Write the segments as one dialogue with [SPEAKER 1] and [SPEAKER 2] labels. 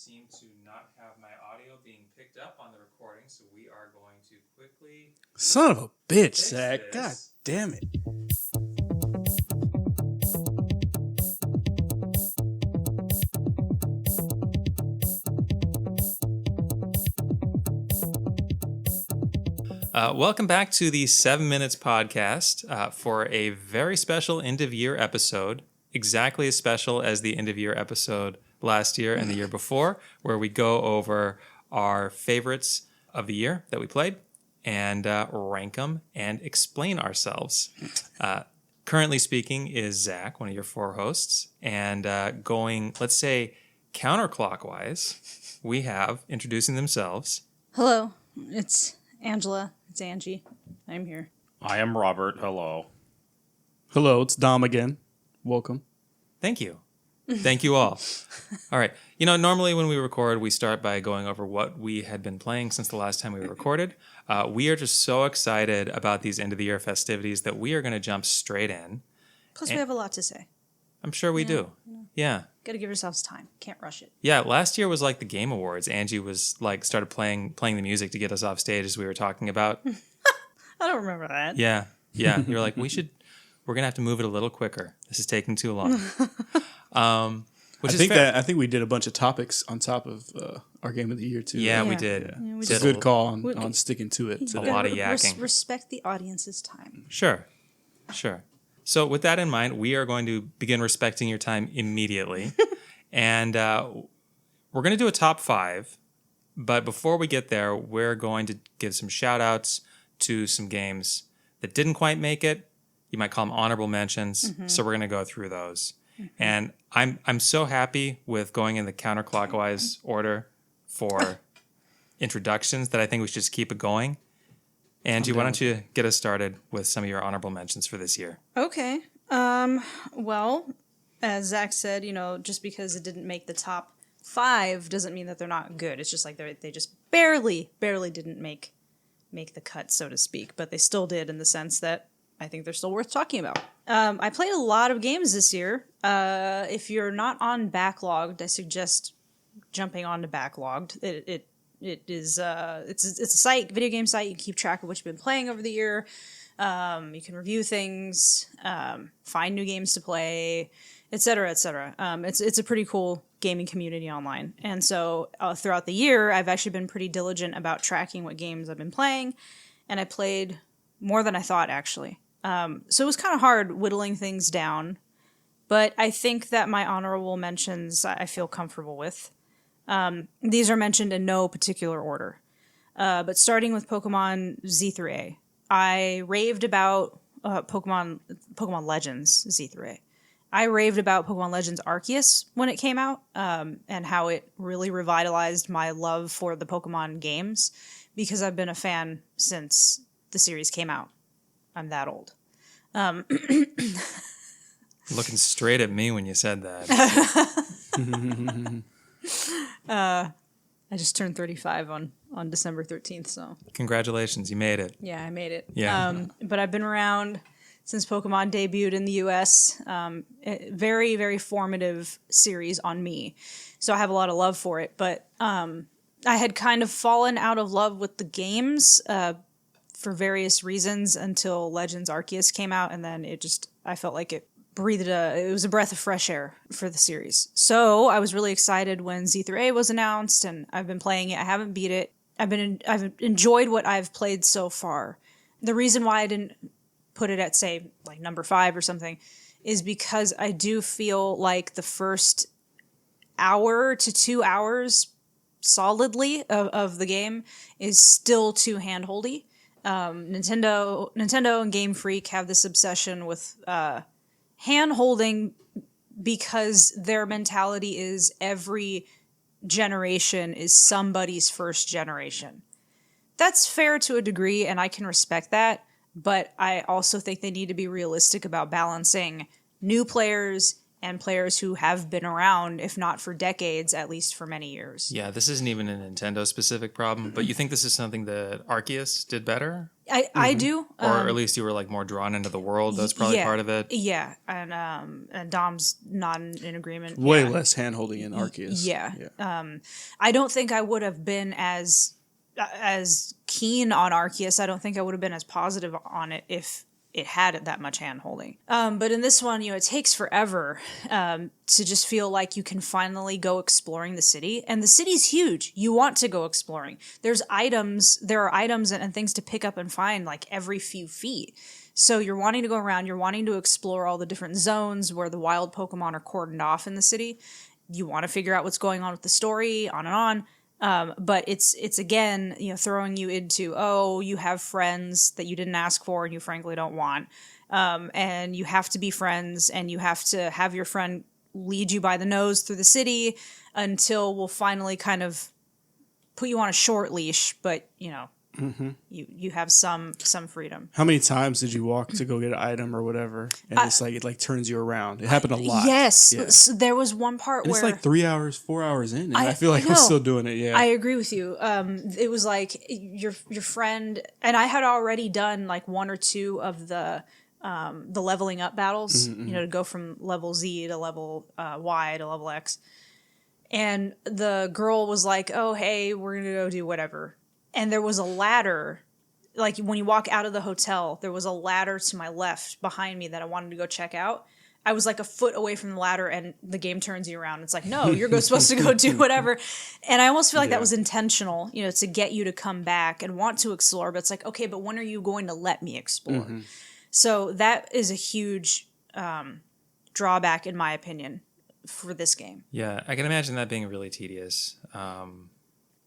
[SPEAKER 1] seem to not have my audio being picked up on the recording, so we are going to quickly...
[SPEAKER 2] Son of a bitch, Zack.
[SPEAKER 1] this.
[SPEAKER 2] God damn it.
[SPEAKER 1] Welcome back to the 7 Minutes podcast for a very special end-of-year episode, exactly as special as the end-of-year episode last year and the year before, where we go over our favorites of the year that we played and rank them and explain ourselves. Currently speaking is Zack, one of your four hosts, and going, let's say, counterclockwise, we have, introducing themselves.
[SPEAKER 3] Hello, it's Angela. It's Angie. I'm here.
[SPEAKER 4] I am Robert. Hello.
[SPEAKER 2] Hello, it's Dom again. Welcome.
[SPEAKER 1] Thank you. Thank you all. All right. You know, normally when we record, we start by going over what we had been playing since the last time we recorded. We are just so excited about these end-of-the-year festivities that we are going to jump straight in.
[SPEAKER 3] Plus, we have a lot to say.
[SPEAKER 1] I'm sure we do. Yeah.
[SPEAKER 3] Got to give ourselves time. Can't rush it.
[SPEAKER 1] Yeah, last year was like the Game Awards. Angie was like started playing the music to get us off stage as we were talking about.
[SPEAKER 3] I don't remember that.
[SPEAKER 1] Yeah. You're like, we're going to have to move it a little quicker. This is taking too long. Which is fair.
[SPEAKER 2] I think we did a bunch of topics on top of our game of the year too.
[SPEAKER 1] Yeah,
[SPEAKER 3] Yeah.
[SPEAKER 1] we did.
[SPEAKER 3] Yeah, we
[SPEAKER 2] It's a
[SPEAKER 3] did.
[SPEAKER 2] good call on sticking to it
[SPEAKER 1] A
[SPEAKER 2] today.
[SPEAKER 1] lot of yakking.
[SPEAKER 3] Respect the audience's time.
[SPEAKER 1] Sure. So with that in mind, we are going to begin respecting your time immediately. And we're going to do a top 5. But before we get there, we're going to give some shout outs to some games that didn't quite make it. You might call them honorable mentions. So we're going to go through those. And I'm so happy with going in the counterclockwise order for introductions that I think we should just keep it going. Angie, why don't you get us started with some of your honorable mentions for this year?
[SPEAKER 3] Okay. Well, as Zack said, just because it didn't make the top 5 doesn't mean that they're not good. It's just like they just barely didn't make the cut, so to speak. But they still did in the sense that I think they're still worth talking about. I played a lot of games this year. If you're not on Backlogged, I suggest jumping on to Backlogged. It's a site, video game site. You can keep track of what you've been playing over the year. You can review things, find new games to play, etc., etc. It's a pretty cool gaming community online. And so throughout the year, I've actually been pretty diligent about tracking what games I've been playing, and I played more than I thought, actually. So it was kind of hard whittling things down, but I think that my honorable mentions I feel comfortable with. These are mentioned in no particular order. But starting with Pokemon Z through A. I raved about Pokemon Legends Z through A. I raved about Pokemon Legends Arceus when it came out, and how it really revitalized my love for the Pokemon games, because I've been a fan since the series came out. I'm that old.
[SPEAKER 1] Looking straight at me when you said that.
[SPEAKER 3] I just turned 35 on December 13th, so...
[SPEAKER 1] Congratulations, you made it.
[SPEAKER 3] Yeah, I made it.
[SPEAKER 1] Yeah.
[SPEAKER 3] But I've been around since Pokemon debuted in the U.S. Very, very formative series on me. So I have a lot of love for it. But I had kind of fallen out of love with the games for various reasons until Legends Arceus came out. And then I felt like it was a breath of fresh air for the series. So I was really excited when Z through A was announced, and I've been playing it. I haven't beat it. I've enjoyed what I've played so far. The reason why I didn't put it at, say, like number 5 or something is because I do feel like the first hour to 2 hours solidly of the game is still too handholdy. Nintendo and Game Freak have this obsession with hand-holding because their mentality is every generation is somebody's first generation. That's fair to a degree, and I can respect that, but I also think they need to be realistic about balancing new players and players who have been around, if not for decades, at least for many years.
[SPEAKER 1] Yeah, this isn't even a Nintendo specific problem, but you think this is something that Arceus did better?
[SPEAKER 3] I do.
[SPEAKER 1] Or at least you were like more drawn into the world. That's probably part of it.
[SPEAKER 3] Yeah, and Dom's not in agreement.
[SPEAKER 2] Way
[SPEAKER 3] Yeah.
[SPEAKER 2] less hand-holding in Arceus.
[SPEAKER 3] Yeah. I don't think I would have been as keen on Arceus. I don't think I would have been as positive on it if it had that much hand holding. But in this one, it takes forever to just feel like you can finally go exploring the city. And the city's huge. You want to go exploring. There are items and things to pick up and find like every few feet. So you're wanting to go around, you're wanting to explore all the different zones where the wild Pokemon are cordoned off in the city. You want to figure out what's going on with the story, on and on. But it's again, throwing you into, you have friends that you didn't ask for and you frankly don't want. And you have to be friends and you have to have your friend lead you by the nose through the city until we'll finally kind of put you on a short leash, but you have some freedom.
[SPEAKER 2] How many times did you walk to go get an item or whatever, and it's like it turns you around? It happened a lot.
[SPEAKER 3] Yes,
[SPEAKER 2] Yeah.
[SPEAKER 3] so there was one part
[SPEAKER 2] And
[SPEAKER 3] where
[SPEAKER 2] it's like 3 hours, 4 hours in, and I feel like I'm
[SPEAKER 3] know.
[SPEAKER 2] still doing it. Yeah,
[SPEAKER 3] I agree with you. It was like your friend and I had already done like one or two of the leveling up battles. To go from level Z to level Y to level X, and the girl was like, "Oh, hey, we're gonna go do whatever." And there was a ladder, like when you walk out of the hotel, there was a ladder to my left behind me that I wanted to go check out. I was like a foot away from the ladder and the game turns you around. It's like, no, you're supposed to go do whatever. And I almost feel like that was intentional, to get you to come back and want to explore. But it's like, okay, but when are you going to let me explore? So that is a huge drawback, in my opinion, for this game.
[SPEAKER 1] Yeah, I can imagine that being really tedious.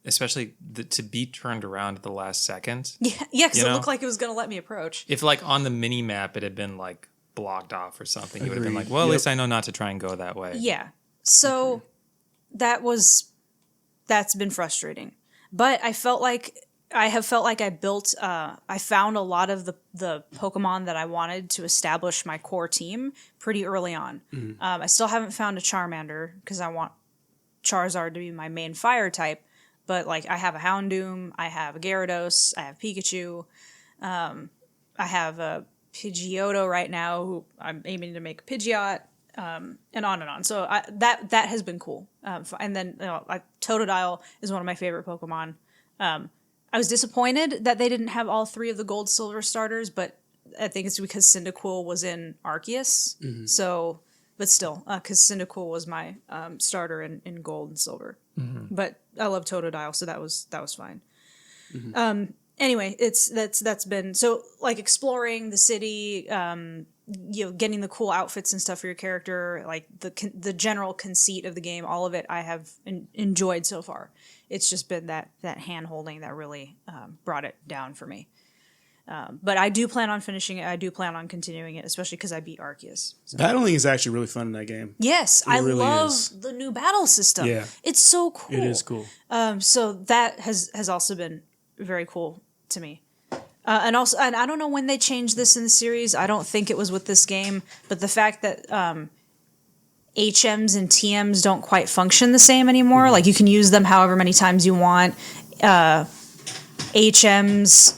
[SPEAKER 1] Especially to be turned around at the last second.
[SPEAKER 3] Yeah, because it looked like it was going to let me approach.
[SPEAKER 1] If like on the mini map it had been like blocked off or something, you would have been like, well, at least I know not to try and go that way.
[SPEAKER 3] Yeah. So that's been frustrating. But I felt like I built, I found a lot of the Pokemon that I wanted to establish my core team pretty early on. I still haven't found a Charmander because I want Charizard to be my main fire type. But like I have a Houndoom, I have a Gyarados, I have Pikachu, I have a Pidgeotto right now who I'm aiming to make a Pidgeot, and on and on. So that has been cool. And then Totodile is one of my favorite Pokemon. I was disappointed that they didn't have all three of the Gold Silver starters, but I think it's because Cyndaquil was in Arceus. So, but still, because Cyndaquil was my starter in Gold and Silver. But I love Totodile, so that was fine. Anyway, that's been so like exploring the city, getting the cool outfits and stuff for your character, like the general conceit of the game, all of it I have enjoyed so far. It's just been that hand holding that really brought it down for me. But I do plan on finishing it. I do plan on continuing it, especially because I beat Arceus. So.
[SPEAKER 2] Battling is actually really fun in that game.
[SPEAKER 3] Yes, I really love the new battle system.
[SPEAKER 2] Yeah.
[SPEAKER 3] It's so cool.
[SPEAKER 2] It is cool.
[SPEAKER 3] So that has also been very cool to me. And I don't know when they changed this in the series. I don't think it was with this game. But the fact that HMs and TMs don't quite function the same anymore. Like you can use them however many times you want. HMs...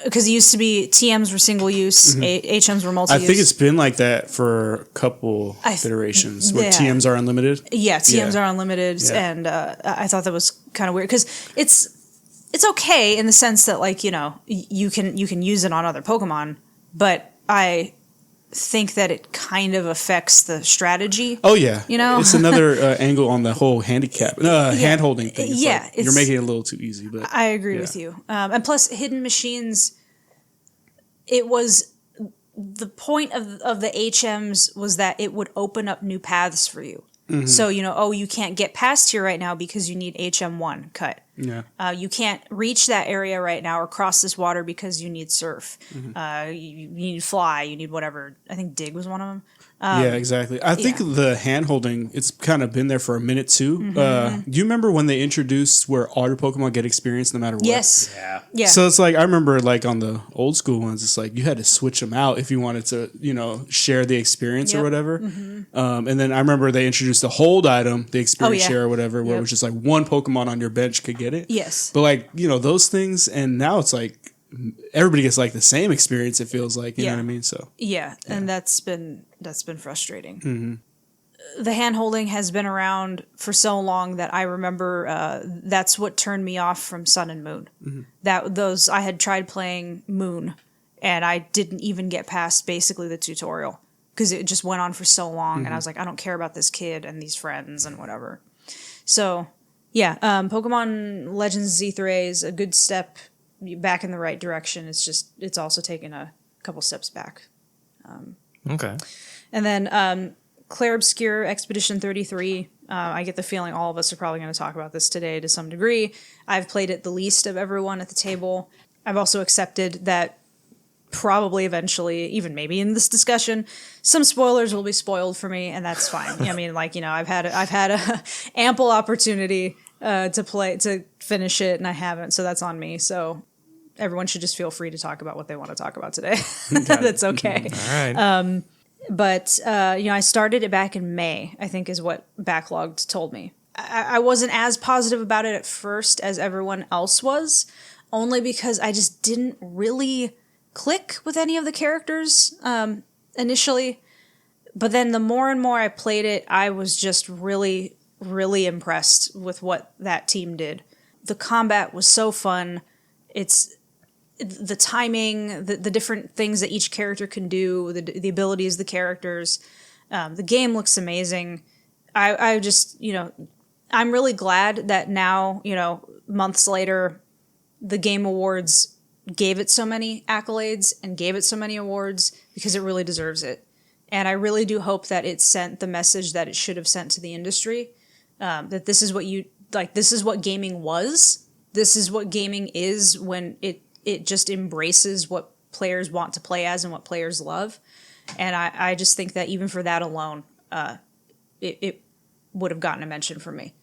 [SPEAKER 3] because it used to be TMs were single use, HMs were multi-use.
[SPEAKER 2] I think it's been like that for a couple iterations where TMs are unlimited.
[SPEAKER 3] Yeah, TMs are unlimited, and I thought that was kind of weird because it's okay in the sense that like you can use it on other Pokemon, but I think that it kind of affects the strategy.
[SPEAKER 2] Oh yeah,
[SPEAKER 3] it's
[SPEAKER 2] another angle on the whole handicap, hand holding thing. It's
[SPEAKER 3] like
[SPEAKER 2] you're making it a little too easy. But
[SPEAKER 3] I agree with you. And plus, Hidden Machines, it was the point of the HMs was that it would open up new paths for you. So you can't get past here right now because you need HM1 cut.
[SPEAKER 2] Yeah.
[SPEAKER 3] You can't reach that area right now or cross this water because you need surf. You need fly. You need whatever. I think dig was one of them.
[SPEAKER 2] Yeah, exactly. I think the hand holding, it's kind of been there for a minute too. Do you remember when they introduced where all your Pokemon get experience no matter what?
[SPEAKER 3] Yes.
[SPEAKER 4] Yeah.
[SPEAKER 3] Yeah.
[SPEAKER 2] So it's like, I remember like on the old school ones, it's like you had to switch them out if you wanted to, share the experience or
[SPEAKER 3] Yep.
[SPEAKER 2] whatever. And then I remember they introduced the hold item, the experience
[SPEAKER 3] yeah.
[SPEAKER 2] share or whatever, where it
[SPEAKER 3] Yep.
[SPEAKER 2] was just like one Pokemon on your bench could get it.
[SPEAKER 3] Yes.
[SPEAKER 2] But like, those things, and now it's like everybody gets like the same experience, it feels like, you know what I mean? So
[SPEAKER 3] Yeah, and that's been frustrating. The hand holding has been around for so long that I remember that's what turned me off from Sun and Moon. I had tried playing Moon, and I didn't even get past basically the tutorial because it just went on for so long, and I was like, I don't care about this kid and these friends and whatever. So yeah, Pokemon Legends Z3A is a good step back in the right direction. It's also taken a couple steps back.
[SPEAKER 1] Okay.
[SPEAKER 3] And then Clair Obscur Expedition 33. I get the feeling all of us are probably going to talk about this today to some degree. I've played it the least of everyone at the table. I've also accepted that probably eventually, even maybe in this discussion, some spoilers will be spoiled for me, and that's fine. I mean, I've had a ample opportunity to finish it, and I haven't, so that's on me. So everyone should just feel free to talk about what they want to talk about today. That's okay.
[SPEAKER 1] All right.
[SPEAKER 3] But I started it back in May, I think is what Backlogged told me. I wasn't as positive about it at first as everyone else was, only because I just didn't really click with any of the characters initially. But then the more and more I played it, I was just really, really impressed with what that team did. The combat was so fun. It's the timing, the different things that each character can do, the abilities of the characters. The game looks amazing. I just, I'm really glad that now, months later, the Game Awards gave it so many accolades and gave it so many awards because it really deserves it. And I really do hope that it sent the message that it should have sent to the industry, that this is what this is what gaming was. This is what gaming is when it just embraces what players want to play as and what players love. And I just think that even for that alone, it would have gotten a mention from me.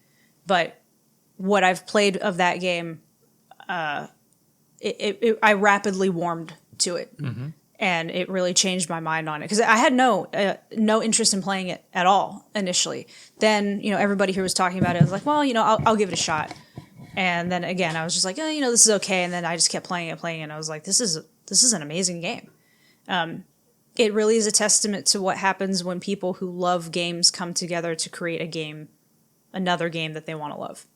[SPEAKER 3] But what I've played of that game, I rapidly warmed to it. And it really changed my mind on it. Because I had no interest in playing it at all initially. Then, everybody here was talking about it. I was like, well, I'll give it a shot. And then again, I was just like, this is okay. And then I just kept playing it. And I was like, this is an amazing game. It really is a testament to what happens when people who love games come together to create another game that they want to love.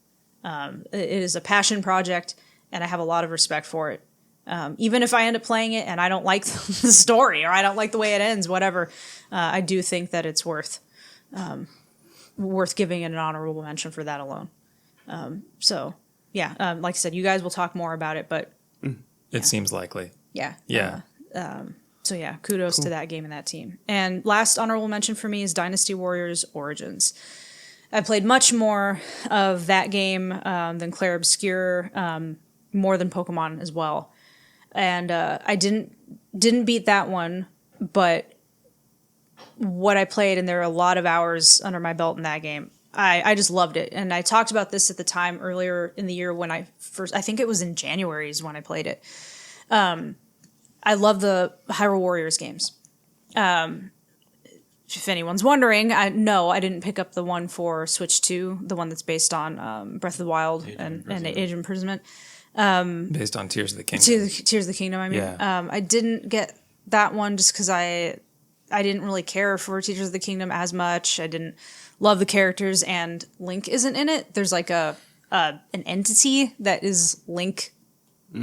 [SPEAKER 3] It is a passion project, and I have a lot of respect for it. Even if I end up playing it and I don't like the story or I don't like the way it ends, whatever, I do think that it's worth giving it an honorable mention for that alone. Like I said, you guys will talk more about it, but
[SPEAKER 1] It seems likely.
[SPEAKER 3] yeah.
[SPEAKER 1] Yeah.
[SPEAKER 3] Kudos to that game and that team. And last honorable mention for me is Dynasty Warriors Origins. I played much more of that game than Clair Obscur, more than Pokemon as well. And I didn't beat that one, but what I played, and there are a lot of hours under my belt in that game, I just loved it. And I talked about this at the time earlier in the year when I think it was in January is when I played it. I love the Hyrule Warriors games. If anyone's wondering, no, I didn't pick up the one for Switch 2, the one that's based on Breath of the Wild and Age of Imprisonment.
[SPEAKER 1] Based on Tears of the Kingdom.
[SPEAKER 3] Tears of the Kingdom, I mean.
[SPEAKER 1] Yeah.
[SPEAKER 3] I didn't get that one just because I didn't really care for Tears of the Kingdom as much. I didn't love the characters, and Link isn't in it. There's like an entity that is Link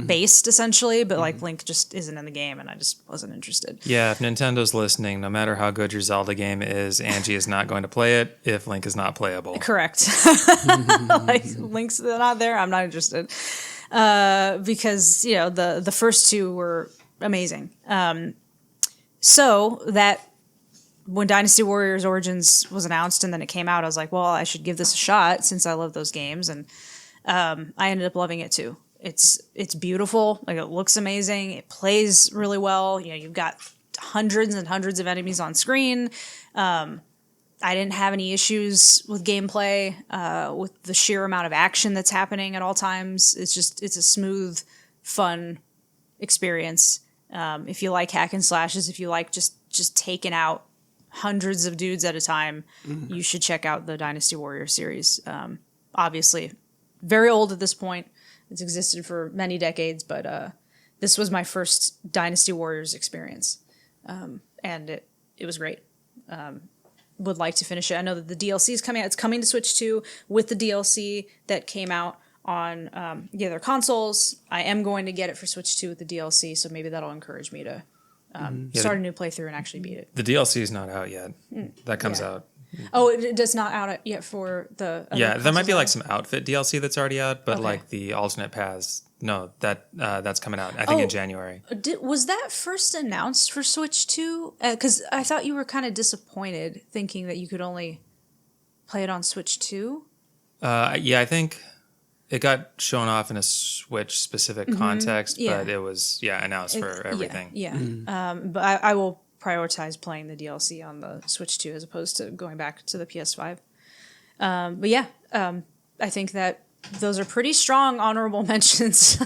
[SPEAKER 3] based essentially, but like Link just isn't in the game, and I just wasn't interested.
[SPEAKER 1] Yeah, if Nintendo's listening, no matter how good your Zelda game is, Angie is not going to play it if Link is not playable.
[SPEAKER 3] Correct. Like Link's not there, I'm not interested. Because the first two were amazing. So that when Dynasty Warriors Origins was announced and then it came out, I was like, well, I should give this a shot since I love those games, and I ended up loving it too. It's beautiful, like it looks amazing, it plays really well. You've got hundreds and hundreds of enemies on screen. I didn't have any issues with gameplay, with the sheer amount of action that's happening at all times. It's a smooth, fun experience. If you like hack and slashes, if you like just taking out hundreds of dudes at a time, you should check out the Dynasty Warriors series. Obviously, very old at this point. It's existed for many decades, but this was my first Dynasty Warriors experience, and it was great. Would like to finish it. I know that the DLC is coming out. It's coming to Switch 2 with the DLC that came out on the other consoles. I am going to get it for Switch 2 with the DLC, so maybe that'll encourage me to start a new playthrough and actually beat it.
[SPEAKER 1] The DLC is not out yet. That comes out.
[SPEAKER 3] Oh, it's not out yet for the other
[SPEAKER 1] Yeah, there might be
[SPEAKER 3] consoles
[SPEAKER 1] like some outfit DLC that's already out, but
[SPEAKER 3] Okay.
[SPEAKER 1] like the alternate paths, no, that's coming out, I think, in January.
[SPEAKER 3] Was that first announced for Switch 2? Because I thought you were kind of disappointed thinking that you could only play it on Switch 2.
[SPEAKER 1] Yeah, I think it got shown off in a Switch-specific context,
[SPEAKER 3] Yeah.
[SPEAKER 1] but it was, announced for everything.
[SPEAKER 3] Yeah. But I will prioritize playing the DLC on the Switch 2 as opposed to going back to the PS5. I think that those are pretty strong honorable mentions,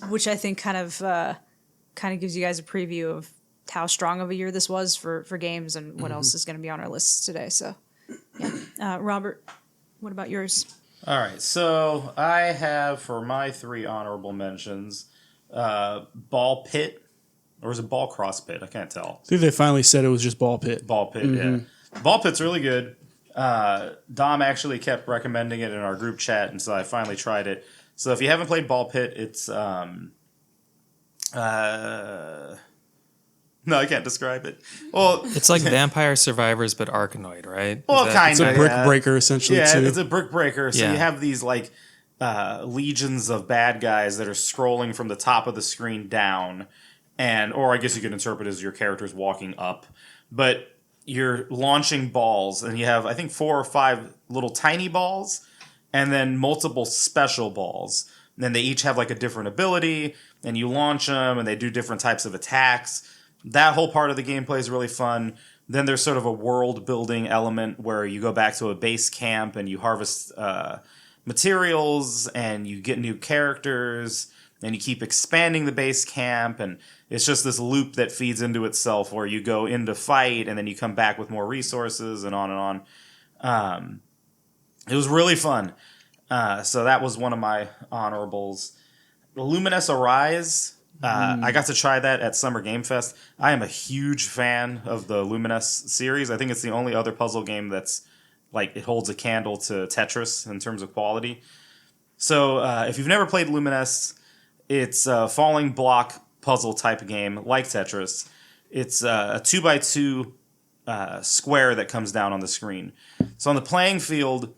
[SPEAKER 3] which I think kind of gives you guys a preview of how strong of a year this was for games and what else is going to be on our lists today. So, Robert, what about yours?
[SPEAKER 4] All right, so I have for my 3 honorable mentions, Ball Pit, or is it Ball Cross Pit? I can't tell.
[SPEAKER 2] I think they finally said it was just Ball Pit.
[SPEAKER 4] Ball Pit, yeah. Ball Pit's really good. Dom actually kept recommending it in our group chat, and so I finally tried it. So if you haven't played Ball Pit, it's no, I can't describe it. Well,
[SPEAKER 1] It's like Vampire Survivors, but Arkanoid, right?
[SPEAKER 4] well, kind
[SPEAKER 2] It's
[SPEAKER 4] of
[SPEAKER 2] a brick breaker, essentially,
[SPEAKER 4] Yeah,
[SPEAKER 2] too.
[SPEAKER 4] it's a brick breaker. So
[SPEAKER 1] Yeah.
[SPEAKER 4] you have these like legions of bad guys that are scrolling from the top of the screen down, or I guess you could interpret it as your character's walking up, but you're launching balls, and you have I think 4 or 5 little tiny balls, and then multiple special balls. And then they each have like a different ability, and you launch them, and they do different types of attacks. That whole part of the gameplay is really fun. Then there's sort of a world building element where you go back to a base camp and you harvest materials and you get new characters and you keep expanding the base camp, and it's just this loop that feeds into itself where you go into fight and then you come back with more resources and on and on. It was really fun. So that was one of my honorables. Luminous Arise. I got to try that at Summer Game Fest. I am a huge fan of the Luminous series. I think it's the only other puzzle game that's like it holds a candle to Tetris in terms of quality. So if you've never played Luminous, it's a falling block puzzle type game like Tetris. It's a 2x2 square that comes down on the screen. So on the playing field,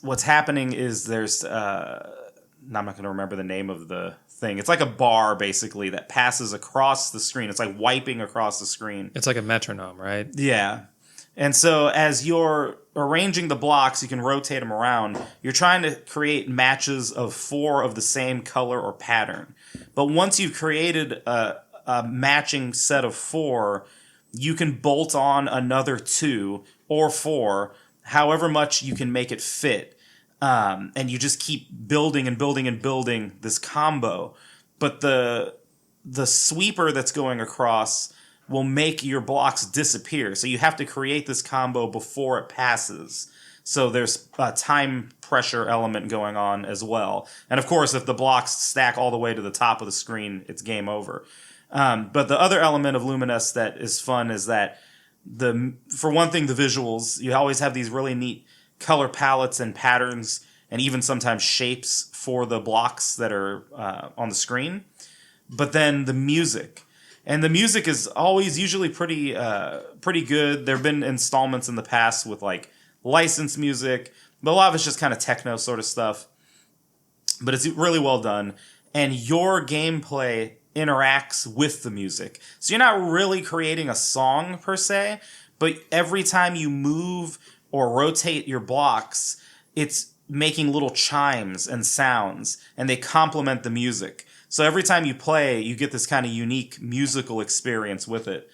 [SPEAKER 4] what's happening is there's I'm not going to remember the name of the thing. It's like a bar, basically, that passes across the screen. It's like wiping across the screen.
[SPEAKER 1] It's like a metronome, right?
[SPEAKER 4] Yeah. And so as you're arranging the blocks, you can rotate them around. You're trying to create matches of 4 of the same color or pattern. But once you've created a matching set of 4, you can bolt on another 2 or 4, however much you can make it fit. And you just keep building and building and building this combo. But the sweeper that's going across will make your blocks disappear. So you have to create this combo before it passes. So there's a time pressure element going on as well. And of course, if the blocks stack all the way to the top of the screen, it's game over. But the other element of Luminous that is fun is that for one thing, the visuals. You always have these really neat color palettes and patterns and even sometimes shapes for the blocks that are on the screen. But then the music. And the music is always usually pretty good. There have been installments in the past with like licensed music, but a lot of it's just kind of techno sort of stuff. But it's really well done. And your gameplay interacts with the music. So you're not really creating a song per se, but every time you move or rotate your blocks, it's making little chimes and sounds, and they complement the music. So every time you play, you get this kind of unique musical experience with it.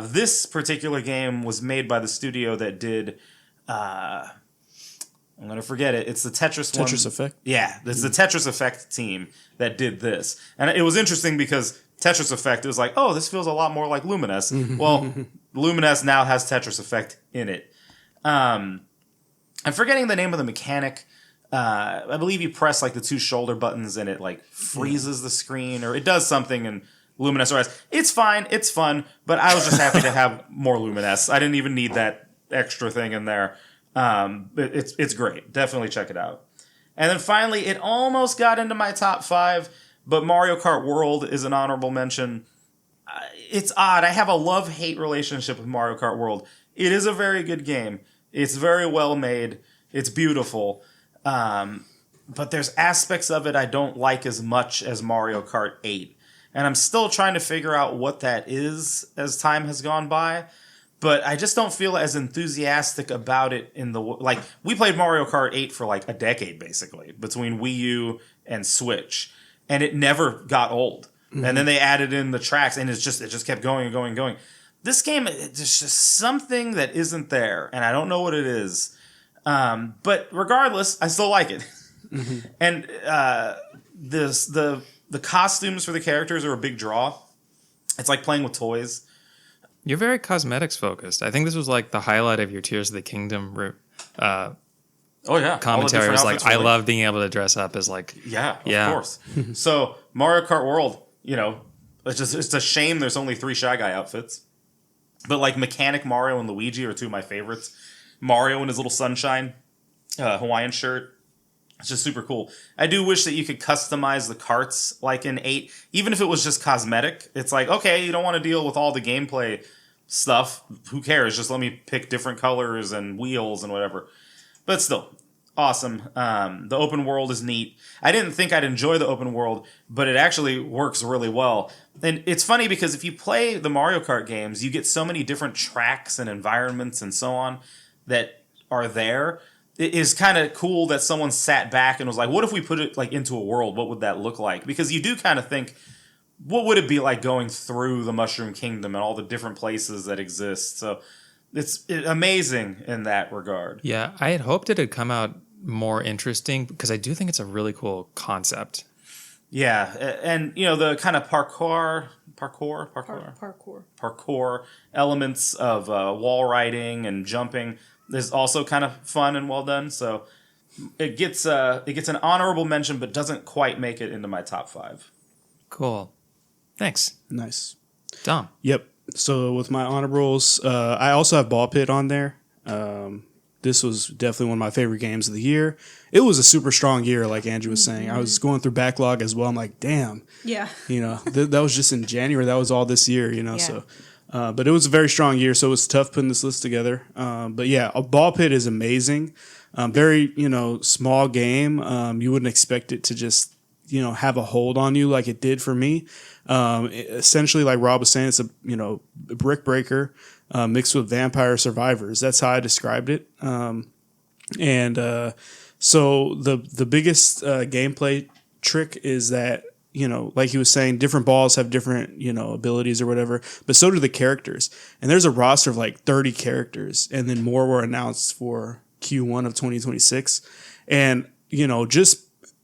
[SPEAKER 4] This particular game was made by the studio that did... I'm going to forget it. It's the
[SPEAKER 2] Tetris Effect?
[SPEAKER 4] Yeah, it's the Tetris Effect team that did this. And it was interesting because Tetris Effect, it was like, oh, this feels a lot more like Lumines. Well, Lumines now has Tetris Effect in it. I'm forgetting the name of the mechanic. I believe you press like the 2 shoulder buttons and it like freezes the screen, or it does something in Lumines OS. It's fine. It's fun. But I was just happy to have more Lumines. I didn't even need that extra thing in there. It's great. Definitely check it out. And then finally, it almost got into my top 5, but Mario Kart World is an honorable mention. It's odd. I have a love-hate relationship with Mario Kart World. It is a very good game. It's very well made. It's beautiful. But there's aspects of it I don't like as much as Mario Kart 8. And I'm still trying to figure out what that is as time has gone by. But I just don't feel as enthusiastic about it like, we played Mario Kart 8 for like a decade, basically, between Wii U and Switch. And it never got old. Mm-hmm. And then they added in the tracks, and it just kept going and going and going. This game, there's just something that isn't there, and I don't know what it is. But regardless, I still like it. Mm-hmm. And the costumes for the characters are a big draw. It's like playing with toys.
[SPEAKER 1] You're very cosmetics focused. I think this was like the highlight of your Tears of the Kingdom commentary. It was like, I love being able to dress up as like...
[SPEAKER 4] Yeah, of course. So, Mario Kart World, it's a shame there's only 3 Shy Guy outfits. But like Mechanic Mario and Luigi are 2 of my favorites. Mario in his little sunshine Hawaiian shirt. It's just super cool. I do wish that you could customize the karts like in 8, even if it was just cosmetic. It's like, okay, you don't want to deal with all the gameplay stuff. Who cares? Just let me pick different colors and wheels and whatever. But still, awesome. The open world is neat. I didn't think I'd enjoy the open world, but it actually works really well. And it's funny because if you play the Mario Kart games, you get so many different tracks and environments and so on that are there. It is kind of cool that someone sat back and was like, what if we put it like into a world? What would that look like? Because you do kind of think, what would it be like going through the Mushroom Kingdom and all the different places that exist? So it's amazing in that regard.
[SPEAKER 1] Yeah, I had hoped it had come out more interesting because I do think it's a really cool concept.
[SPEAKER 4] Yeah, and the kind of parkour elements of wall riding and jumping is also kind of fun and well done. So it gets an honorable mention, but doesn't quite make it into my top 5.
[SPEAKER 1] Cool. Thanks.
[SPEAKER 2] Nice.
[SPEAKER 1] Dom.
[SPEAKER 2] Yep. So with my honorables, I also have Ball Pit on there. This was definitely one of my favorite games of the year. It was a super strong year, like Angie was saying. I was going through backlog as well. I'm like, damn.
[SPEAKER 3] Yeah.
[SPEAKER 2] That was just in January. That was all this year,
[SPEAKER 3] Yeah.
[SPEAKER 2] So... but it was a very strong year, so it was tough putting this list together. But yeah, a Ball Pit is amazing. Very, small game. You wouldn't expect it to just, have a hold on you like it did for me. Essentially, like Rob was saying, it's a, brick breaker mixed with Vampire Survivors. That's how I described it. So the biggest gameplay trick is that, like he was saying, different balls have different, abilities or whatever, but so do the characters. And there's a roster of like 30 characters, and then more were announced for Q1 of 2026. And,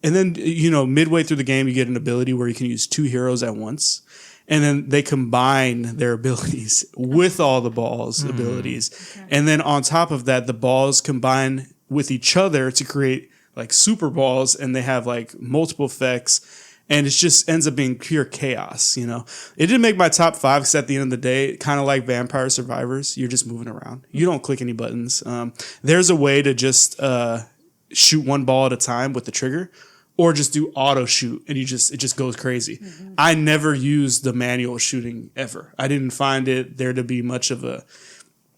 [SPEAKER 2] midway through the game, you get an ability where you can use 2 heroes at once. And then they combine their abilities with all the balls' abilities. Okay. And then on top of that, the balls combine with each other to create like super balls, and they have like multiple effects. And it just ends up being pure chaos, It didn't make my top 5 because at the end of the day, kind of like Vampire Survivors, you're just moving around. You don't click any buttons. There's a way to just shoot one ball at a time with the trigger, or just do auto shoot, and it just goes crazy. Mm-hmm. I never used the manual shooting ever. I didn't find it there to be much of a...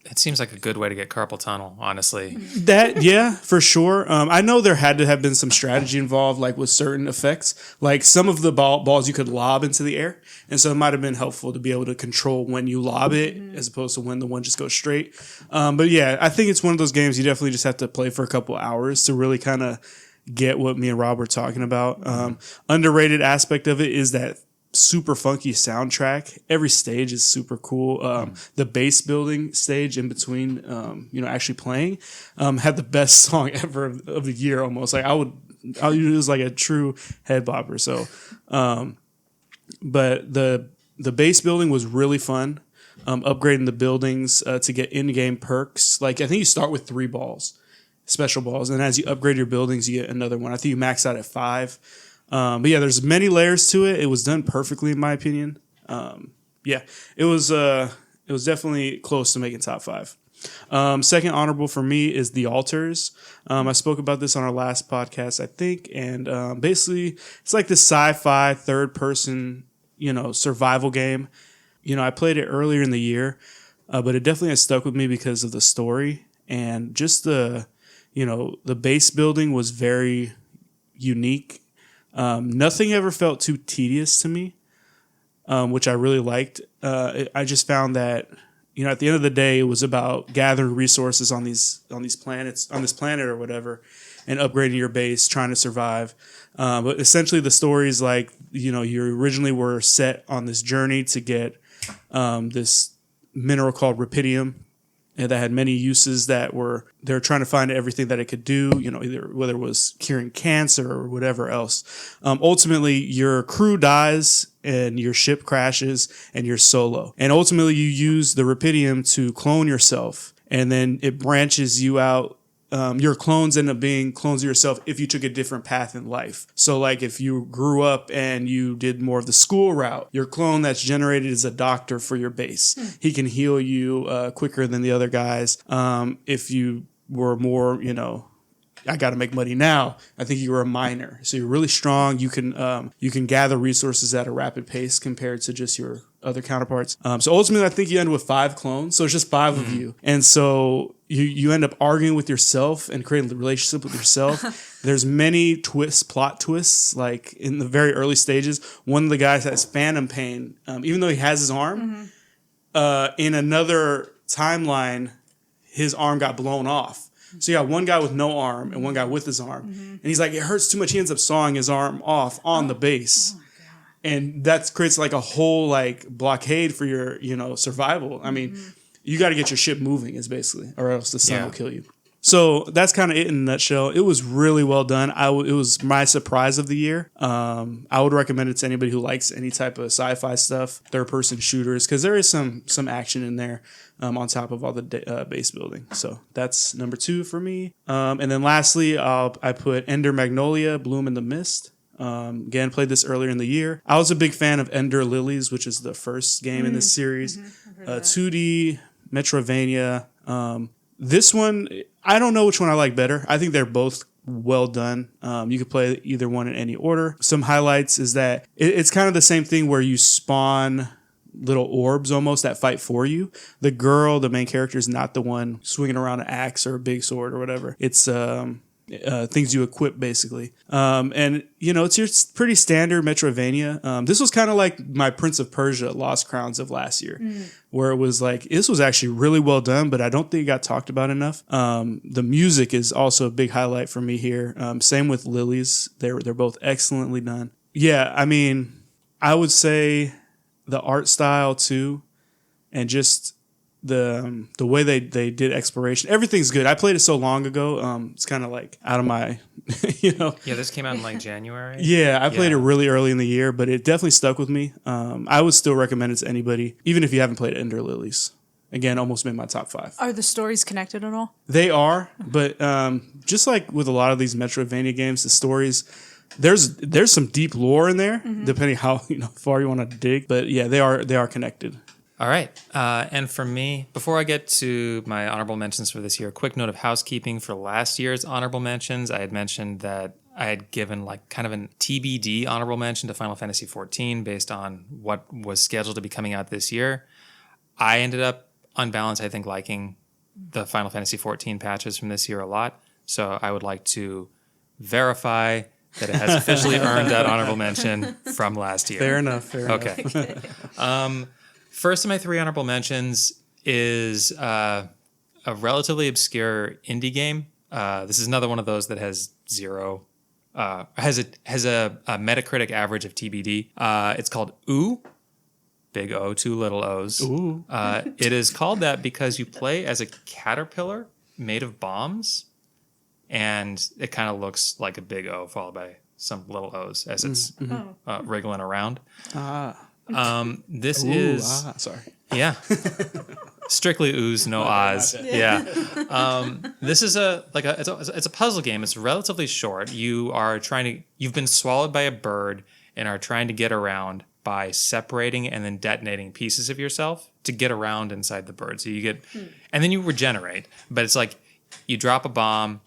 [SPEAKER 1] It seems like a good way to get carpal tunnel, honestly.
[SPEAKER 2] Yeah, for sure. I know there had to have been some strategy involved, like with certain effects. Like some of the balls you could lob into the air, and so it might have been helpful to be able to control when you lob it, as opposed to when the one just goes straight. But yeah, I think it's one of those games you definitely just have to play for a couple hours to really kind of get what me and Rob were talking about. Underrated aspect of it is that super funky soundtrack. Every stage is super cool. The base building stage in between, actually playing, had the best song ever of the year almost. Like it was like a true head bopper. So, but the base building was really fun. Upgrading the buildings to get in-game perks. Like I think you start with 3 balls, special balls, and as you upgrade your buildings, you get another one. I think you max out at 5. But yeah, there's many layers to it. It was done perfectly, in my opinion. It was definitely close to making top 5. Second honorable for me is The Altars. I spoke about this on our last podcast, I think, and basically it's like this sci-fi third-person, survival game. I played it earlier in the year, but it definitely has stuck with me because of the story and just the base building was very unique. Nothing ever felt too tedious to me, which I really liked. I just found that, at the end of the day, it was about gathering resources on these planets, on this planet or whatever, and upgrading your base, trying to survive. But essentially the story is like, you originally were set on this journey to get this mineral called rubidium, and that had many uses they're trying to find everything that it could do, either whether it was curing cancer or whatever else. Ultimately, your crew dies and your ship crashes and you're solo. And ultimately, you use the rubidium to clone yourself, and then it branches you out. Your clones end up being clones of yourself if you took a different path in life. So like if you grew up and you did more of the school route, your clone that's generated is a doctor for your base. He can heal you quicker than the other guys. If you were more, I got to make money now, I think you were a miner. So you're really strong. You can gather resources at a rapid pace compared to just your other counterparts. So ultimately, I think you end with 5 clones. So it's just 5 of you. And so you end up arguing with yourself and creating a relationship with yourself. There's many plot twists, like in the very early stages. One of the guys has phantom pain, even though he has his arm. In another timeline, his arm got blown off. So you got one guy with no arm and one guy with his arm. And he's like, it hurts too much. He ends up sawing his arm off on the base. And that creates like a whole like blockade for your, survival. I mean, you got to get your ship moving is basically, or else the sun will kill you. So that's kind of it in a nutshell. It was really well done. It was my surprise of the year. I would recommend it to anybody who likes any type of sci-fi stuff, third-person shooters, because there is some action in there on top of all the base building. So that's number 2 for me. And then lastly, I put Ender Magnolia, Bloom in the Mist. Again, played this earlier in the year. I was a big fan of Ender Lilies, which is the first game in this series. 2D, Metroidvania. This one, I don't know which one I like better. I think they're both well done. You could play either one in any order. Some highlights is that it's kind of the same thing where you spawn little orbs almost that fight for you. The girl, the main character, is not the one swinging around an axe or a big sword or whatever. It's things you equip basically. And it's your pretty standard Metroidvania. This was kind of like my Prince of Persia Lost Crowns of last year, where it was like, this was actually really well done, but I don't think it got talked about enough. The music is also a big highlight for me here. Same with Lilies. They're both excellently done. Yeah, I mean, I would say the art style too, and just the way they did exploration, everything's good. I played it so long ago. It's kind of like out of my,
[SPEAKER 1] Yeah, this came out in like January.
[SPEAKER 2] Yeah, I played it really early in the year, but it definitely stuck with me. I would still recommend it to anybody, even if you haven't played Ender Lilies. Again, almost made my top 5.
[SPEAKER 3] Are the stories connected at all?
[SPEAKER 2] They are, but just like with a lot of these Metroidvania games, the stories, there's some deep lore in there, depending how far you want to dig. But yeah, they are connected.
[SPEAKER 1] All right. And for me, before I get to my honorable mentions for this year, a quick note of housekeeping for last year's honorable mentions. I had mentioned that I had given like kind of an TBD honorable mention to Final Fantasy XIV based on what was scheduled to be coming out this year. I ended up, on balance, I think, liking the Final Fantasy XIV patches from this year a lot. So I would like to verify that it has officially earned that honorable mention from last year.
[SPEAKER 2] Fair enough.
[SPEAKER 1] Okay. First of my 3 honorable mentions is a relatively obscure indie game. This is another one of those that has 0 has a Metacritic average of TBD. It's called Ooh. Big O, two little O's.
[SPEAKER 2] Ooh.
[SPEAKER 1] It is called that because you play as a caterpillar made of bombs, and it kind of looks like a big O followed by some little O's as it's wriggling around. This
[SPEAKER 2] Sorry.
[SPEAKER 1] yeah, strictly oohs, no ahs. Yeah, this is it's a puzzle game. It's relatively short. You've been swallowed by a bird and are trying to get around by separating and then detonating pieces of yourself to get around inside the bird. So you get, and then you regenerate. But it's like you drop a bomb,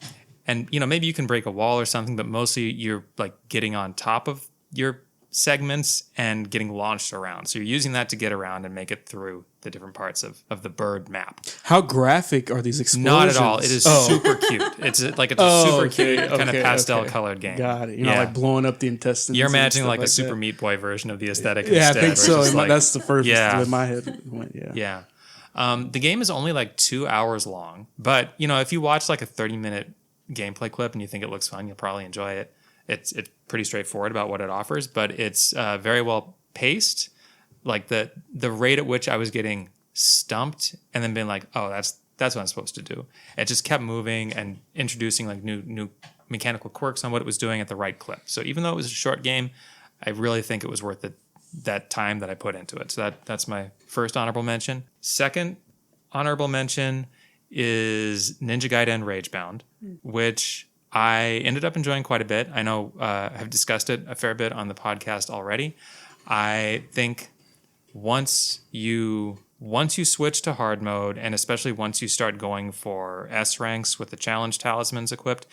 [SPEAKER 1] and maybe you can break a wall or something, but mostly you're like getting on top of your segments and getting launched around. So you're using that to get around and make it through the different parts of the bird map.
[SPEAKER 2] How graphic are these explosions?
[SPEAKER 1] Not at all. It is super cute. It's a super cute kind of pastel colored game.
[SPEAKER 2] Got it. Like blowing up the intestines.
[SPEAKER 1] You're imagining like a Super Meat Boy version of the aesthetic.
[SPEAKER 2] Yeah,
[SPEAKER 1] instead,
[SPEAKER 2] I think so.
[SPEAKER 1] like,
[SPEAKER 2] That's the first in my head went.
[SPEAKER 1] Yeah. The game is only like 2 hours long, but if you watch like a 30-minute gameplay clip and you think it looks fun, you'll probably enjoy it. It's pretty straightforward about what it offers, but it's very well paced. Like the rate at which I was getting stumped and then being like, oh, that's what I'm supposed to do. It just kept moving and introducing like new mechanical quirks on what it was doing at the right clip. So even though it was a short game, I really think it was worth that time that I put into it. So that's my first honorable mention. Second honorable mention is Ninja Gaiden Ragebound, which I ended up enjoying quite a bit. I know I've discussed it a fair bit on the podcast already. I think once you switch to hard mode, and especially once you start going for S ranks with the challenge talismans equipped,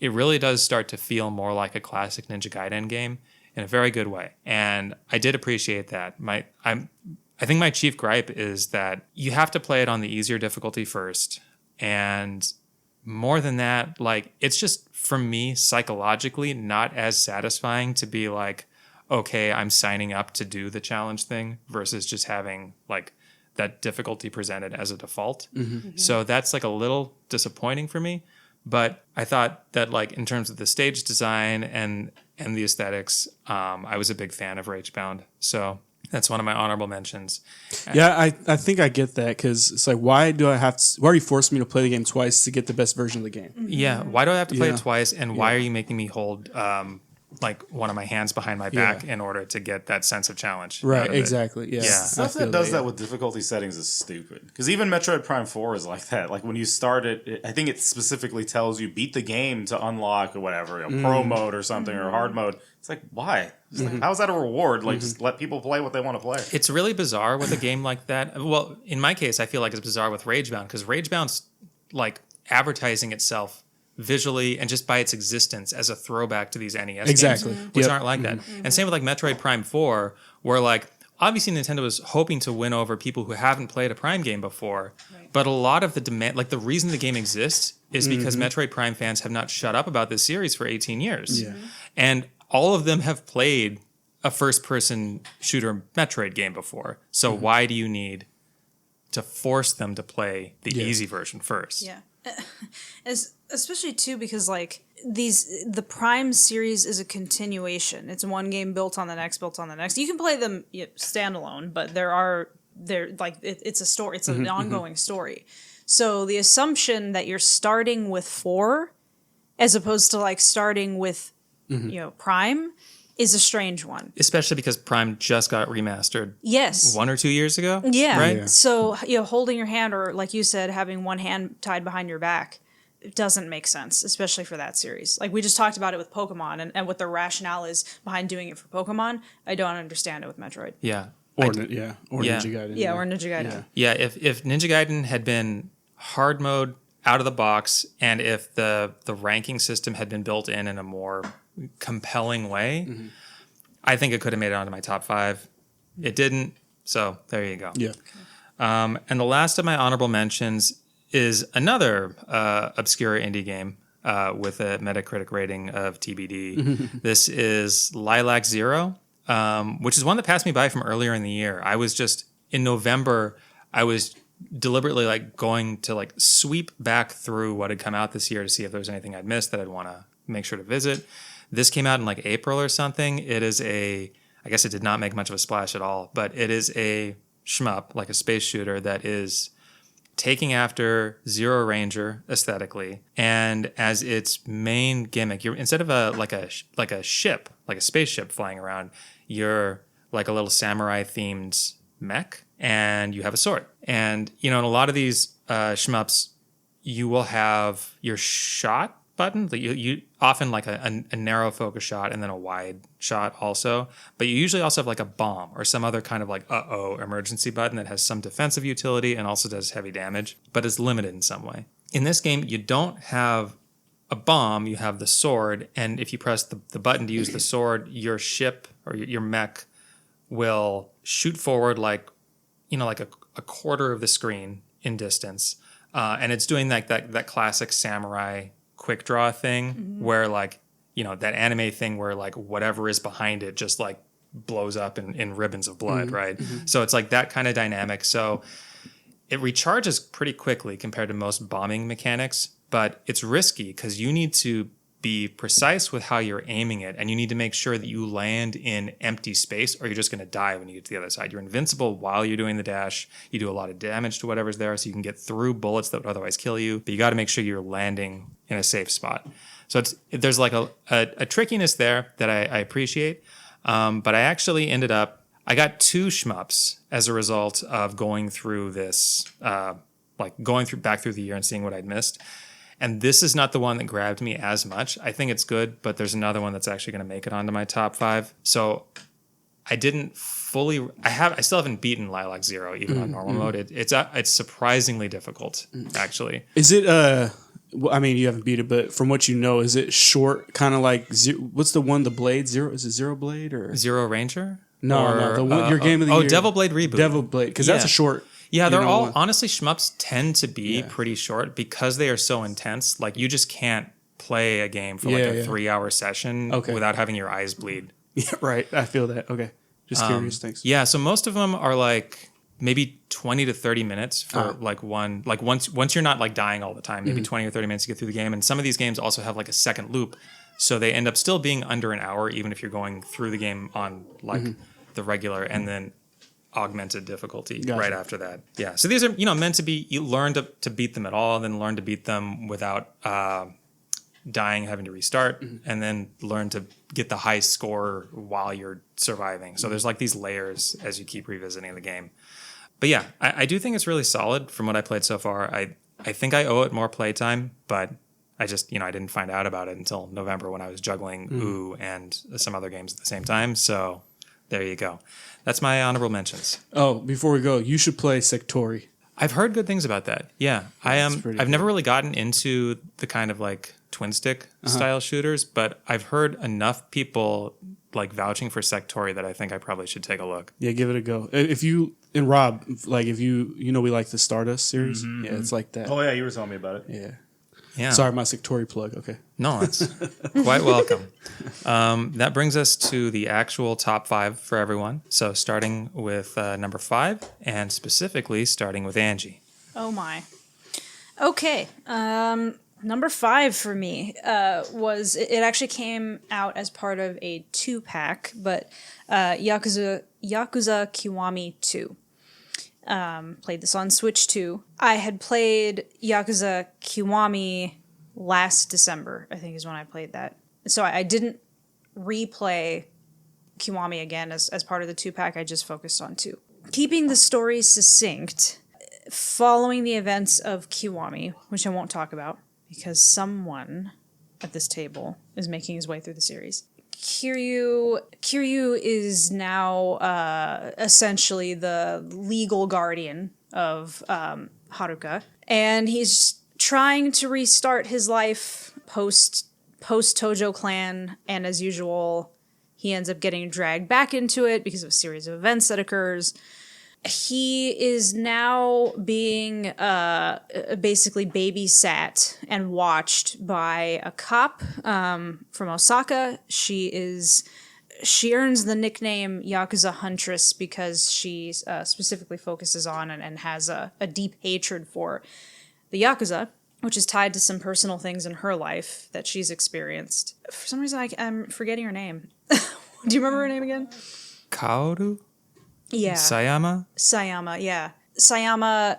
[SPEAKER 1] it really does start to feel more like a classic Ninja Gaiden game in a very good way. And I did appreciate that. I think my chief gripe is that you have to play it on the easier difficulty first. And more than that, like, it's just, for me, psychologically not as satisfying to be like, okay, I'm signing up to do the challenge thing versus just having like that difficulty presented as a default. So that's like a little disappointing for me. But I thought that, like, in terms of the stage design and the aesthetics, I was a big fan of Ragebound. So that's one of my honorable mentions.
[SPEAKER 2] Yeah, I think I get that, because it's like, why are you forcing me to play the game twice to get the best version of the game?
[SPEAKER 1] Yeah, why do I have to play it twice, and why are you making me hold like one of my hands behind my back in order to get that sense of challenge?
[SPEAKER 2] Right, exactly. Yeah.
[SPEAKER 4] Stuff that does that with difficulty settings is stupid. Because even Metroid Prime 4 is like that. Like, when you start it, I think it specifically tells you beat the game to unlock or whatever, pro mode or something, or hard mode. It's like, why? It's like, how is that a reward? Like, just let people play what they want to play.
[SPEAKER 1] It's really bizarre with a game like that. Well, in my case, I feel like it's bizarre with Ragebound, because Ragebound's like advertising itself visually and just by its existence as a throwback to these NES games, which aren't like that. And same with like Metroid Prime 4, where like obviously Nintendo was hoping to win over people who haven't played a Prime game before, but a lot of the demand, like the reason the game exists is because Metroid Prime fans have not shut up about this series for 18 years. And all of them have played a first-person shooter Metroid game before. So why do you need to force them to play the easy version first?
[SPEAKER 3] Yeah. Especially too, because like the Prime series is a continuation. It's one game built on the next. You can play them standalone, but it's a story. It's an ongoing story. So the assumption that you're starting with 4 as opposed to like starting with Prime is a strange one. Especially
[SPEAKER 1] because Prime just got remastered.
[SPEAKER 3] Yes.
[SPEAKER 1] 1 or 2 years ago.
[SPEAKER 3] Yeah.
[SPEAKER 1] Right?
[SPEAKER 3] Yeah. So, holding your hand, or like you said, having one hand tied behind your back, it doesn't make sense, especially for that series. Like, we just talked about it with Pokemon and what the rationale is behind doing it for Pokemon. I don't understand it with Metroid.
[SPEAKER 1] Yeah.
[SPEAKER 2] Or Ninja Gaiden.
[SPEAKER 3] Yeah, or Ninja Gaiden.
[SPEAKER 1] Yeah, if Ninja Gaiden had been hard mode out of the box, and if the ranking system had been built in a more compelling way, I think it could have made it onto my top 5. It didn't, so there you go.
[SPEAKER 2] Yeah.
[SPEAKER 1] And the last of my honorable mentions is another obscure indie game with a Metacritic rating of TBD. This is Lilac Zero, which is one that passed me by from earlier in the year. I was just, in November, I was deliberately like going to like sweep back through what had come out this year to see if there was anything I'd missed that I'd want to make sure to visit. This came out in like April or something. It is I guess it did not make much of a splash at all, but it is a shmup, like a space shooter that is taking after Zero Ranger aesthetically, and as its main gimmick, you're instead of a ship, like a spaceship flying around, you're like a little samurai themed mech, and you have a sword. And in a lot of these shmups, you will have your shot button. You often like a narrow focus shot and then a wide shot also. But you usually also have like a bomb or some other kind of like emergency button that has some defensive utility and also does heavy damage, but is limited in some way. In this game, you don't have a bomb, you have the sword, and if you press the button to use the sword, your ship or your mech will shoot forward like a quarter of the screen in distance. And it's doing like that classic samurai quick draw thing where like, that anime thing where like whatever is behind it just like blows up in ribbons of blood, right? So it's like that kind of dynamic. So it recharges pretty quickly compared to most bombing mechanics, but it's risky because you need to be precise with how you're aiming it, and you need to make sure that you land in empty space or you're just going to die when you get to the other side. You're invincible while you're doing the dash. You do a lot of damage to whatever's there, so you can get through bullets that would otherwise kill you, but you got to make sure you're landing in a safe spot. So there's like a trickiness there that I appreciate, but I actually I got 2 shmups as a result of going through this, back through the year and seeing what I'd missed. And this is not the one that grabbed me as much. I think it's good, but there's another one that's actually going to make it onto my top 5. So I didn't fully. I still haven't beaten Lilac Zero even on normal mode. It's surprisingly difficult, actually.
[SPEAKER 2] Is it? I mean, you haven't beat it, but from what you know, is it short? Kind of like what's the one? The Blade Zero? Is it Zero Blade or
[SPEAKER 1] Zero Ranger?
[SPEAKER 2] No, the one, your game of the year.
[SPEAKER 1] Devil Blade Reboot.
[SPEAKER 2] Devil Blade, because that's a short.
[SPEAKER 1] Yeah, they're all, honestly, shmups tend to be pretty short because they are so intense. Like, you just can't play a game for a 3-hour session without having your eyes bleed.
[SPEAKER 2] Yeah, right. I feel that. Okay. Just curious things.
[SPEAKER 1] Yeah, so most of them are like maybe 20 to 30 minutes for like one. Like, once you're not like dying all the time, maybe 20 or 30 minutes to get through the game. And some of these games also have like a second loop. So they end up still being under an hour, even if you're going through the game on like the regular and then augmented difficulty right after that. Yeah. So these are, meant to be, you learn to beat them at all, then learn to beat them without dying, having to restart, and then learn to get the high score while you're surviving. So there's like these layers as you keep revisiting the game. But yeah, I do think it's really solid from what I played so far. I think I owe it more playtime, but I just, I didn't find out about it until November when I was juggling Ooh and some other games at the same time. So there you go. That's my honorable mentions.
[SPEAKER 2] Oh, before we go, you should play Sectori.
[SPEAKER 1] I've heard good things about that. Yeah. I've never really gotten into the kind of like twin stick style shooters, but I've heard enough people like vouching for Sectori that I think I probably should take a look.
[SPEAKER 2] Yeah, give it a go. If you and Rob, like if we like the Stardust series. Yeah, it's like that.
[SPEAKER 4] Oh yeah, you were telling me about it.
[SPEAKER 2] Yeah.
[SPEAKER 1] Yeah.
[SPEAKER 2] Sorry, my Sectori plug. Okay.
[SPEAKER 1] No, it's quite welcome. That brings us to the actual top 5 for everyone. So starting with number 5, and specifically starting with Angie.
[SPEAKER 3] Oh my. Okay. Number 5 for me was it actually came out as part of a 2-pack, but Yakuza Kiwami 2. Played this on Switch 2. I had played Yakuza Kiwami last December, I think is when I played that. So I didn't replay Kiwami again as part of the 2-pack. I just focused on 2. Keeping the story succinct, following the events of Kiwami, which I won't talk about because someone at this table is making his way through the series. Kiryu is now essentially the legal guardian of Haruka, and he's trying to restart his life post Tojo clan, and as usual, he ends up getting dragged back into it because of a series of events that occurs. He is now being basically babysat and watched by a cop from Osaka. She earns the nickname Yakuza Huntress because she specifically focuses on and has a deep hatred for the Yakuza. which is tied to some personal things in her life that she's experienced. For some reason, I'm forgetting her name. Do you remember her name again?
[SPEAKER 1] Kaoru?
[SPEAKER 3] Yeah. Sayama, yeah. Sayama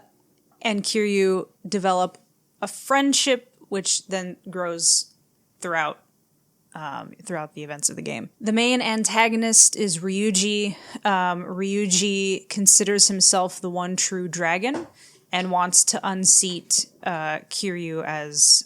[SPEAKER 3] and Kiryu develop a friendship, which then grows throughout the events of the game. The main antagonist is Ryuji. Ryuji considers himself the one true dragon and wants to unseat Kiryu as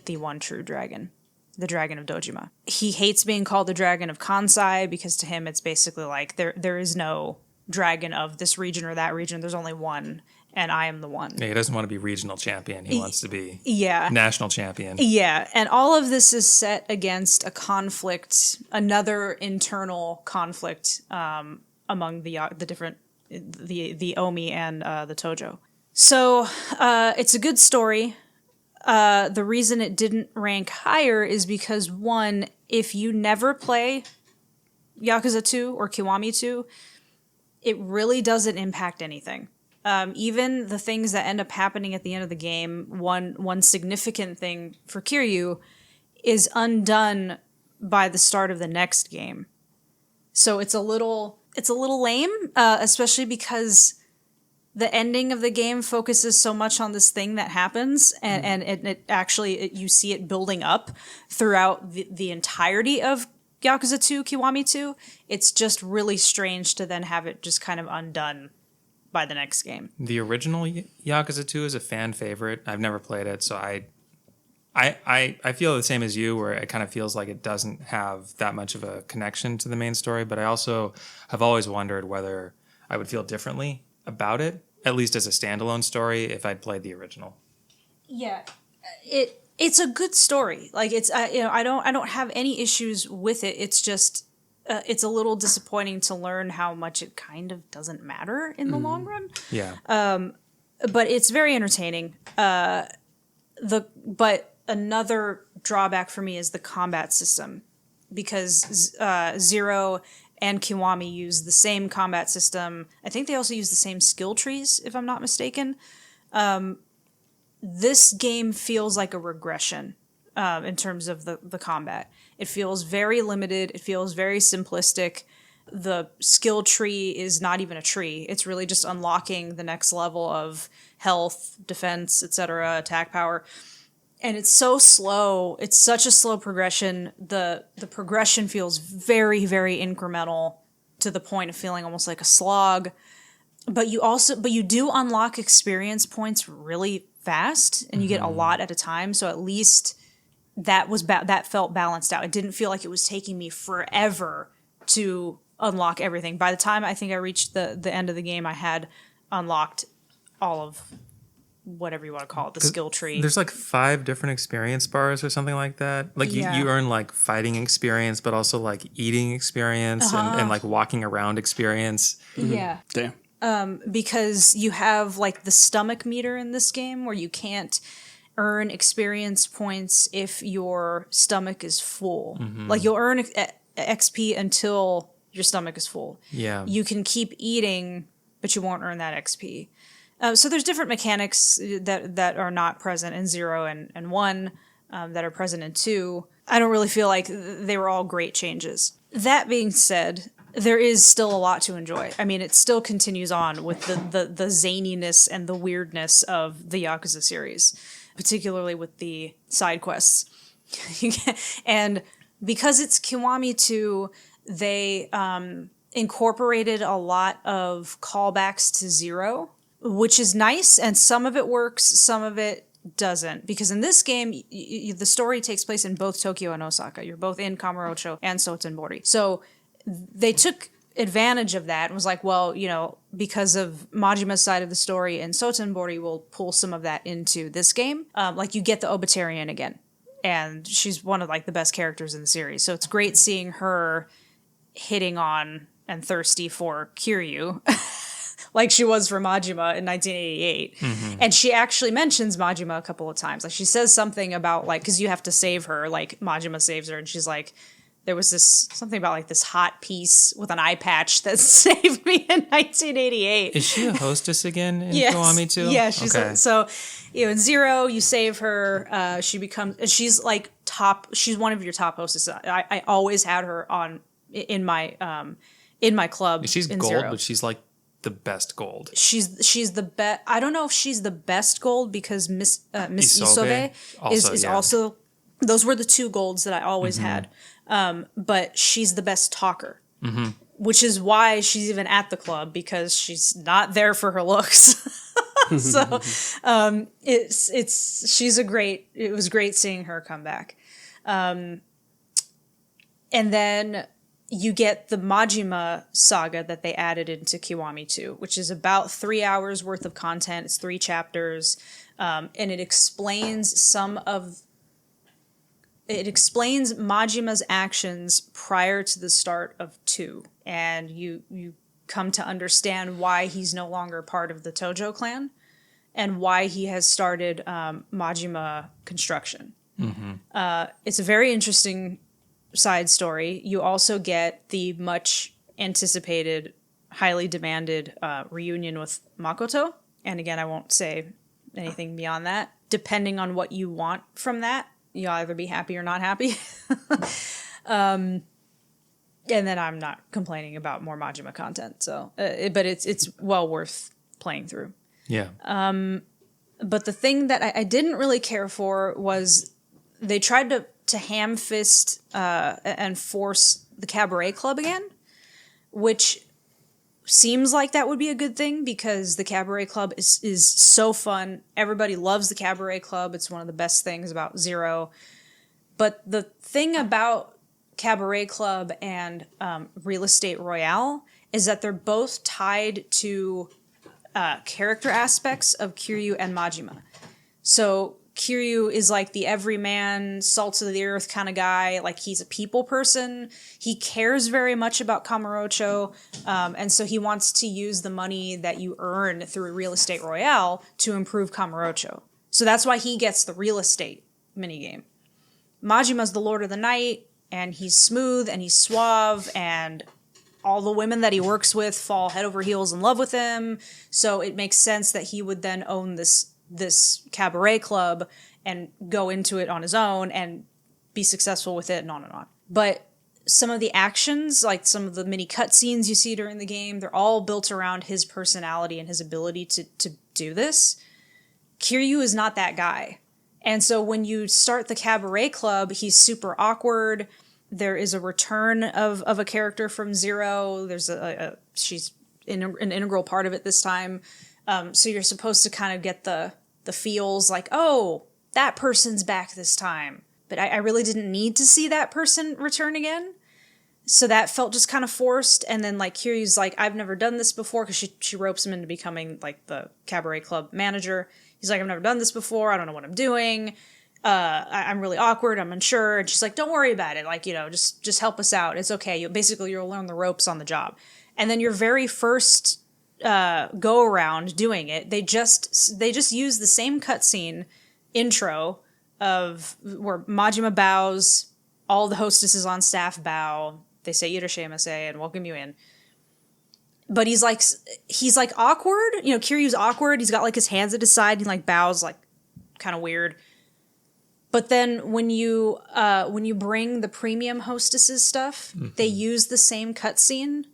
[SPEAKER 3] the one true dragon, the dragon of Dojima. He hates being called the dragon of Kansai because to him it's basically like there is no dragon of this region or that region. There's only one, and I am the one.
[SPEAKER 1] Yeah, he doesn't want to be regional champion. He wants to be national champion.
[SPEAKER 3] Yeah, and all of this is set against a conflict, another internal conflict among the different, the Omi and the Tojo. So it's a good story. The reason it didn't rank higher is because, one, if you never play Yakuza 2 or Kiwami 2, it really doesn't impact anything. Even the things that end up happening at the end of the game, one significant thing for Kiryu is undone by the start of the next game. So it's a little lame, especially because the ending of the game focuses so much on this thing that happens, and it actually you see it building up throughout the entirety of Yakuza 2, Kiwami 2. It's just really strange to then have it just kind of undone by the next game.
[SPEAKER 1] The original Yakuza 2 is a fan favorite. I've never played it, so I feel the same as you, where it kind of feels like it doesn't have that much of a connection to the main story, but I also have always wondered whether I would feel differently about it, at least as a standalone story, if I'd played the original.
[SPEAKER 3] Yeah, it's a good story. Like it's I don't have any issues with it. It's just it's a little disappointing to learn how much it kind of doesn't matter in the long run.
[SPEAKER 1] Yeah.
[SPEAKER 3] But it's very entertaining. But another drawback for me is the combat system, because Zero and Kiwami use the same combat system. I think they also use the same skill trees, if I'm not mistaken. This game feels like a regression in terms of the combat. It feels very limited. It feels very simplistic. The skill tree is not even a tree. It's really just unlocking the next level of health, defense, etc., attack power. And it's so slow. It's such a slow progression. The progression feels very, very incremental to the point of feeling almost like a slog. But you do unlock experience points really fast, and you get a lot at a time. So at least that felt balanced out. It didn't feel like it was taking me forever to unlock everything. By the time I think I reached the end of the game, I had unlocked all of whatever you want to call it, the skill tree.
[SPEAKER 1] There's like 5 different experience bars or something like that. Like you earn like fighting experience, but also like eating experience and like walking around experience.
[SPEAKER 3] Yeah.
[SPEAKER 2] Damn.
[SPEAKER 3] Because you have like the stomach meter in this game where you can't earn experience points if your stomach is full. Like you'll earn XP until your stomach is full.
[SPEAKER 1] Yeah.
[SPEAKER 3] You can keep eating, but you won't earn that XP. So there's different mechanics that are not present in 0 and 1 that are present in 2. I don't really feel like they were all great changes. That being said, there is still a lot to enjoy. I mean, it still continues on with the zaniness and the weirdness of the Yakuza series, particularly with the side quests. And because it's Kiwami 2, they incorporated a lot of callbacks to 0, which is nice, and some of it works, some of it doesn't. Because in this game, the story takes place in both Tokyo and Osaka. You're both in Kamurocho and Sotenbori. So they took advantage of that and was like, well, because of Majima's side of the story in Sotenbori, we'll pull some of that into this game. Like you get the Obitarian again, and she's one of like the best characters in the series. So it's great seeing her hitting on and thirsty for Kiryu. Like she was for Majima in 1988. And she actually mentions Majima a couple of times. Like she says something about like, because you have to save her, like Majima saves her, and she's like, there was something about like this hot piece with an eye patch that saved me in 1988.
[SPEAKER 1] Is she a hostess again in
[SPEAKER 3] Yes.
[SPEAKER 1] Kiwami too?
[SPEAKER 3] Yeah, she's
[SPEAKER 1] okay.
[SPEAKER 3] so in Zero, you save her. She becomes, and she's like top. She's one of your top hostesses. I always had her on in my club.
[SPEAKER 1] She's
[SPEAKER 3] in
[SPEAKER 1] gold,
[SPEAKER 3] Zero.
[SPEAKER 1] but she's like the best gold.
[SPEAKER 3] She's the best. I don't know if she's the best gold because Miss
[SPEAKER 1] Isobe
[SPEAKER 3] Isobe is
[SPEAKER 1] yeah.
[SPEAKER 3] also. Those were the two golds that I always had. But she's the best talker, which is why she's even at the club, because she's not there for her looks. So it was great seeing her come back. And then you get the Majima saga that they added into Kiwami 2, which is about 3 hours worth of content. It's 3 chapters, and it explains Majima's actions prior to the start of 2, and you come to understand why he's no longer part of the Tojo clan and why he has started Majima Construction. It's a very interesting side story. You also get the much anticipated, highly demanded reunion with Makoto, and again, I won't say anything beyond that. Depending on what you want from that, you'll either be happy or not happy. And then I'm not complaining about more Majima content. So, but it's well worth playing through.
[SPEAKER 1] Yeah.
[SPEAKER 3] But the thing that I didn't really care for was they tried to ham fist and force the Cabaret Club again, which seems like that would be a good thing because the Cabaret Club is so fun. Everybody loves the Cabaret Club. It's one of the best things about Zero. But the thing about Cabaret Club and Real Estate Royale is that they're both tied to character aspects of Kiryu and Majima. So Kiryu is like the everyman, salt of the earth kind of guy. Like, he's a people person. He cares very much about Kamurocho. And so he wants to use the money that you earn through Real Estate Royale to improve Kamurocho. So that's why he gets the real estate minigame. Majima's the Lord of the Night, and he's smooth and he's suave, and all the women that he works with fall head over heels in love with him. So it makes sense that he would then own this Cabaret Club and go into it on his own and be successful with it, and on and on. But some of the actions, like some of the mini cutscenes you see during the game, they're all built around his personality and his ability to do this. Kiryu is not that guy. And so when you start the Cabaret Club, he's super awkward. There is a return of a character from Zero. There's she's an integral part of it this time. So you're supposed to kind of get the feels like, oh, that person's back this time. But I really didn't need to see that person return again. So that felt just kind of forced. And then like Kiryu's like, I've never done this before, because she ropes him into becoming like the Cabaret Club manager. He's like, I've never done this before. I don't know what I'm doing. I'm really awkward. I'm unsure. And she's like, don't worry about it. Like, just help us out. It's okay. You'll learn the ropes on the job. And then your very first go around doing it, they just use the same cutscene intro of where Majima bows, all the hostesses on staff bow, they say "Irashaimase" and welcome you in. But he's like awkward. Kiryu's awkward. He's got like his hands at his side. He like bows like kind of weird. But then when you bring the premium hostesses stuff, they use the same cutscene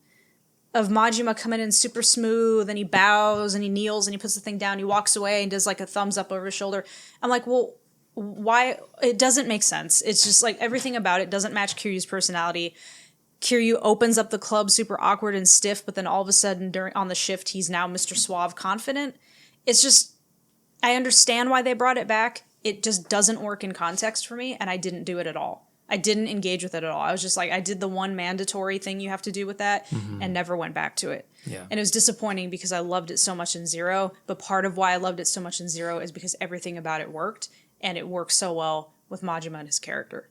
[SPEAKER 3] of Majima coming in super smooth, and he bows and he kneels and he puts the thing down. He walks away and does like a thumbs up over his shoulder. I'm like, well, why? It doesn't make sense. It's just like everything about it doesn't match Kiryu's personality. Kiryu opens up the club super awkward and stiff, but then all of a sudden on the shift, he's now Mr. Suave confident. It's just, I understand why they brought it back. It just doesn't work in context for me, and I didn't do it at all. I didn't engage with it at all. I was just like, I did the one mandatory thing you have to do with that and never went back to it.
[SPEAKER 1] Yeah.
[SPEAKER 3] And it was disappointing because I loved it so much in Zero, but part of why I loved it so much in Zero is because everything about it worked, and it works so well with Majima and his character.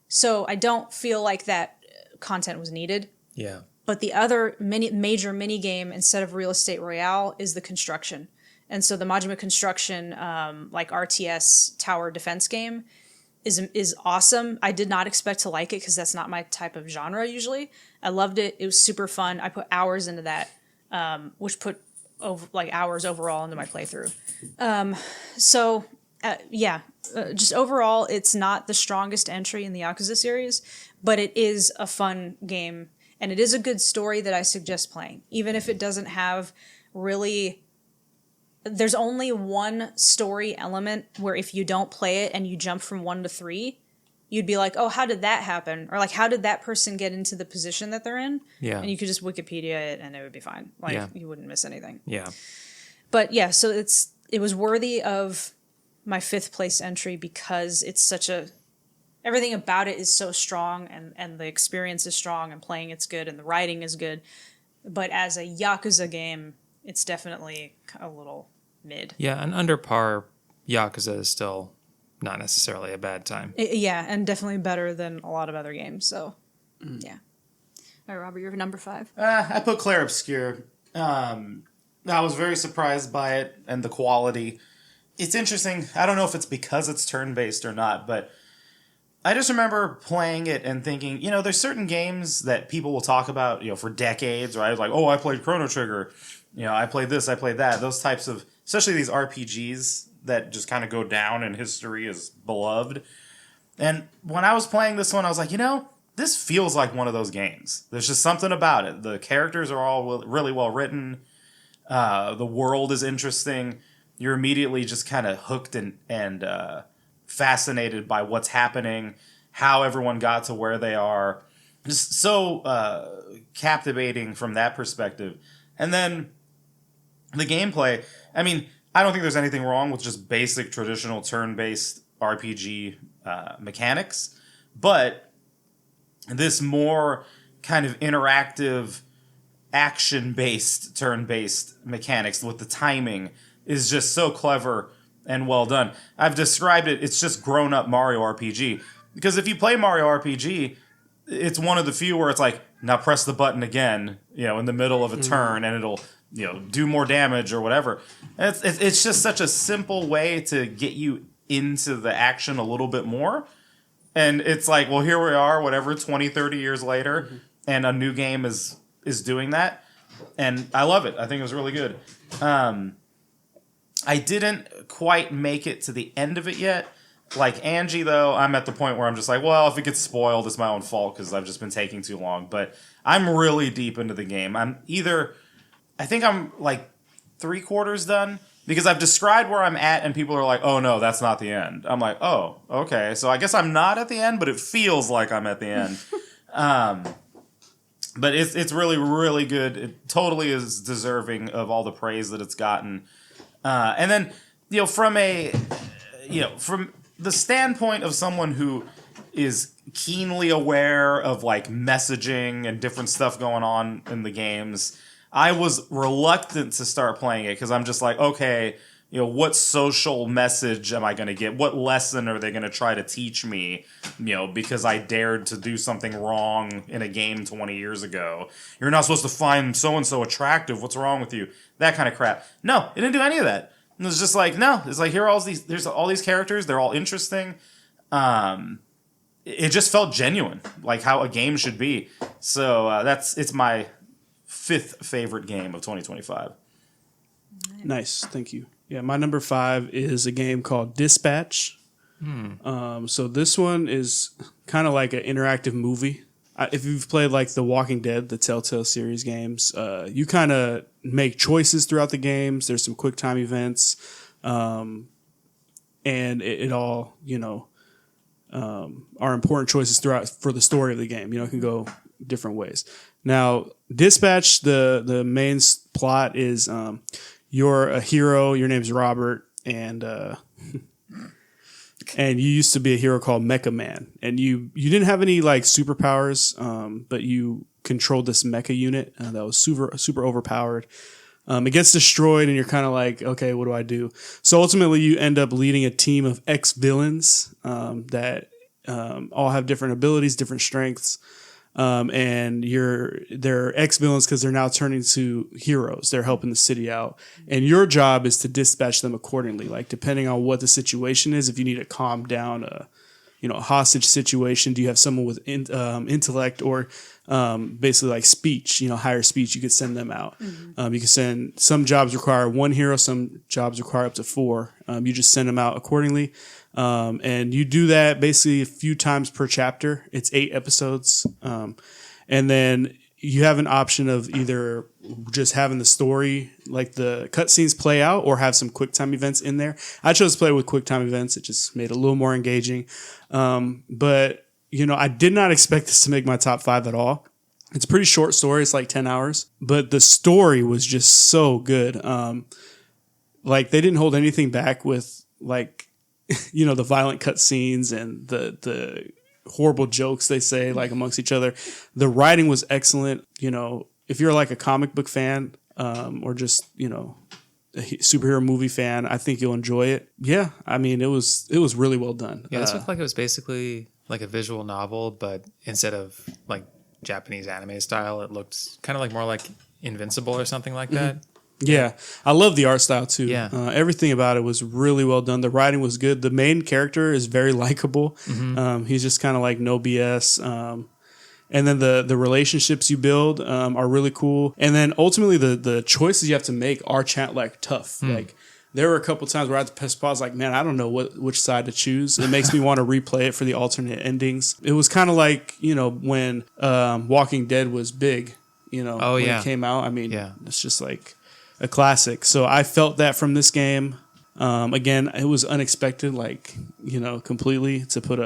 [SPEAKER 3] So I don't feel like that content was needed.
[SPEAKER 1] Yeah.
[SPEAKER 3] But the other major mini game instead of Real Estate Royale is the construction. And so the Majima Construction, like RTS tower defense game, is awesome. I did not expect to like it because that's not my type of genre usually. I loved it. It was super fun. I put hours into that, which put hours overall into my playthrough. Just overall, it's not the strongest entry in the Yakuza series, but it is a fun game, and it is a good story that I suggest playing, even if it doesn't have really. There's only one story element where if you don't play it and you jump from 1 to 3, you'd be like, oh, how did that happen? Or like, how did that person get into the position that they're in?
[SPEAKER 1] Yeah.
[SPEAKER 3] And you could just Wikipedia it and it would be fine. You wouldn't miss anything.
[SPEAKER 1] Yeah.
[SPEAKER 3] But yeah, so it was worthy of my 5th place entry because it's everything about it is so strong and the experience is strong and playing it's good and the writing is good. But as a Yakuza game, it's definitely a little mid.
[SPEAKER 1] Yeah, an under par Yakuza is still not necessarily a bad time.
[SPEAKER 3] And definitely better than a lot of other games. So, yeah. All right, Robert, you're number 5.
[SPEAKER 4] I put Clair Obscur. I was very surprised by it and the quality. It's interesting. I don't know if it's because it's turn-based or not, but I just remember playing it and thinking, there's certain games that people will talk about, for decades, right? Like, oh, I played Chrono Trigger. I played this, I played that. Those types of, especially these RPGs that just kind of go down in history as beloved. And when I was playing this one, I was like, this feels like one of those games. There's just something about it. The characters are all really well written. The world is interesting. You're immediately just kind of hooked and fascinated by what's happening, how everyone got to where they are. Just so captivating from that perspective. And then the gameplay, I mean, I don't think there's anything wrong with just basic traditional turn-based RPG mechanics, but this more kind of interactive, action-based, turn-based mechanics with the timing is just so clever and well done. I've described it, it's just grown-up Mario RPG. Because if you play Mario RPG, it's one of the few where it's like, now press the button again, in the middle of a turn, and it'll, do more damage or whatever. It's just such a simple way to get you into the action a little bit more. And it's like, well, here we are, whatever, 20, 30 years later, and a new game is doing that. And I love it. I think it was really good. I didn't quite make it to the end of it yet. Like Angie, though, I'm at the point where I'm just like, well, if it gets spoiled, it's my own fault because I've just been taking too long. But I'm really deep into the game. I think I'm like 3/4 done because I've described where I'm at and people are like, oh, no, that's not the end. I'm like, oh, okay. So I guess I'm not at the end, but it feels like I'm at the end. But it's really, really good. It totally is deserving of all the praise that it's gotten. And then, from the standpoint of someone who is keenly aware of like messaging and different stuff going on in the games, I was reluctant to start playing it because I'm just like, okay, what social message am I going to get? What lesson are they going to try to teach me? Because I dared to do something wrong in a game 20 years ago. You're not supposed to find so-and-so attractive. What's wrong with you? That kind of crap. No, it didn't do any of that. It was just like, no, it's like, there's all these characters. They're all interesting. It just felt genuine, like how a game should be. So it's my 5th favorite game of 2025.
[SPEAKER 2] Nice, thank you. Yeah, my number 5 is a game called Dispatch. So this one is kind of like an interactive movie. If you've played like The Walking Dead, the Telltale series games, you kind of make choices throughout the games. There's some quick time events, and it all are important choices throughout for the story of the game. It can go different ways. Now, Dispatch, the main plot is you're a hero. Your name's Robert, and and you used to be a hero called Mecha Man, and you didn't have any like superpowers, but you controlled this mecha unit that was super overpowered. It gets destroyed, and you're kind of like, okay, what do I do? So ultimately, you end up leading a team of ex-villains that all have different abilities, different strengths. And they're ex-villains because they're now turning to heroes. They're helping the city out. And your job is to dispatch them accordingly. Like, depending on what the situation is, if you need to calm down hostage situation? Do you have someone with intellect or basically like speech, higher speech? You could send them out. You can send, some jobs require 1 hero, some jobs require up to 4. You just send them out accordingly. And you do that basically a few times per chapter. It's 8 episodes. And then you have an option of either just having the story, like the cutscenes play out, or have some QuickTime events in there. I chose to play with QuickTime events. It just made it a little more engaging. But, I did not expect this to make my top 5 at all. It's a pretty short story. It's like 10 hours. But the story was just so good. Like, they didn't hold anything back with, like, the violent cutscenes and the horrible jokes they say like amongst each other. The writing was excellent. If you're like a comic book fan, or just, a superhero movie fan, I think you'll enjoy it. Yeah. I mean, it was really well done.
[SPEAKER 1] Yeah. This looked like it was basically like a visual novel, but instead of like Japanese anime style, it looked kind of like more like Invincible or something like that.
[SPEAKER 2] Yeah, I love the art style too.
[SPEAKER 1] Yeah.
[SPEAKER 2] Everything about it was really well done. The writing was good. The main character is very likable. He's just kind of like no BS. And then the relationships you build are really cool. And then ultimately the choices you have to make are like tough. Like there were a couple times where I had to press pause. Like, man, I don't know which side to choose. It makes me want to replay it for the alternate endings. It was kind of like when Walking Dead was big. When it came out. I mean, it's just like a classic. So I felt that from this game. Again, it was unexpected, like, completely to put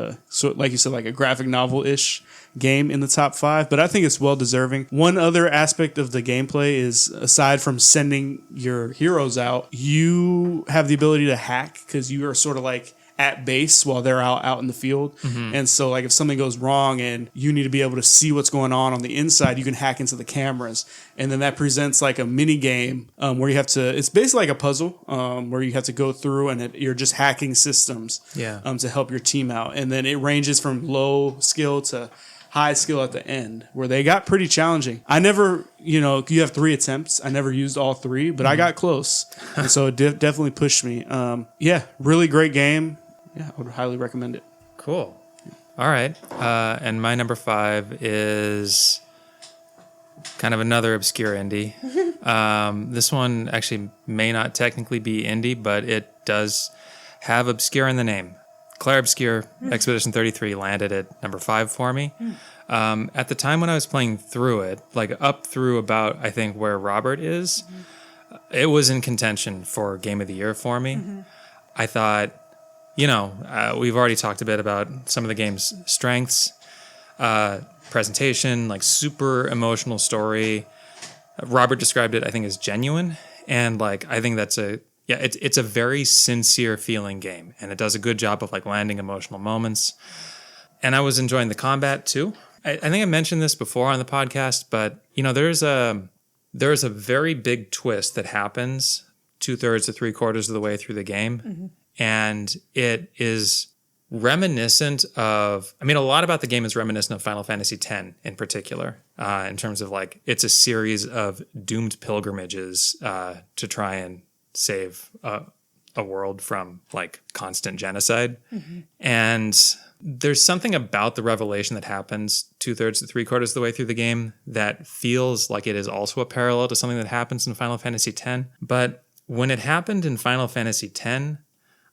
[SPEAKER 2] like you said, like a graphic novel-ish game in the top 5, but I think it's well deserving. One other aspect of the gameplay is, aside from sending your heroes out, you have the ability to hack because you are sort of like at base while they're out in the field. And so like if something goes wrong and you need to be able to see what's going on the inside, you can hack into the cameras. And then that presents like a mini game where you have to, it's basically like a puzzle where you have to go through and you're just hacking systems to help your team out. And then it ranges from low skill to high skill at the end, where they got pretty challenging. I never, you have 3 attempts. I never used all 3, but I got close. And so it definitely pushed me. Really great game. Yeah, I would highly recommend it.
[SPEAKER 1] Cool. All right. And my number 5 is kind of another obscure indie. This one actually may not technically be indie, but it does have obscure in the name. Clair Obscur Expedition 33 landed at number 5 for me. At the time when I was playing through it, like up through about, I think, where Robert is, it was in contention for Game of the Year for me. I thought, we've already talked a bit about some of the game's strengths. Presentation, like super emotional story. Robert described it, I think, as genuine. And like, I think that's it's a very sincere feeling game. And it does a good job of like landing emotional moments. And I was enjoying the combat too. I think I mentioned this before on the podcast, but there's a very big twist that happens 2/3 to 3/4 of the way through the game. And it is reminiscent of, a lot about the game is reminiscent of Final Fantasy X in particular, in terms of like, it's a series of doomed pilgrimages to try and save a world from like constant genocide. And there's something about the revelation that happens 2/3 to 3/4 of the way through the game that feels like it is also a parallel to something that happens in Final Fantasy X. But when it happened in Final Fantasy X,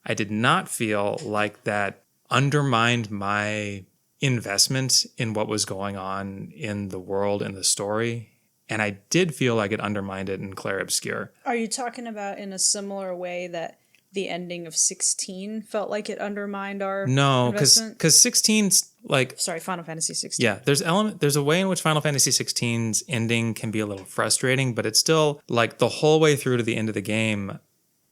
[SPEAKER 1] I did not feel like that undermined my investment in what was going on in the world and the story. And I did feel like it undermined it in Clair Obscur.
[SPEAKER 3] Are you talking about in a similar way that the ending of 16 felt like it undermined our investment?
[SPEAKER 1] Because 16's like...
[SPEAKER 3] Sorry, Final Fantasy 16.
[SPEAKER 1] Yeah, there's a way in which Final Fantasy 16's ending can be a little frustrating, but it's still like the whole way through to the end of the game,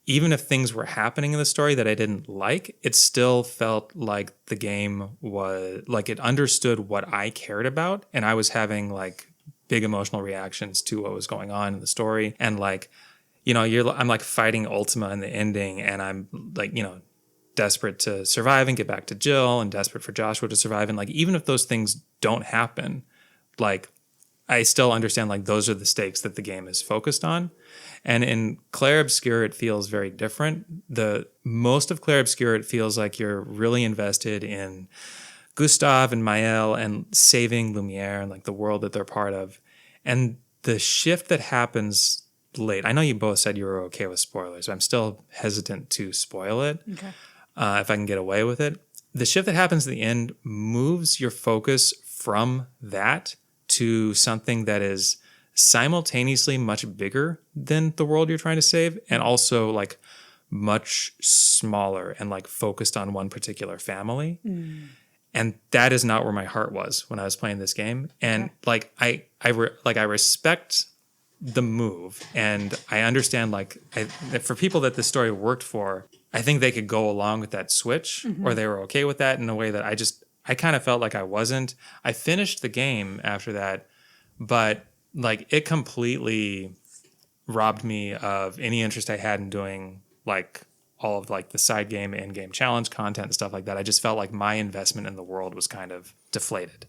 [SPEAKER 1] even if things were happening in the story that I didn't like, it still felt like the game was like it understood what I cared about, and I was having like big emotional reactions to what was going on in the story. And like, I'm like fighting Ultima in the ending, and I'm like, desperate to survive and get back to Jill, and desperate for Joshua to survive. And like, even if those things don't happen, like I still understand like those are the stakes that the game is focused on. And in Clair Obscur, it feels very different. Most of Clair Obscur, it feels like you're really invested in Gustave and Maël and saving Lumiere and like the world that they're part of. And the shift that happens late, I know you both said you were okay with spoilers, but I'm still hesitant to spoil it if I can get away with it. The shift that happens at the end moves your focus from that to something that is simultaneously much bigger than the world you're trying to save, and also like much smaller and like focused on one particular family. And that is not where my heart was when I was playing this game. And like I respect the move, and I understand for people that the story worked for, I think they could go along with that switch, or they were okay with that in a way that I kind of felt like I wasn't. I finished the game after that, but like it completely robbed me of any interest I had in doing like all of like the side game and in-game challenge content and stuff like that. I just felt like my investment in the world was kind of deflated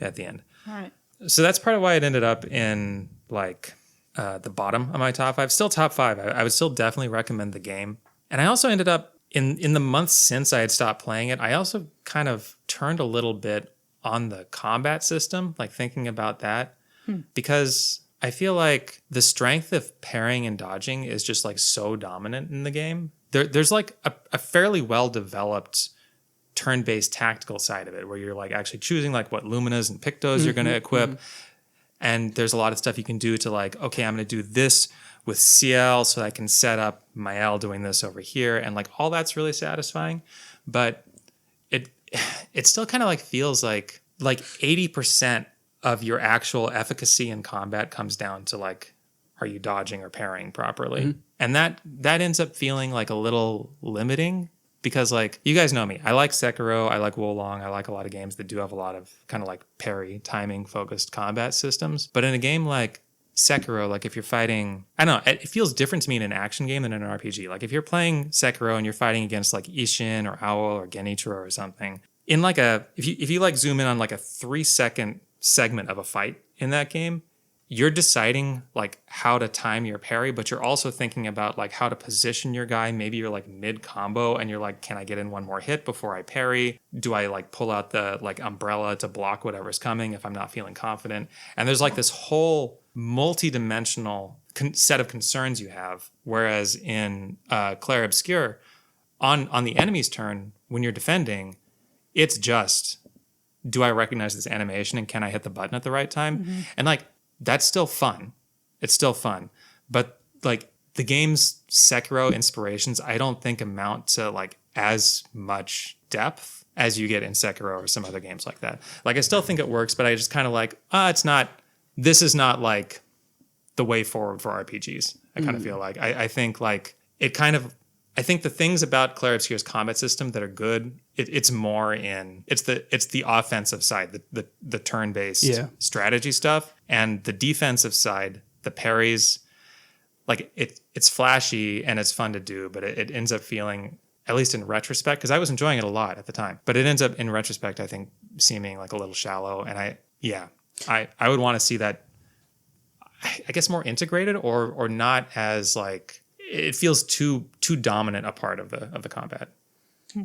[SPEAKER 1] at the end.
[SPEAKER 3] All right.
[SPEAKER 1] So that's part of why it ended up in like the bottom of my top 5. Still top 5. I would still definitely recommend the game. And I also ended up in the months since I had stopped playing it, I also kind of turned a little bit on the combat system, like thinking about that, because I feel like the strength of parrying and dodging is just like so dominant in the game. There's like a fairly well-developed turn-based tactical side of it where you're like actually choosing like what luminas and pictos you're going to equip. And there's a lot of stuff you can do to like, okay, I'm going to do this with CL so I can set up Maël doing this over here. And like all that's really satisfying. But it still kind of like feels like 80% of your actual efficacy in combat comes down to like, are you dodging or parrying properly? And that ends up feeling like a little limiting because like, you guys know me. I like Sekiro. I like Wolong. I like a lot of games that do have a lot of kind of like parry, timing focused combat systems. But in a game like Sekiro, like if you're fighting, I don't know, it feels different to me in an action game than in an RPG. Like if you're playing Sekiro and you're fighting against like Ishin or Owl or Genichiro or something, in like if you like zoom in on like a 3-second segment of a fight in that game, you're deciding like how to time your parry, but you're also thinking about like how to position your guy. Maybe you're like mid combo and you're like, can I get in one more hit before I parry? Do I like pull out the like umbrella to block whatever's coming if I'm not feeling confident? And there's like this whole multi-dimensional set of concerns you have. Whereas in Clair Obscur, on the enemy's turn, when you're defending, it's just, do I recognize this animation and can I hit the button at the right time? And like, that's still fun. It's still fun. But like the game's Sekiro inspirations, I don't think amount to like as much depth as you get in Sekiro or some other games like that. Like I still think it works, but I just kind of like, this is not like the way forward for RPGs. I kind of feel like, I think like it kind of, I think the things about Clair Obscur's combat system that are good, it's more in it's the offensive side, the turn-based strategy stuff, and the defensive side, the parries. Like it's flashy and it's fun to do, but it ends up feeling, at least in retrospect, because I was enjoying it a lot at the time, but it ends up in retrospect, I think, seeming like a little shallow. And I would want to see that, I guess, more integrated or not as like. It feels too dominant a part of the combat.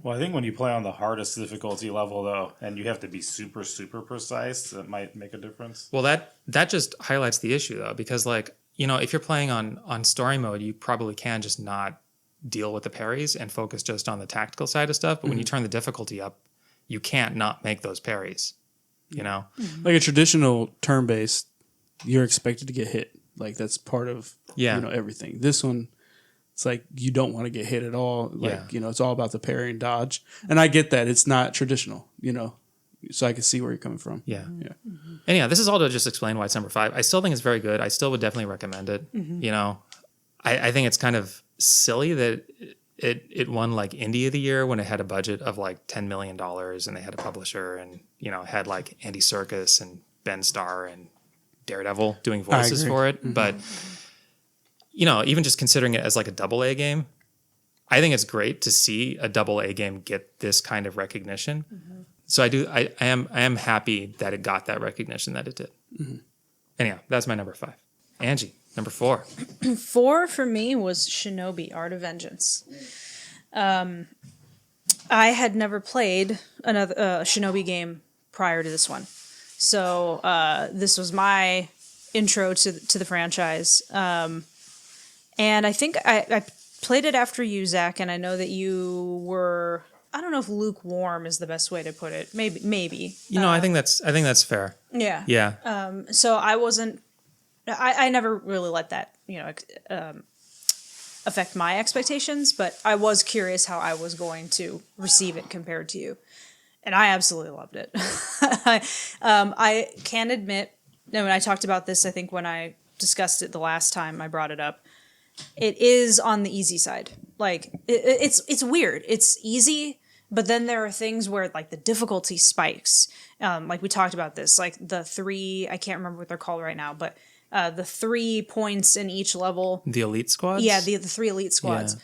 [SPEAKER 4] Well, I think when you play on the hardest difficulty level, though, and you have to be super, super precise, that might make a difference.
[SPEAKER 1] Well, that just highlights the issue, though, because, like, you know, if you're playing on story mode, you probably can just not deal with the parries and focus just on the tactical side of stuff. But when you turn the difficulty up, you can't not make those parries, you know?
[SPEAKER 2] Like a traditional turn-based, you're expected to get hit. Like, that's part of, everything. This one... It's like you don't want to get hit at all. Like, it's all about the parry and dodge. And I get that. It's not traditional, so I can see where you're coming from.
[SPEAKER 1] Yeah. And yeah, this is all to just explain why it's number 5. I still think it's very good. I still would definitely recommend it. You know, I think it's kind of silly that it won like Indie of the Year when it had a budget of like $10 million and they had a publisher and, had like Andy Serkis and Ben Starr and Daredevil doing voices for it. But... even just considering it as like a AA game, I think it's great to see a AA game get this kind of recognition. So I am happy that it got that recognition that it did. anyhow, that's my number 5. Angie, number 4.
[SPEAKER 3] 4 for me was Shinobi: Art of Vengeance. I had never played another Shinobi game prior to this one, so this was my intro to the franchise. And I think I played it after you, Zach, and I know that you were. I don't know if lukewarm is the best way to put it. Maybe.
[SPEAKER 1] I think that's fair.
[SPEAKER 3] Yeah.
[SPEAKER 1] Yeah.
[SPEAKER 3] So I wasn't. I never really let that affect my expectations, but I was curious how I was going to receive it compared to you, and I absolutely loved it. I can admit, when I talked about this, I think when I discussed it the last time I brought it up, it is on the easy side. Like it's weird. It's easy, but then there are things where like the difficulty spikes. Like we talked about this, like the 3. I can't remember what they're called right now, but the 3 points in each level.
[SPEAKER 1] The elite squads?
[SPEAKER 3] Yeah, the 3 elite squads. Yeah.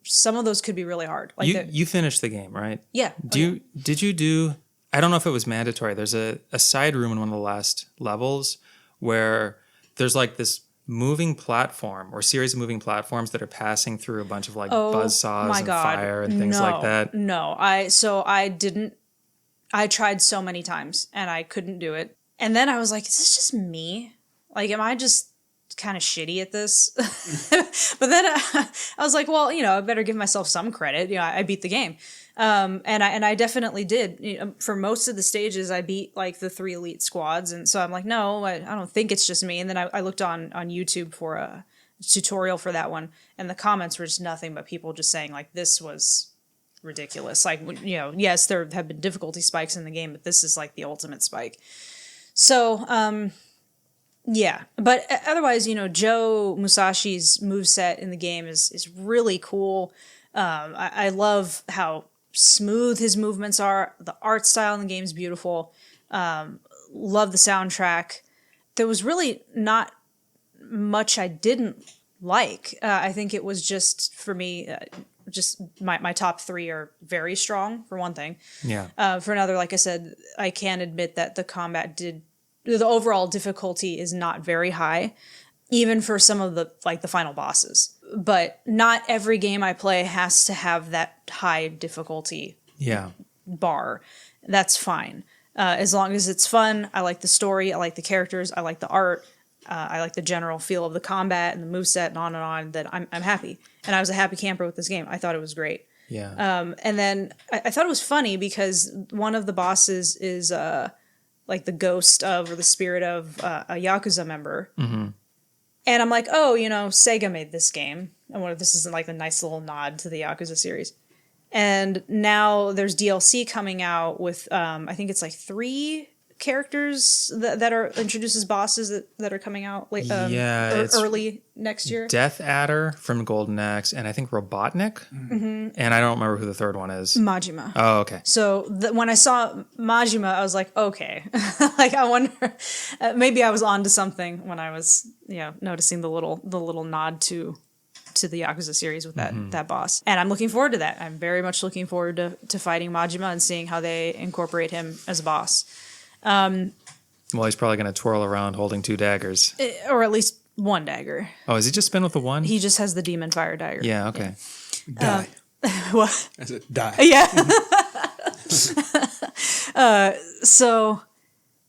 [SPEAKER 3] Some of those could be really hard. Like
[SPEAKER 1] you finished the game, right?
[SPEAKER 3] Yeah.
[SPEAKER 1] Did you do, I don't know if it was mandatory. There's a side room in one of the last levels where there's like this moving platform or series of moving platforms that are passing through a bunch of like buzzsaws and fire and things like that.
[SPEAKER 3] No, I didn't. I tried so many times and I couldn't do it. And then I was like, is this just me? Like, am I just kind of shitty at this? But then I was like, well, I better give myself some credit. I beat the game. And I definitely did. For most of the stages, I beat like the 3 elite squads. And so I'm like, no, I don't think it's just me. And then I looked on YouTube for a tutorial for that one. And the comments were just nothing but people just saying like, this was ridiculous. Like, yes, there have been difficulty spikes in the game, but this is like the ultimate spike. So, yeah, but otherwise, Joe Musashi's moveset in the game is really cool. I love how smooth his movements are. The art style in the game is beautiful. Love the soundtrack. There was really not much I didn't like. I think it was just, for me, just my top 3 are very strong, for one thing.
[SPEAKER 1] Yeah.
[SPEAKER 3] For another, like I said, I can admit that the overall difficulty is not very high, even for some of the final bosses. But not every game I play has to have that high difficulty bar. That's fine. As long as it's fun, I like the story, I like the characters, I like the art, I like the general feel of the combat and the moveset and on, that I'm happy. And I was a happy camper with this game. I thought it was great.
[SPEAKER 1] Yeah.
[SPEAKER 3] And then I thought it was funny because one of the bosses is like the ghost of or the spirit of a Yakuza member. Mm-hmm. And I'm like, Sega made this game. And this is like a nice little nod to the Yakuza series. And now there's DLC coming out with, I think it's like 3 characters that are introduced as bosses that are coming out early next year.
[SPEAKER 1] Death Adder from Golden Axe, and I think Robotnik. Mm-hmm. And I don't remember who the third one is.
[SPEAKER 3] Majima.
[SPEAKER 1] Oh, okay.
[SPEAKER 3] So when I saw Majima, I was like, okay. Like, I wonder, maybe I was onto something when I was, noticing the little nod to the Yakuza series with that boss. And I'm looking forward to that. I'm very much looking forward to fighting Majima and seeing how they incorporate him as a boss.
[SPEAKER 1] Well, he's probably going to twirl around holding 2 daggers.
[SPEAKER 3] Or at least 1 dagger.
[SPEAKER 1] Oh, is he just spin with the 1?
[SPEAKER 3] He just has the demon fire dagger.
[SPEAKER 1] Yeah, okay.
[SPEAKER 2] Die.
[SPEAKER 3] What?
[SPEAKER 2] I said die.
[SPEAKER 3] Yeah. So,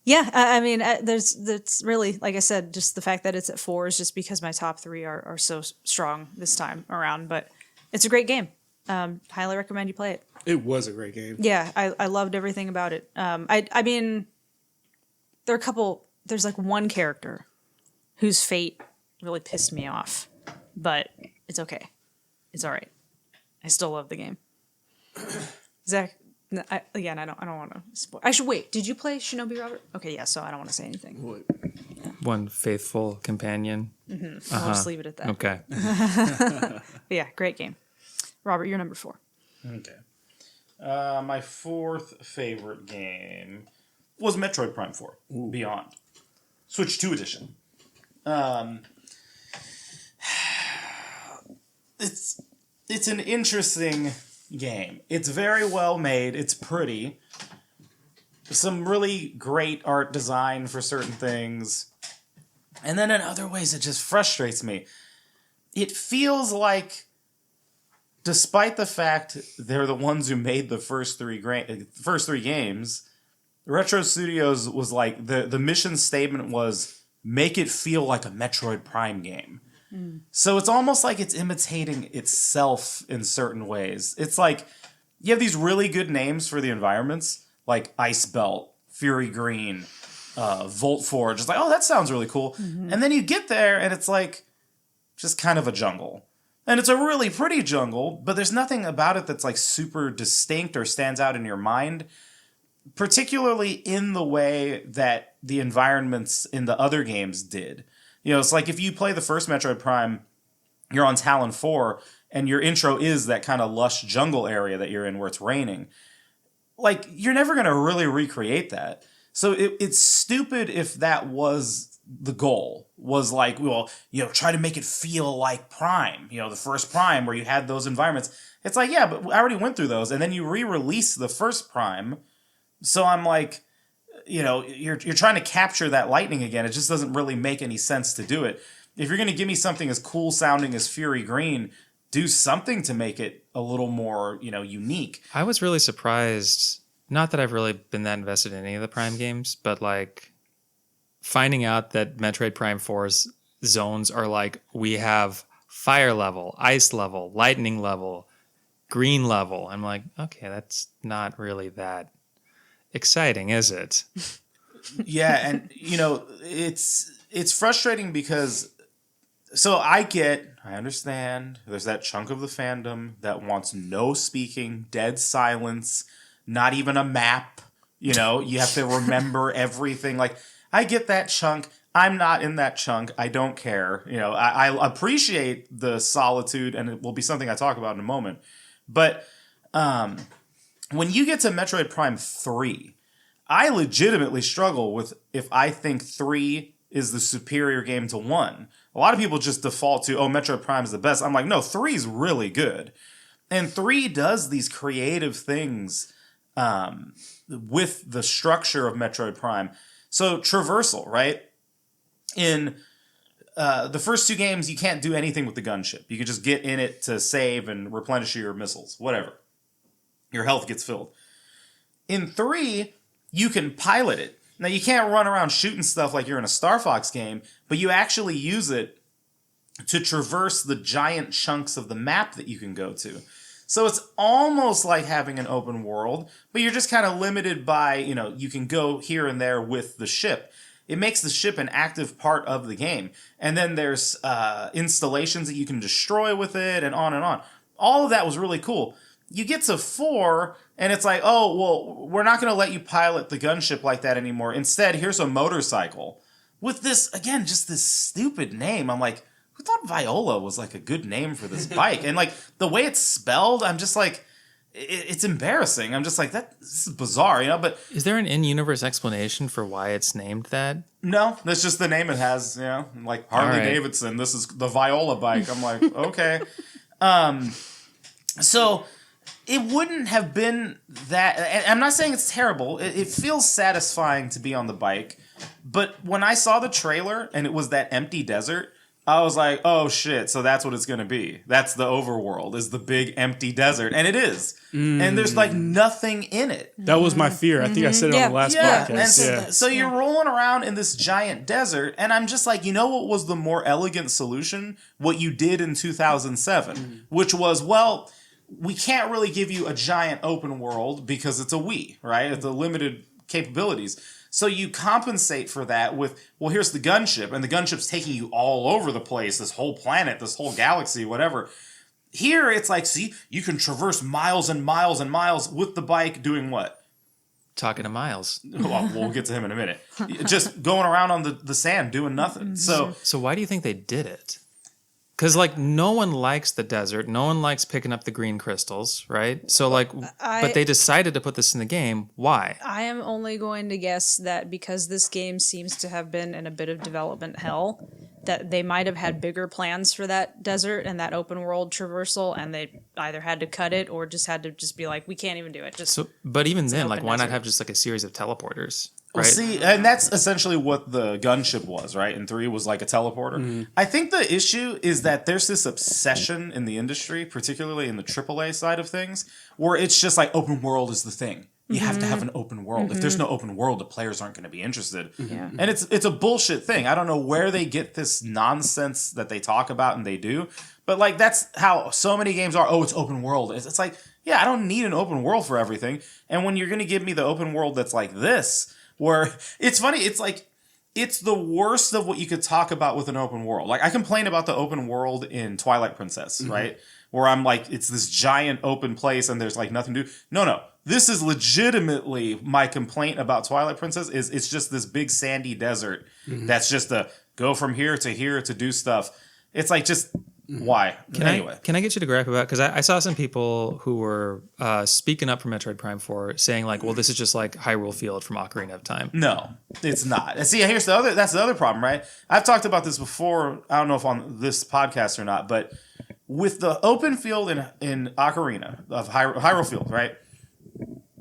[SPEAKER 3] yeah, I mean, there's really, like I said, just the fact that it's at 4 is just because my top 3 are so strong this time around. But it's a great game. Highly recommend you play it.
[SPEAKER 2] It was a great game.
[SPEAKER 3] Yeah, I loved everything about it. I mean, there's like one character whose fate really pissed me off, but it's okay. It's all right. I still love the game. Zach, I don't want to spoil. I should wait. Did you play Shinobi, Robert? Okay, yeah, so I don't want to say anything.
[SPEAKER 2] What?
[SPEAKER 1] One faithful companion.
[SPEAKER 3] Mm-hmm. I'll just leave it at that.
[SPEAKER 1] Okay.
[SPEAKER 3] But yeah, great game. Robert, you're number 4.
[SPEAKER 4] Okay. My 4th favorite game was Metroid Prime 4 Beyond. Switch 2 edition. It's an interesting game. It's very well made. It's pretty. some really great art design for certain things. And then in other ways, it just frustrates me. It feels like, despite the fact they're the ones who made the first three games, Retro Studios was like, the mission statement was, make it feel like a Metroid Prime game. So it's almost like it's imitating itself in certain ways. It's like, you have these really good names for the environments, like Ice Belt, Fury Green, Volt Forge. It's like, oh, that sounds really cool. And then you get there and it's like just kind of a jungle. And it's a really pretty jungle, but there's nothing about it that's like super distinct or stands out in your mind, particularly in the way that the environments in the other games did. You know, it's like if you play the first Metroid Prime, you're on Talon 4, and your intro is that kind of lush jungle area that you're in where it's raining. Like, you're never going to really recreate that. So it's stupid if that was the goal. Was like, well, you know, try to make it feel like Prime. You know, the first Prime where you had those environments. It's like, yeah, but I already went through those. And then you re-release the first Prime. So I'm like, you know, you're trying to capture that lightning again. It just doesn't really make any sense to do it. If you're going to give me something as cool sounding as Fury Green, do something to make it a little more, you know, unique.
[SPEAKER 1] I was really surprised. Not that I've really been that invested in any of the Prime games, but like finding out that Metroid Prime 4's zones are like, we have fire level, ice level, lightning level, green level. I'm like, okay, that's not really that exciting, is it?
[SPEAKER 4] Yeah, and you know, it's frustrating because I understand there's that chunk of the fandom that wants no speaking, dead silence, not even a map. You know, you have to remember everything. Like, I get that chunk. I'm not in that chunk. I don't care. You know, I appreciate the solitude, and it will be something I talk about in a moment. But when you get to Metroid Prime 3, I legitimately struggle with if I think 3 is the superior game to 1. A lot of people just default to, oh, Metroid Prime is the best. I'm like, no, 3 is really good. And 3 does these creative things with the structure of Metroid Prime. So traversal, right? In the first 2 games, you can't do anything with the gunship. You can just get in it to save and replenish your missiles, whatever. Your health gets filled. In 3, you can pilot it. Now, you can't run around shooting stuff like you're in a Star Fox game, but you actually use it to traverse the giant chunks of the map that you can go to. So it's almost like having an open world, but you're just kind of limited by, you know, you can go here and there with the ship. It makes the ship an active part of the game. And then there's installations that you can destroy with it and on and on. All of that was really cool. You get to 4, and it's like, oh, well, we're not going to let you pilot the gunship like that anymore. Instead, here's a motorcycle. With this, again, just this stupid name. I'm like, who thought Viola was like a good name for this bike? And like, the way it's spelled, I'm just like, it's embarrassing. I'm just like, this is bizarre, you know? But
[SPEAKER 1] is there an in-universe explanation for why it's named that?
[SPEAKER 4] No, that's just the name it has, you know? Like Harley Davidson, this is the Viola bike. I'm like, okay. So it wouldn't have been that. And I'm not saying it's terrible. It feels satisfying to be on the bike. But when I saw the trailer and it was that empty desert, I was like, oh shit, so that's what it's going to be. That's the overworld, is the big empty desert. And it is. And there's like nothing in it.
[SPEAKER 2] That was my fear. I think I said it on the last podcast.
[SPEAKER 4] And so you're rolling around in this giant desert, and I'm just like, you know what was the more elegant solution? What you did in 2007, which was, well, we can't really give you a giant open world because it's a Wii, right? It's a limited capabilities. So you compensate for that with, well, here's the gunship, and the gunship's taking you all over the place, this whole planet, this whole galaxy, whatever. Here, it's like, see, you can traverse miles and miles and miles with the bike doing what?
[SPEAKER 1] Talking to Miles.
[SPEAKER 4] Well, we'll get to him in a minute. Just going around on the sand doing nothing. So
[SPEAKER 1] why do you think they did it? Because, like, no one likes the desert. No one likes picking up the green crystals, right? So, like, but they decided to put this in the game. Why?
[SPEAKER 3] I am only going to guess that because this game seems to have been in a bit of development hell, that they might have had bigger plans for that desert and that open world traversal, and they either had to cut it or just had to just be like, we can't even do it.
[SPEAKER 1] But even then, like, why not
[SPEAKER 3] desert.
[SPEAKER 1] have just like a series of teleporters?
[SPEAKER 4] Well,
[SPEAKER 1] Right?
[SPEAKER 4] see, and that's essentially what the gunship was, right? And 3 was like a teleporter. I think the issue is that there's this obsession in the industry, particularly in the AAA side of things, where it's just like open world is the thing. You have to have an open world. If there's no open world, the players aren't going to be interested.
[SPEAKER 3] Yeah.
[SPEAKER 4] And it's a bullshit thing. I don't know where they get this nonsense that they talk about and they do. But like that's how so many games are. Oh, it's open world. It's like, yeah, I don't need an open world for everything. And when you're going to give me the open world that's like this, where it's funny, it's like it's the worst of what you could talk about with an open world. Like I complain about the open world in Twilight Princess, right? Where I'm like, it's this giant open place and there's like nothing to do. No. This is legitimately my complaint about Twilight Princess is it's just this big sandy desert that's just a go from here to do stuff. It's like just why? Anyway.
[SPEAKER 1] Can I get you to grab about, because I saw some people who were speaking up for Metroid Prime 4 saying like, well, this is just like Hyrule Field from Ocarina of Time.
[SPEAKER 4] No, it's not. And see, that's the other problem, right? I've talked about this before. I don't know if on this podcast or not, but with the open field in Ocarina of Hyrule Field, right?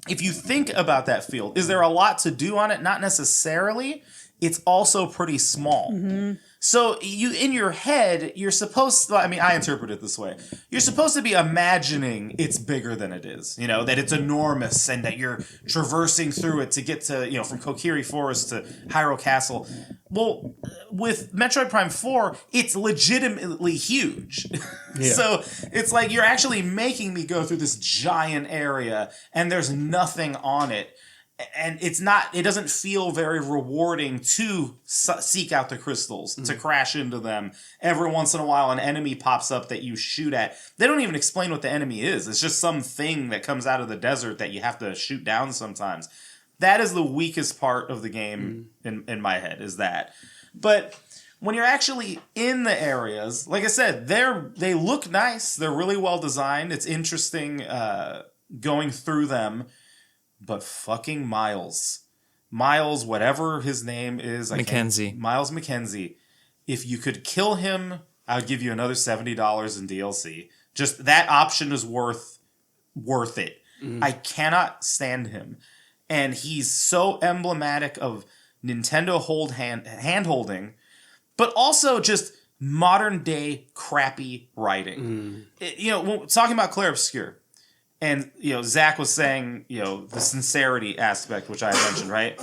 [SPEAKER 4] If you think about that field, is there a lot to do on it? Not necessarily. It's also pretty small. So you, in your head, you're supposed to, I mean, I interpret it this way. You're supposed to be imagining it's bigger than it is, that it's enormous and that you're traversing through it to get to, from Kokiri Forest to Hyrule Castle. Well, with Metroid Prime 4, it's legitimately huge.
[SPEAKER 2] Yeah.
[SPEAKER 4] So it's like you're actually making me go through this giant area and there's nothing on it. And it doesn't feel very rewarding to seek out the crystals, to crash into them. Every once in a while, an enemy pops up that you shoot at. They don't even explain what the enemy is. It's just some thing that comes out of the desert that you have to shoot down sometimes. That is the weakest part of the game in my head, is that. But when you're actually in the areas, like I said, they look nice. They're really well designed. It's interesting going through them. But fucking Miles, whatever his name is, Miles McKenzie. If you could kill him, I'll give you another $70 in DLC. Just that option is worth it. I cannot stand him, and he's so emblematic of Nintendo hand holding, but also just modern day crappy writing. Talking about Clair Obscur. And, Zack was saying, the sincerity aspect, which I mentioned, right?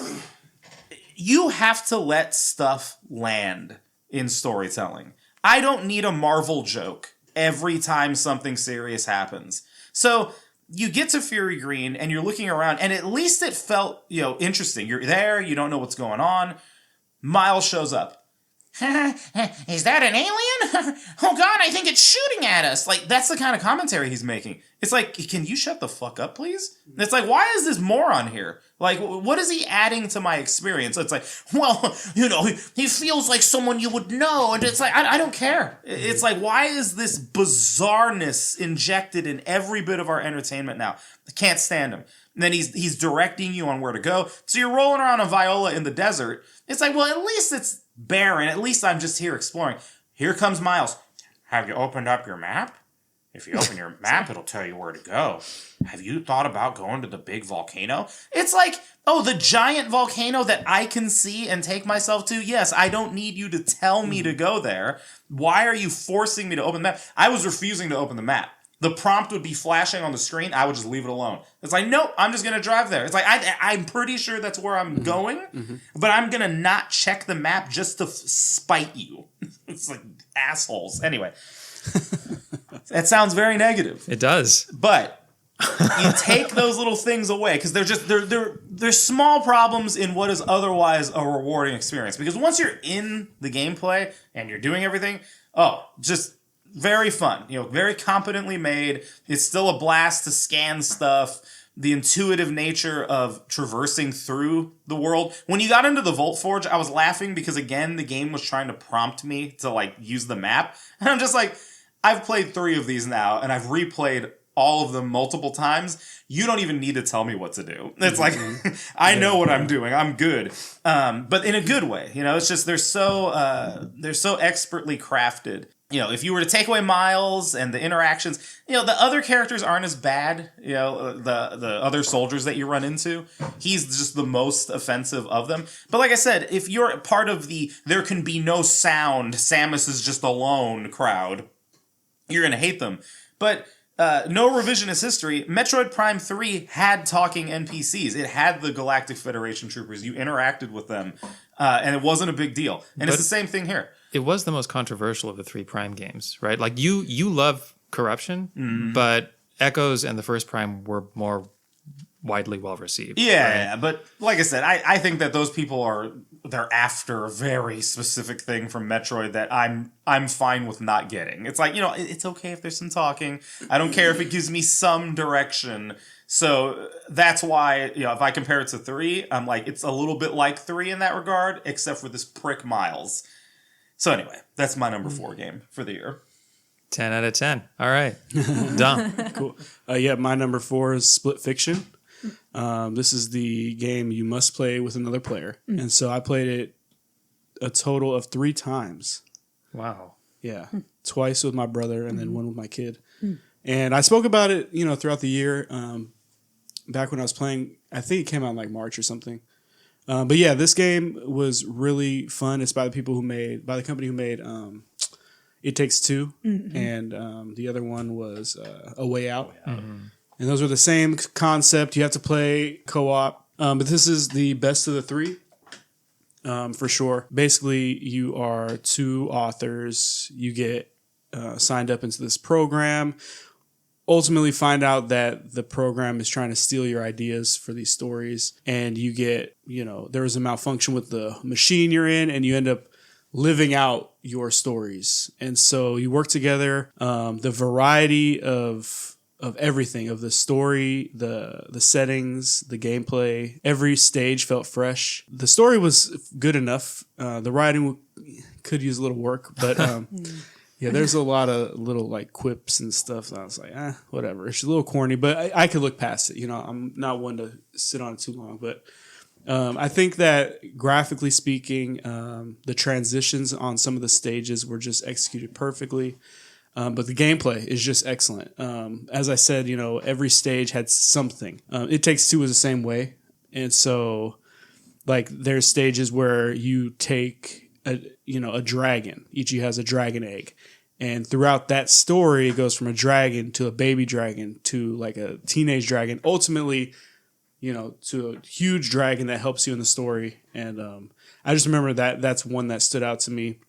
[SPEAKER 4] You have to let stuff land in storytelling. I don't need a Marvel joke every time something serious happens. So you get to Fury Green and you're looking around and at least it felt, interesting. You're there. You don't know what's going on. Miles shows up. Is that an alien? Oh God, I think it's shooting at us. Like, that's the kind of commentary he's making. It's like, can you shut the fuck up, please? It's like, why is this moron here? Like, what is he adding to my experience? It's like, well, he feels like someone you would know. And it's like, I don't care. It's like, why is this bizarreness injected in every bit of our entertainment now? I can't stand him. And then he's directing you on where to go. So you're rolling around a viola in the desert. It's like, well, at least it's barren. At least I'm just here exploring. Here comes Miles. Have you opened up your map? If you open your map, it'll tell you where to go. Have you thought about going to the big volcano? It's like, oh, the giant volcano that I can see and take myself to? Yes, I don't need you to tell me to go there. Why are you forcing me to open the map? I was refusing to open the map. The prompt would be flashing on the screen. I would just leave it alone. It's like, nope, I'm just going to drive there. It's like, I'm pretty sure that's where I'm going, but I'm going to not check the map just to spite you. It's like assholes. Anyway, that sounds very negative.
[SPEAKER 1] It does.
[SPEAKER 4] But you take those little things away because they're small problems in what is otherwise a rewarding experience. Because once you're in the gameplay and you're doing everything, just very fun, very competently made. It's still a blast to scan stuff. The intuitive nature of traversing through the world. When you got into the Vault Forge, I was laughing because, again, the game was trying to prompt me to, use the map. And I'm just like, I've played 3 of these now, and I've replayed all of them multiple times, you don't even need to tell me what to do. It's like, I know what I'm doing. I'm good. But in a good way, it's just, they're so expertly crafted. If you were to take away Miles and the interactions, the other characters aren't as bad. The other soldiers that you run into, he's just the most offensive of them. But like I said, if you're part of the there can be no sound, Samus is just alone crowd, you're going to hate them. But no revisionist history, Metroid Prime 3 had talking NPCs. It had the Galactic Federation troopers. You interacted with them, and it wasn't a big deal. And it's the same thing here.
[SPEAKER 1] It was the most controversial of the 3 Prime games, right? Like you love Corruption, but Echoes and the first Prime were more widely well received.
[SPEAKER 4] Yeah,
[SPEAKER 1] right?
[SPEAKER 4] But like I said, I think that those people they're after a very specific thing from Metroid that I'm fine with not getting. It's like, it's okay if there's some talking. I don't care if it gives me some direction. So that's why, if I compare it to 3, I'm like, it's a little bit like 3 in that regard, except for this prick Miles. So anyway, that's my number 4 game for the year.
[SPEAKER 1] 10 out of 10. All right. Done.
[SPEAKER 2] Cool. My number 4 is Split Fiction. This is the game you must play with another player. And so I played it a total of 3 times.
[SPEAKER 1] Wow.
[SPEAKER 2] Yeah. Twice with my brother and then one with my kid. And I spoke about it, throughout the year. Back when I was playing, I think it came out in like March or something. But yeah, this game was really fun. It's by the company who made It Takes Two, and the other one was A Way Out. And those were the same concept. You have to play co-op, but this is the best of the 3, for sure. Basically, you are 2 authors. You get signed up into this program. Ultimately find out that the program is trying to steal your ideas for these stories, and you get, there was a malfunction with the machine you're in, and you end up living out your stories. And so you work together. The variety of everything, of the story, the settings, the gameplay, every stage felt fresh. The story was good enough. The writing could use a little work, but yeah, there's a lot of little like quips and stuff. So I was like, whatever. It's a little corny, but I could look past it. I'm not one to sit on it too long. But I think that graphically speaking, the transitions on some of the stages were just executed perfectly. But the gameplay is just excellent. As I said, every stage had something. It Takes Two was the same way. And so like there's stages where you take a dragon. Each of you has a dragon egg. And throughout that story, it goes from a dragon to a baby dragon to like a teenage dragon, ultimately, to a huge dragon that helps you in the story. And I just remember that's one that stood out to me.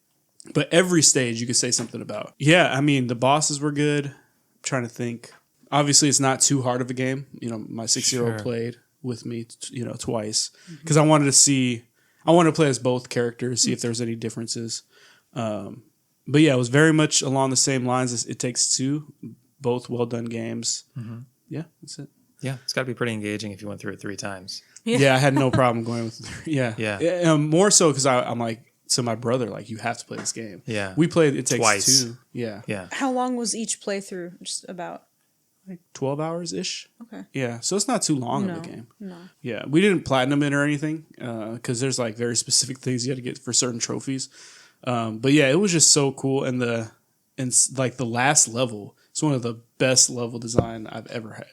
[SPEAKER 2] But every stage you could say something about. Yeah, I mean, the bosses were good. I'm trying to think. Obviously, it's not too hard of a game. My 6-year-old played with me, twice. Because I wanted to play as both characters, see if there's any differences. But yeah, it was very much along the same lines as It Takes Two. Both well done games. Yeah, that's it.
[SPEAKER 1] Yeah, it's got to be pretty engaging if you went through it 3 times.
[SPEAKER 2] Yeah, I had no problem going with it. Yeah. More so because I'm like, to my brother, like, you have to play this game.
[SPEAKER 1] Yeah.
[SPEAKER 2] We played It Takes
[SPEAKER 1] Twice.
[SPEAKER 2] Two. Yeah.
[SPEAKER 1] Yeah.
[SPEAKER 3] How long was each playthrough? Just about?
[SPEAKER 2] Like 12 hours-ish.
[SPEAKER 3] Okay.
[SPEAKER 2] Yeah, so it's not too long of a game.
[SPEAKER 3] No.
[SPEAKER 2] Yeah, we didn't platinum it or anything because there's like very specific things you had to get for certain trophies. But yeah, it was just so cool, and like the last level, it's one of the best level design I've ever had.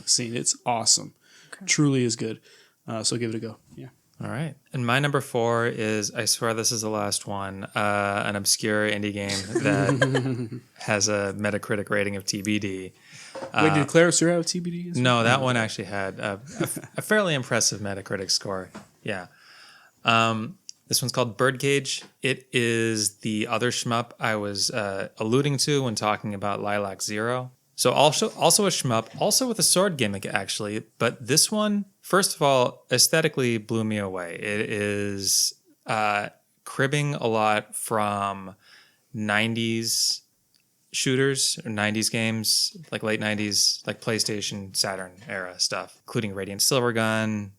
[SPEAKER 2] Seen. It's awesome. Okay. Truly is good. So give it a go. Yeah.
[SPEAKER 1] All right. And my number 4 is, I swear this is the last one, an obscure indie game that has a Metacritic rating of TBD.
[SPEAKER 2] Wait, did Clair have TBD?
[SPEAKER 1] No, that one actually had a fairly impressive Metacritic score. Yeah. This one's called Birdcage. It is the other shmup I was alluding to when talking about Lilac Zero. So also a shmup, also with a sword gimmick, actually. But this one, first of all, aesthetically blew me away. It is cribbing a lot from 90s shooters or 90s games, like late 90s, like PlayStation, Saturn era stuff, including Radiant Silvergun,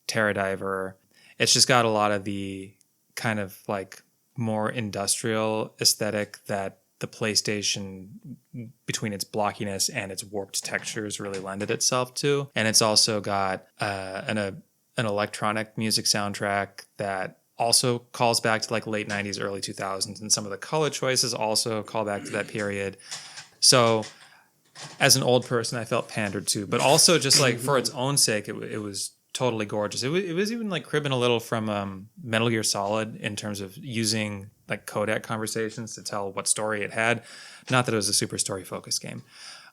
[SPEAKER 1] Terra Diver. It's just got a lot of the kind of like more industrial aesthetic that the PlayStation, between its blockiness and its warped textures, really lended itself to. And it's also got an electronic music soundtrack that also calls back to like late 90s, early 2000s. And some of the color choices also call back to that period. So as an old person, I felt pandered to, but also just like for its own sake, it was totally gorgeous. It was even like cribbing a little from Metal Gear Solid in terms of using like codec conversations to tell what story it had. Not that it was a super story focused game.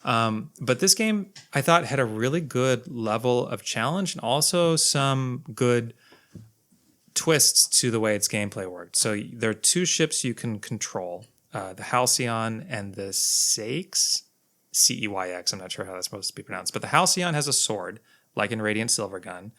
[SPEAKER 1] But this game I thought had a really good level of challenge and also some good twists to the way its gameplay worked. So there are two ships you can control, the Halcyon and the Ceyx, Ceyx. I'm not sure how that's supposed to be pronounced, but the Halcyon has a sword like in Radiant Silvergun.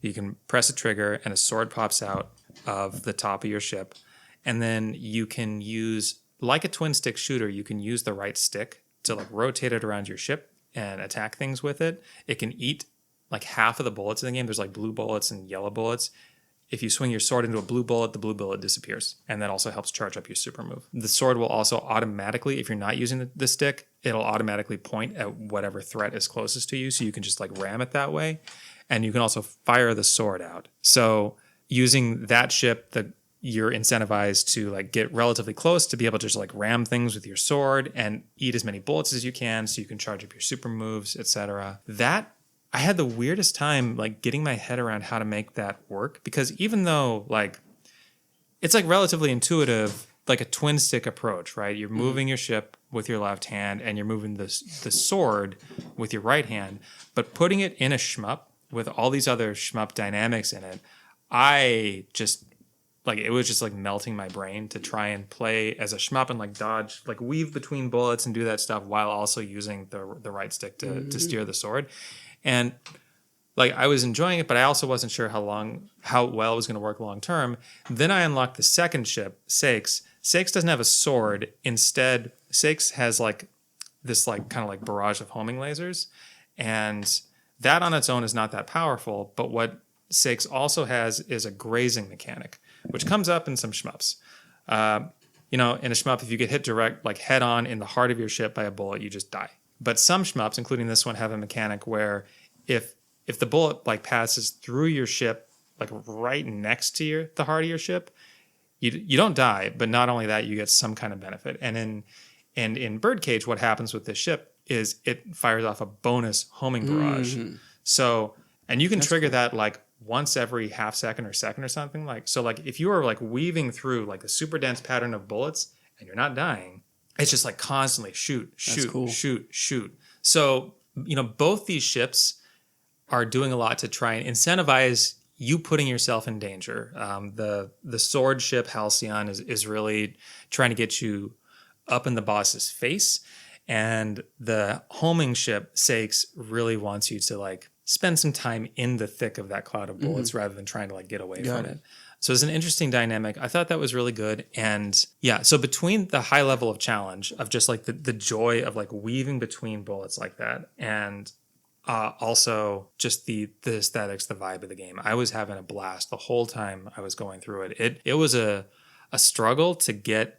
[SPEAKER 1] You can press a trigger and a sword pops out of the top of your ship. And then you can use, like a twin stick shooter, you can use the right stick to like rotate it around your ship and attack things with it. It can eat like half of the bullets in the game. There's like blue bullets and yellow bullets. If you swing your sword into a blue bullet, the blue bullet disappears. And that also helps charge up your super move. The sword will also automatically, if you're not using the stick, it'll automatically point at whatever threat is closest to you. So you can just like ram it that way. And you can also fire the sword out. So using that ship, you're incentivized to like get relatively close to be able to just like ram things with your sword and eat as many bullets as you can so you can charge up your super moves, etc. That I had the weirdest time like getting my head around how to make that work, because even though like it's like relatively intuitive, like a twin stick approach, right? You're moving your ship with your left hand and you're moving the sword with your right hand, but putting it in a shmup with all these other shmup dynamics in it, I just like it was just like melting my brain to try and play as a shmup and like dodge, like weave between bullets and do that stuff while also using the right stick to steer the sword. And like I was enjoying it, but I also wasn't sure how well it was going to work long term. Then I unlocked the second ship, Ceyx. Ceyx doesn't have a sword. Instead, Ceyx has like this like kind of like barrage of homing lasers, and that on its own is not that powerful. But what Ceyx also has is a grazing mechanic, which comes up in some shmups. In a shmup, if you get hit direct, like head on in the heart of your ship by a bullet, you just die. But some shmups, including this one, have a mechanic where if the bullet like passes through your ship, like right next to the heart of your ship, you don't die. But not only that, you get some kind of benefit. And in Birdcage, what happens with this ship is it fires off a bonus homing barrage. So, and you can trigger that like once every half second or second or something. Like so, like if you are like weaving through like a super dense pattern of bullets and you're not dying, it's just like constantly shoot. So, both these ships are doing a lot to try and incentivize you putting yourself in danger. The sword ship Halcyon is really trying to get you up in the boss's face. And the homing ship Ceyx really wants you to like spend some time in the thick of that cloud of bullets rather than trying to like get away from it. So it's an interesting dynamic. I thought that was really good. And yeah, so between the high level of challenge of just like the joy of like weaving between bullets like that, and also just the aesthetics, the vibe of the game, I was having a blast the whole time I was going through it. It was a struggle to get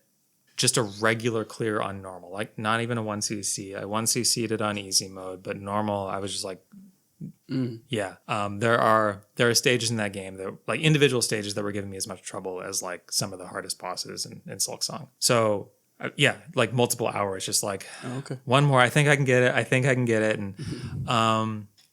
[SPEAKER 1] just a regular clear on normal, like not even a 1cc. I 1cc'd it on easy mode, but normal, I was just like, yeah. There are stages in that game that like individual stages that were giving me as much trouble as like some of the hardest bosses in Silksong. So yeah, like multiple hours, just like one more. I think I can get it. And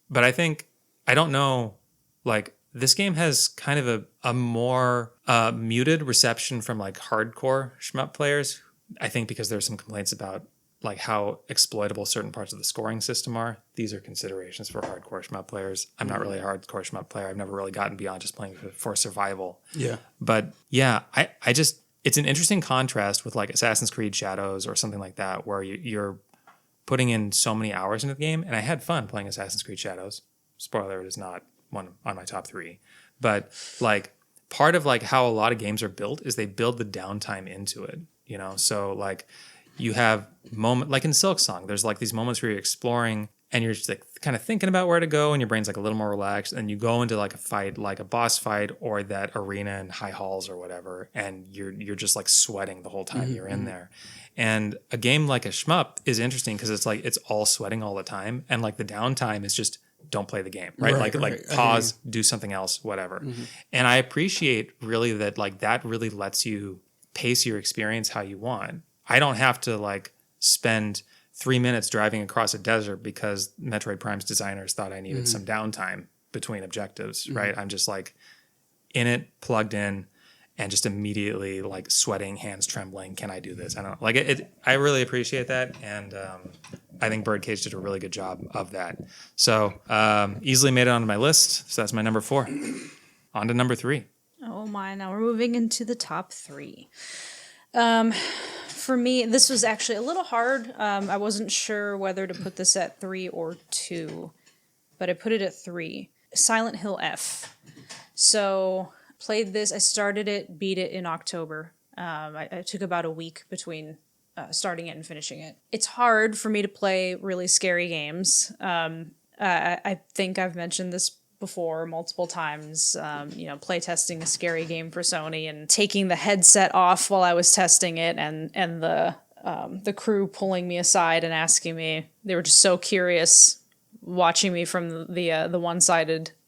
[SPEAKER 1] but I don't know. Like this game has kind of a more muted reception from like hardcore shmup players. I think because there's some complaints about like how exploitable certain parts of the scoring system are. These are considerations for hardcore shmup players. I'm not really a hardcore shmup player. I've never really gotten beyond just playing for survival. Yeah. But yeah, I just, it's an interesting contrast with like Assassin's Creed Shadows or something like that, where you're putting in so many hours into the game. And I had fun playing Assassin's Creed Shadows. Spoiler, it is not one on my top 3. But like part of like how a lot of games are built is they build the downtime into it, So like, you have like in Silksong, there's like these moments where you're exploring and you're just like kind of thinking about where to go, and your brain's like a little more relaxed, and you go into like a fight, like a boss fight or that arena in high halls or whatever, and you're just like sweating the whole time you're in there. And a game like a shmup is interesting because it's like it's all sweating all the time, and like the downtime is just don't play the game, right? Like pause, do something else, whatever. And I appreciate really that like that really lets you pace your experience how you want. I don't have to like spend 3 minutes driving across a desert because Metroid Prime's designers thought I needed some downtime between objectives, right? I'm just like in it, plugged in, and just immediately like sweating, hands trembling. Can I do this? I don't know. Like it I really appreciate that. And I think Birdcage did a really good job of that. So easily made it onto my list. So that's my number 4. On to number 3.
[SPEAKER 3] Oh my, now we're moving into the top 3. For me, this was actually a little hard. I wasn't sure whether to put this at 3 or 2, but I put it at 3. Silent Hill F. So played this. I started it, beat it in October. I took about a week between starting it and finishing it. It's hard for me to play really scary games. I think I've mentioned this before multiple times, playtesting a scary game for Sony and taking the headset off while I was testing it, and the crew pulling me aside and asking me. They were just so curious, watching me from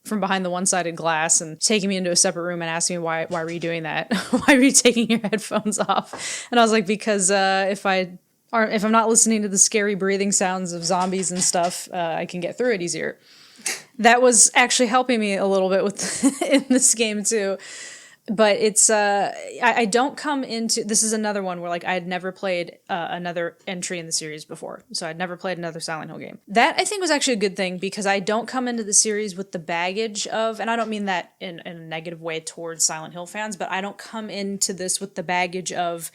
[SPEAKER 3] from behind the one-sided glass and taking me into a separate room and asking me why were you doing that? Why were you taking your headphones off? And I was like, because if I'm not listening to the scary breathing sounds of zombies and stuff, I can get through it easier. That was actually helping me a little bit with in this game too. But it's I don't come into this is another one where like I had never played another entry in the series before, so I'd never played another Silent Hill game. That I think was actually a good thing because I don't come into the series with the baggage of, and I don't mean that in a negative way towards Silent Hill fans, but I don't come into this with the baggage of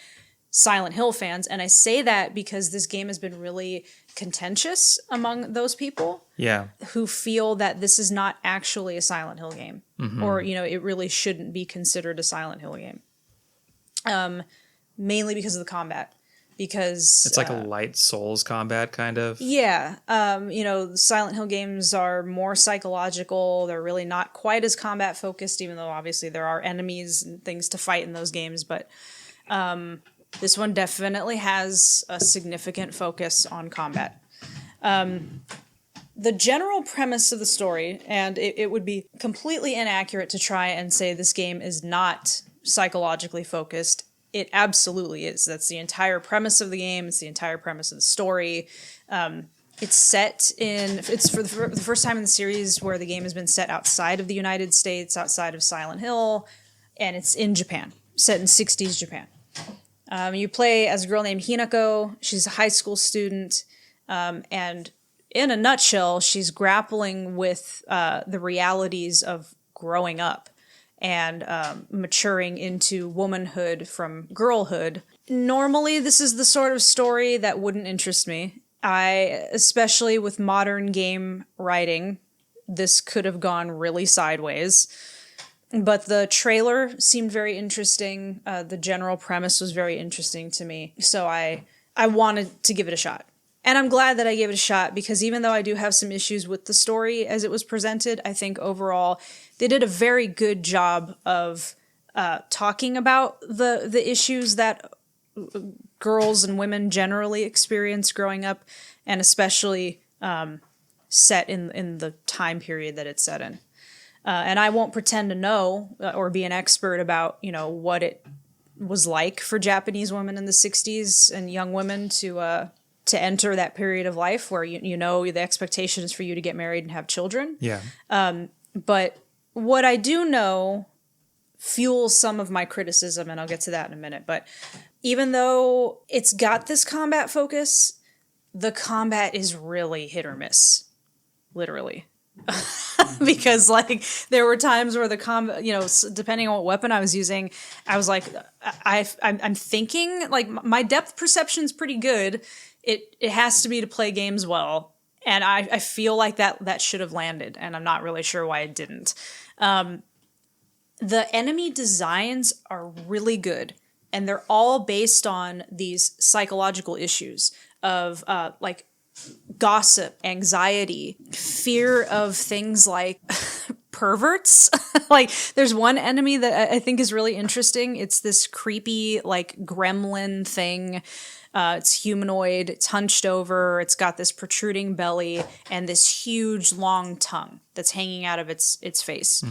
[SPEAKER 3] Silent Hill fans, and I say that because this game has been really contentious among those people who feel that this is not actually a Silent Hill game, or it really shouldn't be considered a Silent Hill game, mainly because of the combat, because
[SPEAKER 1] it's like a light Souls combat kind of.
[SPEAKER 3] Silent Hill games are more psychological. They're really not quite as combat focused, even though obviously there are enemies and things to fight in those games, but this one definitely has a significant focus on combat. The general premise of the story, and it would be completely inaccurate to try and say this game is not psychologically focused. It absolutely is. That's the entire premise of the game. It's the entire premise of the story. It's for the first time in the series where the game has been set outside of the United States, outside of Silent Hill, and it's in Japan, set in 60s Japan. You play as a girl named Hinako. She's a high school student, and in a nutshell, she's grappling with the realities of growing up and maturing into womanhood from girlhood. Normally, this is the sort of story that wouldn't interest me. Especially with modern game writing, this could have gone really sideways. But the trailer seemed very interesting. The general premise was very interesting to me. So I wanted to give it a shot. And I'm glad that I gave it a shot because even though I do have some issues with the story as it was presented, I think overall they did a very good job of talking about the issues that girls and women generally experience growing up, and especially set in the time period that it's set in. And I won't pretend to know or be an expert about, what it was like for Japanese women in the 60s and young women to enter that period of life where, the expectation is for you to get married and have children.
[SPEAKER 1] Yeah.
[SPEAKER 3] But what I do know fuels some of my criticism, and I'll get to that in a minute. But even though it's got this combat focus, the combat is really hit or miss, literally. Because there were times where the combat, depending on what weapon I was using, I was like, I'm thinking my depth perception's pretty good. It has to be to play games well, and I feel like that should have landed, and I'm not really sure why it didn't. The enemy designs are really good, and they're all based on these psychological issues of gossip, anxiety, fear of things like perverts. Like there's one enemy that I think is really interesting. It's this creepy like gremlin thing. It's humanoid, it's hunched over, it's got this protruding belly and this huge long tongue that's hanging out of its face.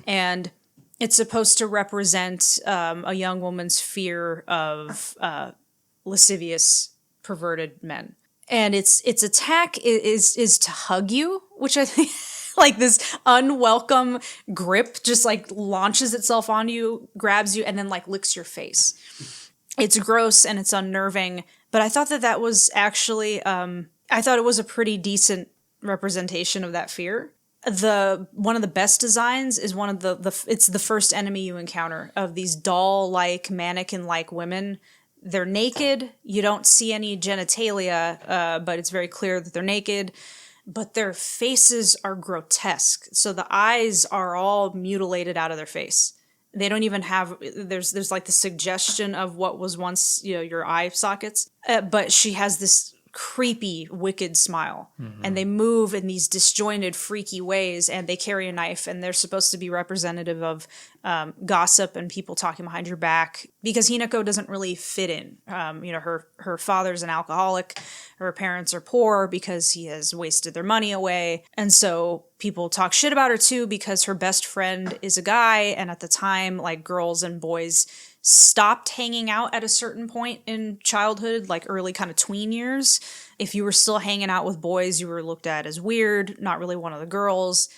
[SPEAKER 3] And it's supposed to represent a young woman's fear of lascivious, perverted men. And its attack is to hug you, which I think like this unwelcome grip just like launches itself on you, grabs you, and then like licks your face. It's gross and it's unnerving, but I thought that was actually, I thought it was a pretty decent representation of that fear. One of the best designs is one of it's the first enemy you encounter of these doll-like, mannequin-like women. They're naked. You don't see any genitalia, but it's very clear that they're naked. But their faces are grotesque. So the eyes are all mutilated out of their face. They don't even have, there's like the suggestion of what was once, your eye sockets. But she has this creepy, wicked smile. And they move in these disjointed, freaky ways, and they carry a knife, and they're supposed to be representative of gossip and people talking behind your back, because Hinako doesn't really fit in. Her father's an alcoholic, her parents are poor because he has wasted their money away, and so people talk shit about her too because her best friend is a guy, and at the time, like, girls and boys stopped hanging out at a certain point in childhood, like early kind of tween years. If you were still hanging out with boys, you were looked at as weird, not really one of the girls.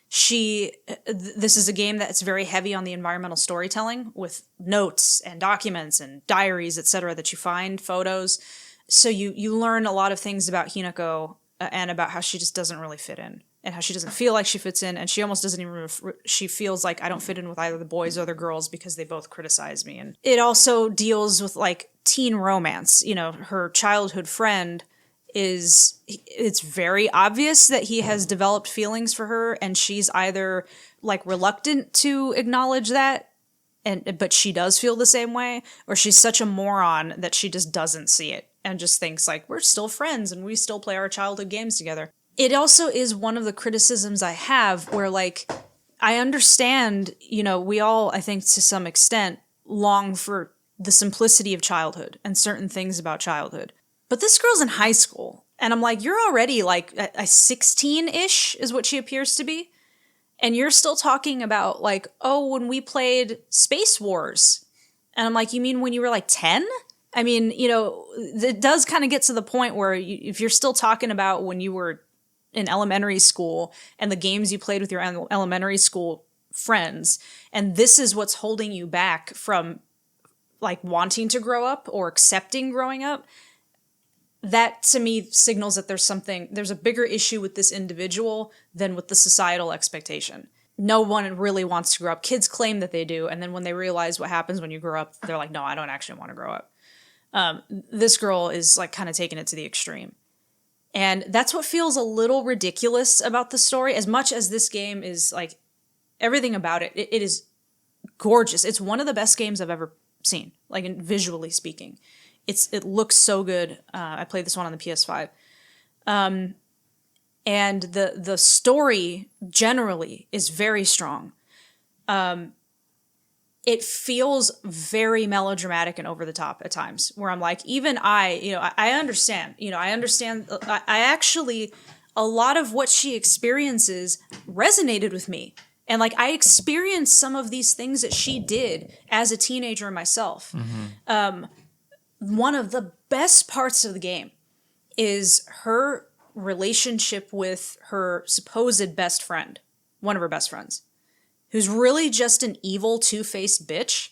[SPEAKER 3] This is a game that's very heavy on the environmental storytelling with notes and documents and diaries, etc., that you find, photos. So you learn a lot of things about Hinako and about how she just doesn't really fit in. And how she doesn't feel like she fits in, and she almost doesn't even, she feels like I don't fit in with either the boys or the girls because they both criticize me. And it also deals with like teen romance. Her childhood friend it's very obvious that he has developed feelings for her, and she's either like reluctant to acknowledge that, but she does feel the same way, or she's such a moron that she just doesn't see it and just thinks like, we're still friends and we still play our childhood games together. It also is one of the criticisms I have where, like, I understand, we all, I think to some extent, long for the simplicity of childhood and certain things about childhood. But this girl's in high school, and I'm like, you're already, like, a 16-ish is what she appears to be. And you're still talking about, like, oh, when we played Space Wars. And I'm like, you mean when you were, like, 10? I mean, it does kind of get to the point where if you're still talking about when you were in elementary school and the games you played with your elementary school friends, and this is what's holding you back from like wanting to grow up or accepting growing up, that to me signals that there's a bigger issue with this individual than with the societal expectation. No one really wants to grow up. Kids claim that they do, and then when they realize what happens when you grow up, they're like, no, I don't actually want to grow up. This girl is like kind of taking it to the extreme. And that's what feels a little ridiculous about the story. As much as this game is like, everything about it is gorgeous. It's one of the best games I've ever seen, like visually speaking. It looks so good. I played this one on the PS5. And the story generally is very strong. It feels very melodramatic and over the top at times, where I'm like, even I understand, I actually, a lot of what she experiences resonated with me. And like, I experienced some of these things that she did as a teenager myself. One of the best parts of the game is her relationship with her supposed best friend, one of her best friends, who's really just an evil, two-faced bitch.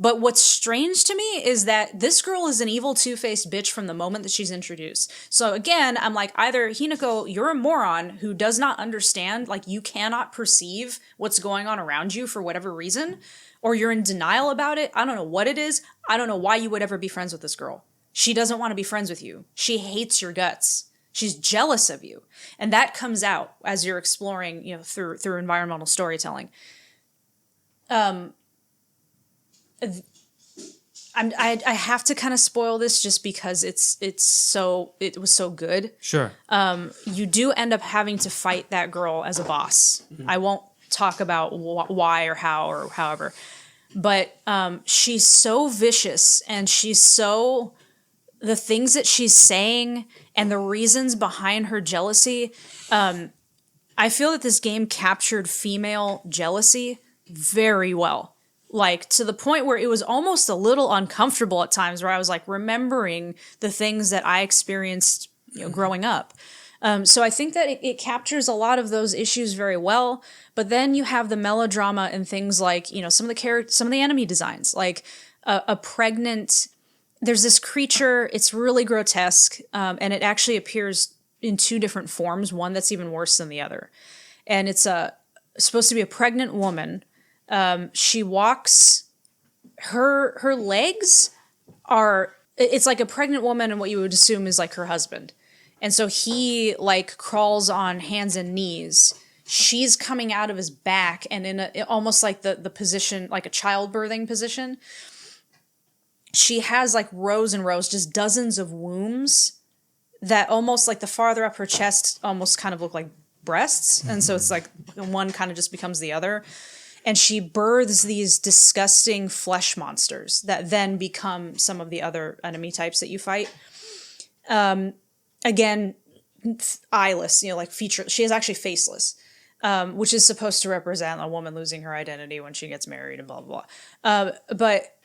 [SPEAKER 3] But what's strange to me is that this girl is an evil, two-faced bitch from the moment that she's introduced. So again, I'm like, either Hinako, you're a moron who does not understand, like you cannot perceive what's going on around you for whatever reason, or you're in denial about it. I don't know what it is. I don't know why you would ever be friends with this girl. She doesn't want to be friends with you. She hates your guts. She's jealous of you. And that comes out as you're exploring, through environmental storytelling. I I have to kind of spoil this just because it was so good.
[SPEAKER 1] Sure.
[SPEAKER 3] You do end up having to fight that girl as a boss. I won't talk about why or how or however, but she's so vicious, and the things that she's saying and the reasons behind her jealousy. I feel that this game captured female jealousy very well. Like, to the point where it was almost a little uncomfortable at times, where I was like remembering the things that I experienced, growing up. So I think that it captures a lot of those issues very well. But then you have the melodrama and things like, some of the enemy designs, like a pregnant. There's this creature. It's really grotesque, and it actually appears in two different forms. One that's even worse than the other, and it's supposed to be a pregnant woman. She walks, her legs are, it's like a pregnant woman and what you would assume is like her husband. And so he like crawls on hands and knees. She's coming out of his back and in almost like the position, like a childbirthing position. She has like rows and rows, just dozens of wombs that almost like the farther up her chest almost kind of look like breasts. And so it's like one kind of just becomes the other. And she births these disgusting flesh monsters that then become some of the other enemy types that you fight. Again, eyeless, like feature. She is actually faceless, which is supposed to represent a woman losing her identity when she gets married and blah, blah, blah. But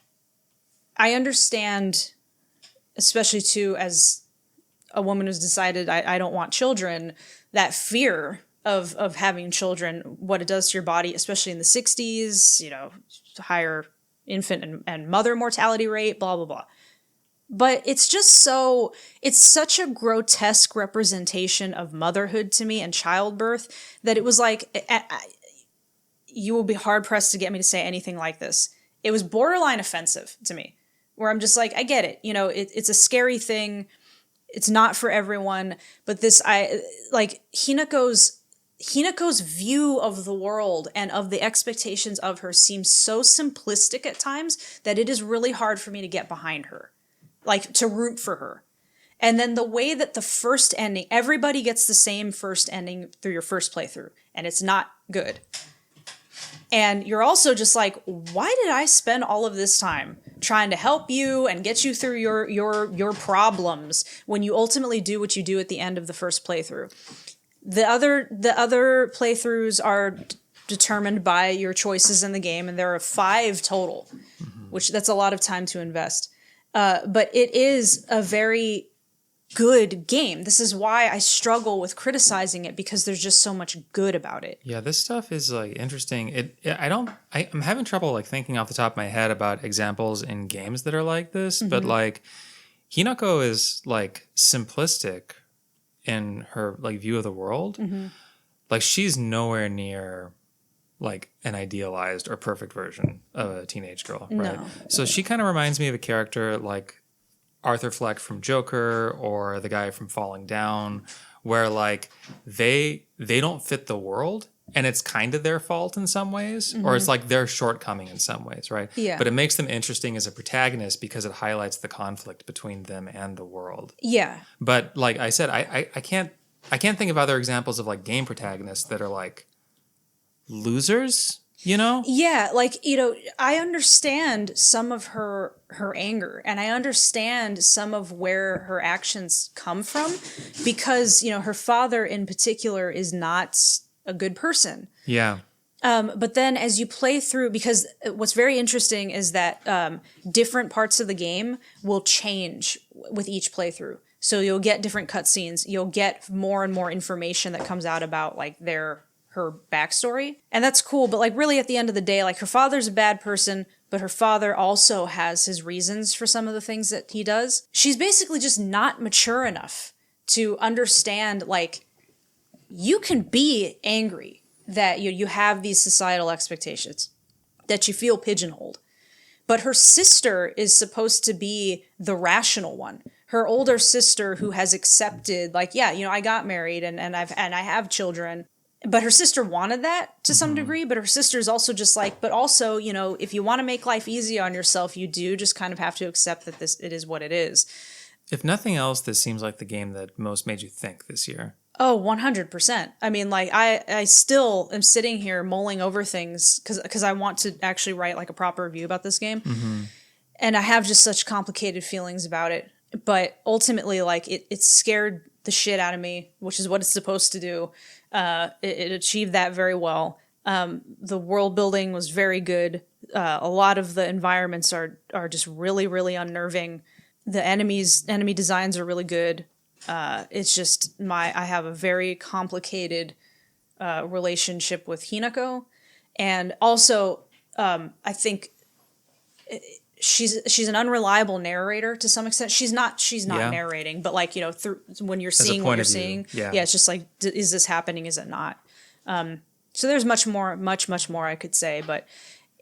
[SPEAKER 3] I understand, especially too, as a woman who's decided I don't want children, that fear of having children, what it does to your body, especially in the 60s, higher infant and mother mortality rate, blah, blah, blah. But it's just it's such a grotesque representation of motherhood to me and childbirth that it was like, you will be hard pressed to get me to say anything like this. It was borderline offensive to me, where I'm just like, I get it. It's a scary thing. It's not for everyone, but Hinako's view of the world and of the expectations of her seems so simplistic at times that it is really hard for me to get behind her, like to root for her. And then the way that the first ending, everybody gets the same first ending through your first playthrough, and it's not good. And you're also just like, why did I spend all of this time trying to help you and get you through your problems when you ultimately do what you do at the end of the first playthrough? The other playthroughs are determined by your choices in the game, and there are 5 total, which that's a lot of time to invest. But it is a very good game. This is why I struggle with criticizing it, because there's just so much good about it.
[SPEAKER 1] Yeah, this stuff is like interesting. I'm having trouble like thinking off the top of my head about examples in games that are like this, but like Hinako is like simplistic in her like view of the world. Like she's nowhere near like an idealized or perfect version of a teenage girl, right?
[SPEAKER 3] No.
[SPEAKER 1] So she kind of reminds me of a character like Arthur Fleck from Joker or the guy from Falling Down, where like they don't fit the world, and it's kind of their fault in some ways, or it's like their shortcoming in some ways, right?
[SPEAKER 3] Yeah.
[SPEAKER 1] But it makes them interesting as a protagonist because it highlights the conflict between them and the world.
[SPEAKER 3] Yeah.
[SPEAKER 1] But like I said, I can't think of other examples of like game protagonists that are like losers,
[SPEAKER 3] Yeah, like, I understand some of her anger, and I understand some of where her actions come from, because, her father in particular is not a good person.
[SPEAKER 1] Yeah.
[SPEAKER 3] But then as you play through, because what's very interesting is that different parts of the game will change with each playthrough. So you'll get different cutscenes. You'll get more and more information that comes out about like her backstory. And that's cool. But like really at the end of the day, like her father's a bad person, but her father also has his reasons for some of the things that he does. She's basically just not mature enough to understand like you can be angry that you have these societal expectations, that you feel pigeonholed. But her sister is supposed to be the rational one. Her older sister who has accepted, like, yeah, I got married and I have children. But her sister wanted that to some degree, but her sister's also just like, but also, you know, if you want to make life easy on yourself, you do just kind of have to accept that it is what it is.
[SPEAKER 1] If nothing else, this seems like the game that most made you think this year.
[SPEAKER 3] Oh, 100%. I mean, like, I still am sitting here mulling over things because I want to actually write like a proper review about this game. And I have just such complicated feelings about it. But ultimately, like, it scared the shit out of me, which is what it's supposed to do. It achieved that very well. The world building was very good. A lot of the environments are just really, really unnerving. The enemy designs are really good. It's just I have a very complicated relationship with Hinako, and also I think she's an unreliable narrator to some extent. She's not narrating, but like, you know, through when you're seeing what you're seeing, it's just like, is this happening? Is it not? So there's much more I could say, but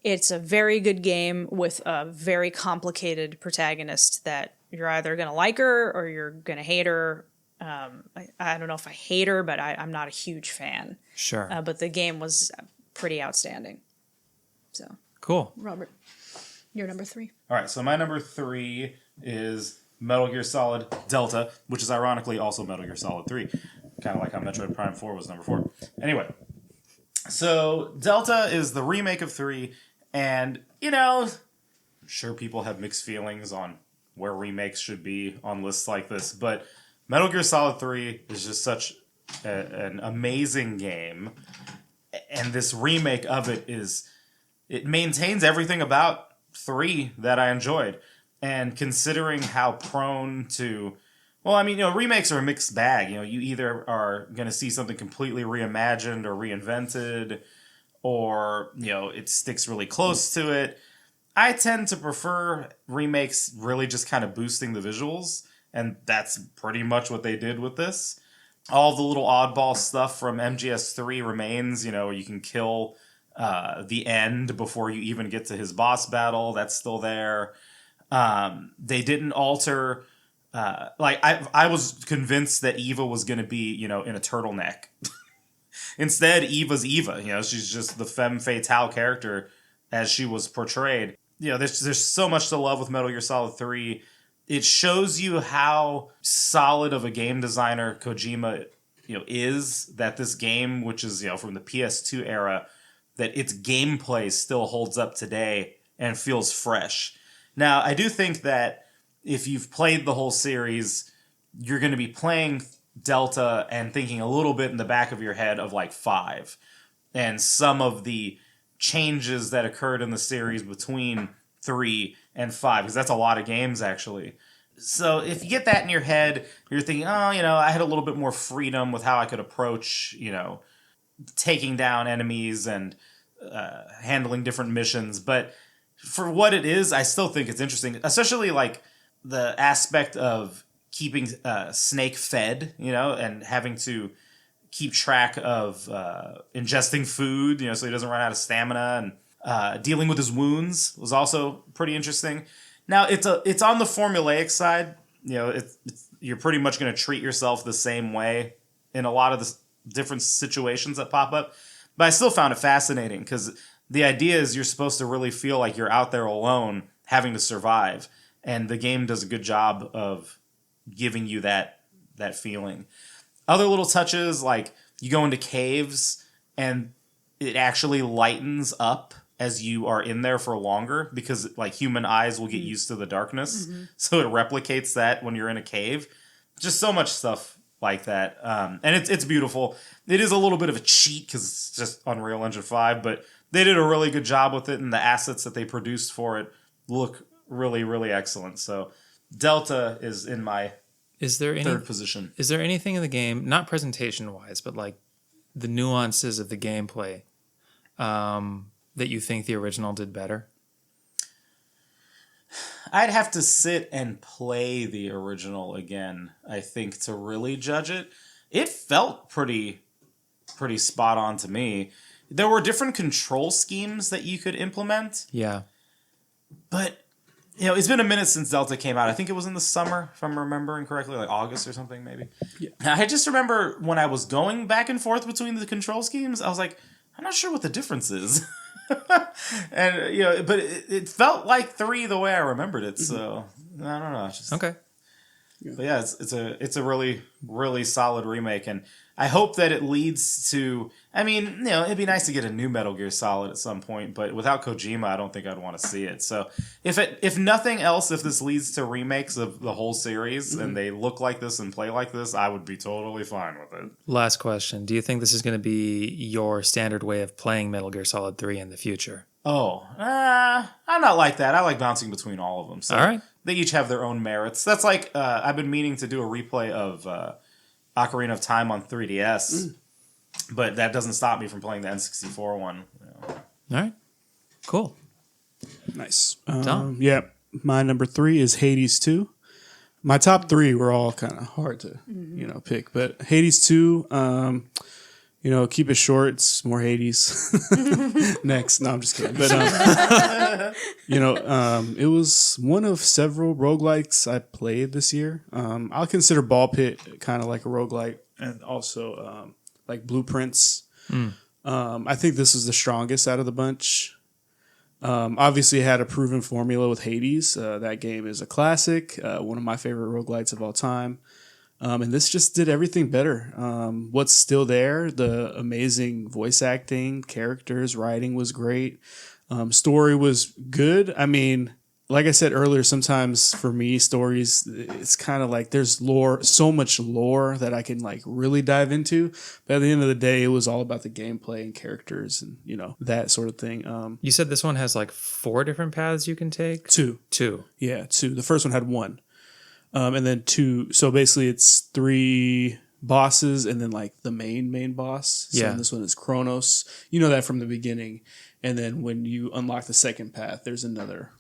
[SPEAKER 3] it's a very good game with a very complicated protagonist that you're either going to like her or you're going to hate her. I don't know if I hate her, but I'm not a huge fan.
[SPEAKER 1] Sure.
[SPEAKER 3] But the game was pretty outstanding. So
[SPEAKER 1] Cool.
[SPEAKER 3] Robert, your number 3.
[SPEAKER 4] All right, so my number 3 is Metal Gear Solid Delta, which is ironically also Metal Gear Solid 3. Kind of like how Metroid Prime 4 was number 4. Anyway, so Delta is the remake of 3, and, you know, I'm sure people have mixed feelings on where remakes should be on lists like this, but Metal Gear Solid 3 is just such an amazing game, and this remake of it maintains everything about 3 that I enjoyed. And considering how prone to, well, I mean, you know, remakes are a mixed bag. You know, you either are going to see something completely reimagined or reinvented, or, you know, it sticks really close to it. I tend to prefer remakes really just kind of boosting the visuals, and that's pretty much what they did with this. All the little oddball stuff from MGS3 remains, you know, you can kill the end before you even get to his boss battle. That's still there. They didn't alter... I was convinced that Eva was going to be, you know, in a turtleneck. Instead, Eva's Eva. You know, she's just the femme fatale character as she was portrayed. You know, there's so much to love with Metal Gear Solid 3. It shows you how solid of a game designer Kojima, you know, is, that this game, which is, you know, from the PS2 era, that its gameplay still holds up today and feels fresh. Now, I do think that if you've played the whole series, you're going to be playing Delta and thinking a little bit in the back of your head of like 5 and some of the changes that occurred in the series between 3 and 5, because that's a lot of games actually. So if you get that in your head, you're thinking, oh, you know, I had a little bit more freedom with how I could approach, you know, taking down enemies and handling different missions. But for what it is, I still think it's interesting, especially like the aspect of keeping Snake fed, you know, and having to keep track of ingesting food, you know, so he doesn't run out of stamina, and dealing with his wounds was also pretty interesting. Now, it's on the formulaic side. You know, you're pretty much going to treat yourself the same way in a lot of the different situations that pop up. But I still found it fascinating because the idea is you're supposed to really feel like you're out there alone having to survive. And the game does a good job of giving you that feeling. Other little touches, like you go into caves and it actually lightens up as you are in there for longer, because like human eyes will get used to the darkness. Mm-hmm. So it replicates that when you're in a cave. Just so much stuff like that. And it's beautiful. It is a little bit of a cheat because it's just Unreal Engine 5, but they did a really good job with it, and the assets that they produced for it look really, really excellent. So Delta is in my third position.
[SPEAKER 1] Is there anything in the game, not presentation-wise, but like the nuances of the gameplay, that you think the original did better?
[SPEAKER 4] I'd have to sit and play the original again, I think, to really judge it. It felt pretty spot on to me. There were different control schemes that you could implement.
[SPEAKER 1] Yeah.
[SPEAKER 4] But it's been a minute since Delta came out. I think it was in the summer, if I'm remembering correctly, like August or something, maybe. Yeah. I just remember when I was going back and forth between the control schemes, I was like, I'm not sure what the difference is. And, but it felt like 3 the way I remembered it, so I don't know.
[SPEAKER 1] Okay.
[SPEAKER 4] But yeah, it's a really, really solid remake, and I hope that it leads to. I mean, it'd be nice to get a new Metal Gear Solid at some point, but without Kojima, I don't think I'd want to see it. So, if nothing else, if this leads to remakes of the whole series and they look like this and play like this, I would be totally fine with it.
[SPEAKER 1] Last question: do you think this is going to be your standard way of playing Metal Gear Solid 3 in the future?
[SPEAKER 4] Oh, I'm not like that. I like bouncing between all of them. So
[SPEAKER 1] all right.
[SPEAKER 4] They each have their own merits. That's like I've been meaning to do a replay of Ocarina of Time on 3DS, but that doesn't stop me from playing the N64 one.
[SPEAKER 1] All right, cool,
[SPEAKER 2] Nice.
[SPEAKER 1] Tom?
[SPEAKER 2] Yeah, my number 3 is Hades 2. My top 3 were all kind of hard to pick, but Hades 2. Keep it short. It's more Hades. Next. No, I'm just kidding. But, it was one of several roguelikes I played this year. I'll consider Ball Pit kind of like a roguelike, and also like Blueprints. I think this is the strongest out of the bunch. Obviously, it had a proven formula with Hades. That game is a classic, one of my favorite roguelikes of all time. And this just did everything better. What's still there, the amazing voice acting, characters, writing was great. Story was good. I mean, like I said earlier, sometimes for me, stories, it's kind of like there's lore, so much lore that I can like really dive into. But at the end of the day, it was all about the gameplay and characters and, that sort of thing.
[SPEAKER 1] You said this one has like 4 different paths you can take?
[SPEAKER 2] 2.
[SPEAKER 1] 2.
[SPEAKER 2] Yeah, 2. The first one had 1. And then 2. So basically it's 3 bosses and then like the main boss. So this one is Kronos. You know that from the beginning. And then when you unlock the second path, there's another,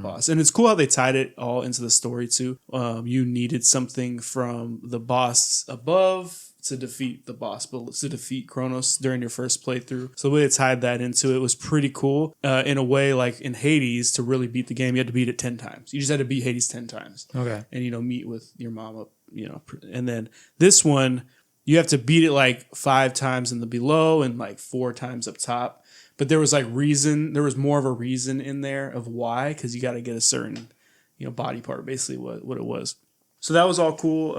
[SPEAKER 2] boss. And it's cool how they tied it all into the story too. You needed something from the boss above to defeat the boss, but to defeat Kronos during your first playthrough. So the way they tied that into it was pretty cool. In a way, like in Hades, to really beat the game, you had to beat it 10 times. You just had to beat Hades 10 times.
[SPEAKER 1] Okay.
[SPEAKER 2] And, meet with your mom up, and then this one, you have to beat it like 5 times in the below and like 4 times up top. But there was more of a reason in there of why, because you got to get a certain, body part, basically what it was. So that was all cool.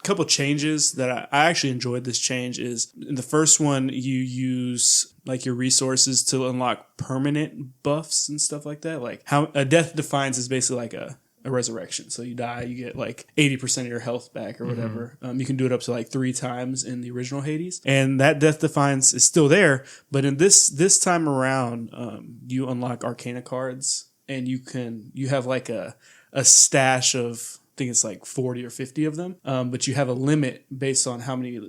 [SPEAKER 2] Couple changes that I actually enjoyed. This change is in the first one, you use like your resources to unlock permanent buffs and stuff like that. Like how a Death Defiance is basically like a resurrection. So you die, you get like 80% of your health back or whatever. You can do it up to like 3 times in the original Hades. And that Death Defiance is still there. But in this time around, you unlock Arcana cards and you have like a stash of, I think it's like 40 or 50 of them. But you have a limit based on how many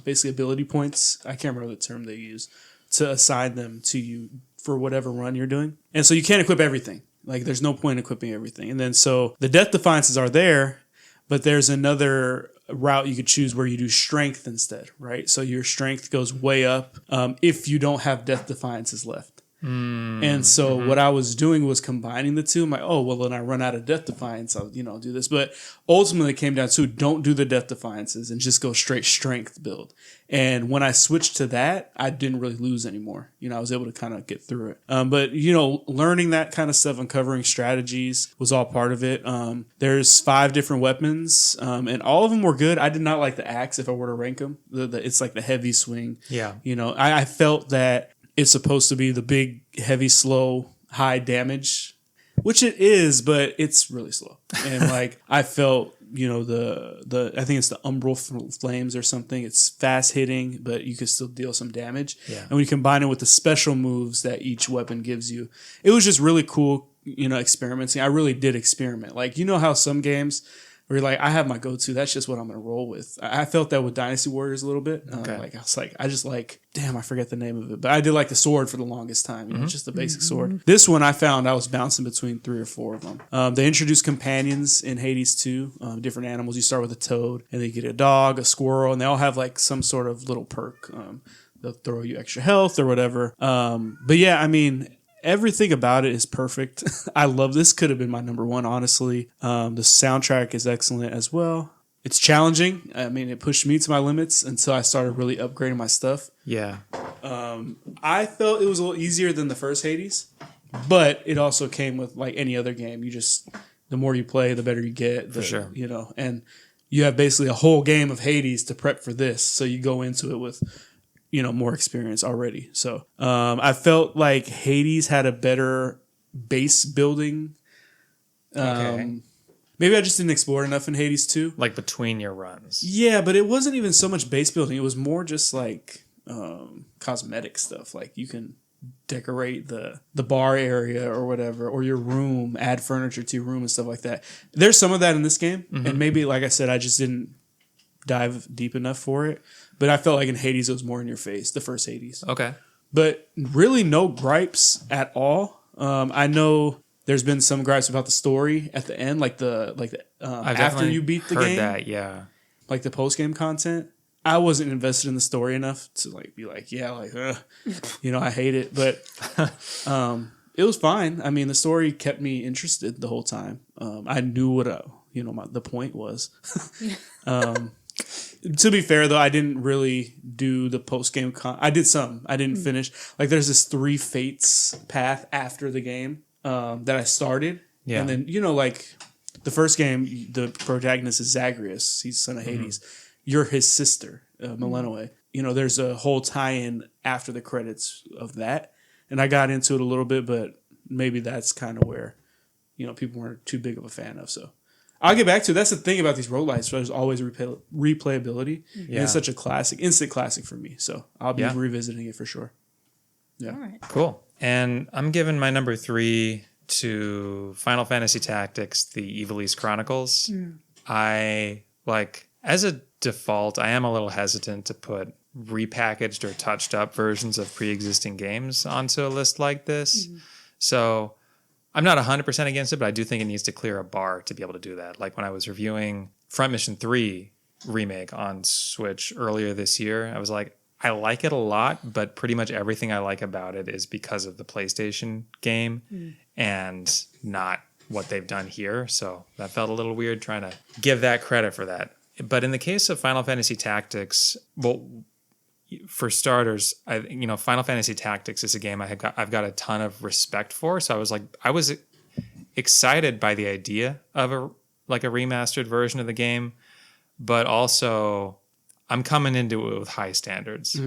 [SPEAKER 2] basically ability points, I can't remember the term they use, to assign them to you for whatever run you're doing. And so you can't equip everything. Like there's no point in equipping everything. And then so the Death Defiances are there, but there's another route you could choose where you do strength instead, right? So your strength goes way up if you don't have Death Defiances left. And so what I was doing was combining the two. I'm like, oh, well, then I run out of Death Defiance, I'll, do this. But ultimately it came down to don't do the Death Defiances and just go straight strength build. And when I switched to that, I didn't really lose anymore. I was able to kind of get through it. But, learning that kind of stuff, uncovering strategies was all part of it. There's 5 different weapons, and all of them were good. I did not like the axe if I were to rank them. It's like the heavy swing.
[SPEAKER 1] Yeah.
[SPEAKER 2] I felt that it's supposed to be the big, heavy, slow, high damage, which it is, but it's really slow. And like I felt, I think it's the Umbral Flames or something. It's fast hitting, but you can still deal some damage. Yeah. And when you combine it with the special moves that each weapon gives you, it was just really cool, experimenting. I really did experiment. Like, how some games where you're like, I have my go-to. That's just what I'm going to roll with. I felt that with Dynasty Warriors a little bit. I forget the name of it, but I did like the sword for the longest time. Just the basic sword. This one I found I was bouncing between 3 or 4 of them. They introduced companions in Hades 2, different animals. You start with a toad, and then you get a dog, a squirrel, and they all have like some sort of little perk. They'll throw you extra health or whatever. But yeah, I mean, everything about it is perfect. I love this. Could have been my number one, honestly. The soundtrack is excellent as well. It's challenging. I mean, it pushed me to my limits until I started really upgrading my stuff.
[SPEAKER 1] Yeah.
[SPEAKER 2] I felt it was a little easier than the first Hades, but it also came with like any other game. You just, the more you play, the better you get.
[SPEAKER 1] For sure.
[SPEAKER 2] You know, and you have basically a whole game of Hades to prep for this. So you go into it with, you know, more experience already. So I felt like Hades had a better base building.
[SPEAKER 1] Okay.
[SPEAKER 2] Maybe I just didn't explore enough in Hades 2.
[SPEAKER 1] Like between your runs.
[SPEAKER 2] Yeah, but it wasn't even so much base building. It was more just like cosmetic stuff. Like you can decorate the bar area or whatever, or your room, add furniture to your room and stuff like that. There's some of that in this game. And maybe, like I said, I just didn't dive deep enough for it. But I felt like in Hades, it was more in your face, the first Hades.
[SPEAKER 1] Okay.
[SPEAKER 2] But really no gripes at all. I know there's been some gripes about the story at the end, after you beat the game.
[SPEAKER 1] That, yeah.
[SPEAKER 2] Like the post-game content. I wasn't invested in the story enough to like be like, I hate it. But it was fine. I mean, the story kept me interested the whole time. I knew what the point was. To be fair, though, I didn't really do the post-game I did some. I didn't finish. Like, there's this 3 Fates path after the game that I started.
[SPEAKER 1] Yeah.
[SPEAKER 2] And then, like, the first game, the protagonist is Zagreus. He's son of Hades. You're his sister, Melinoe. There's a whole tie-in after the credits of that. And I got into it a little bit, but maybe that's kind of where, people weren't too big of a fan of, so... I'll get back to it. That's the thing about these roguelites. There's always replayability. Yeah. And it's such a classic, instant classic for me. So I'll be revisiting it for sure. Yeah.
[SPEAKER 3] All right.
[SPEAKER 1] Cool. And I'm giving my number 3 to Final Fantasy Tactics, the Ivalice Chronicles. I, as a default, I am a little hesitant to put repackaged or touched up versions of pre-existing games onto a list like this. So... I'm not 100% against it, but I do think it needs to clear a bar to be able to do that. Like when I was reviewing Front Mission 3 remake on Switch earlier this year, I was like, I like it a lot, but pretty much everything I like about it is because of the PlayStation game and not what they've done here. So that felt a little weird trying to give that credit for that. But in the case of Final Fantasy Tactics, well, for starters, Final Fantasy Tactics is a game I've got a ton of respect for. So I was excited by the idea of a remastered version of the game, but also I'm coming into it with high standards,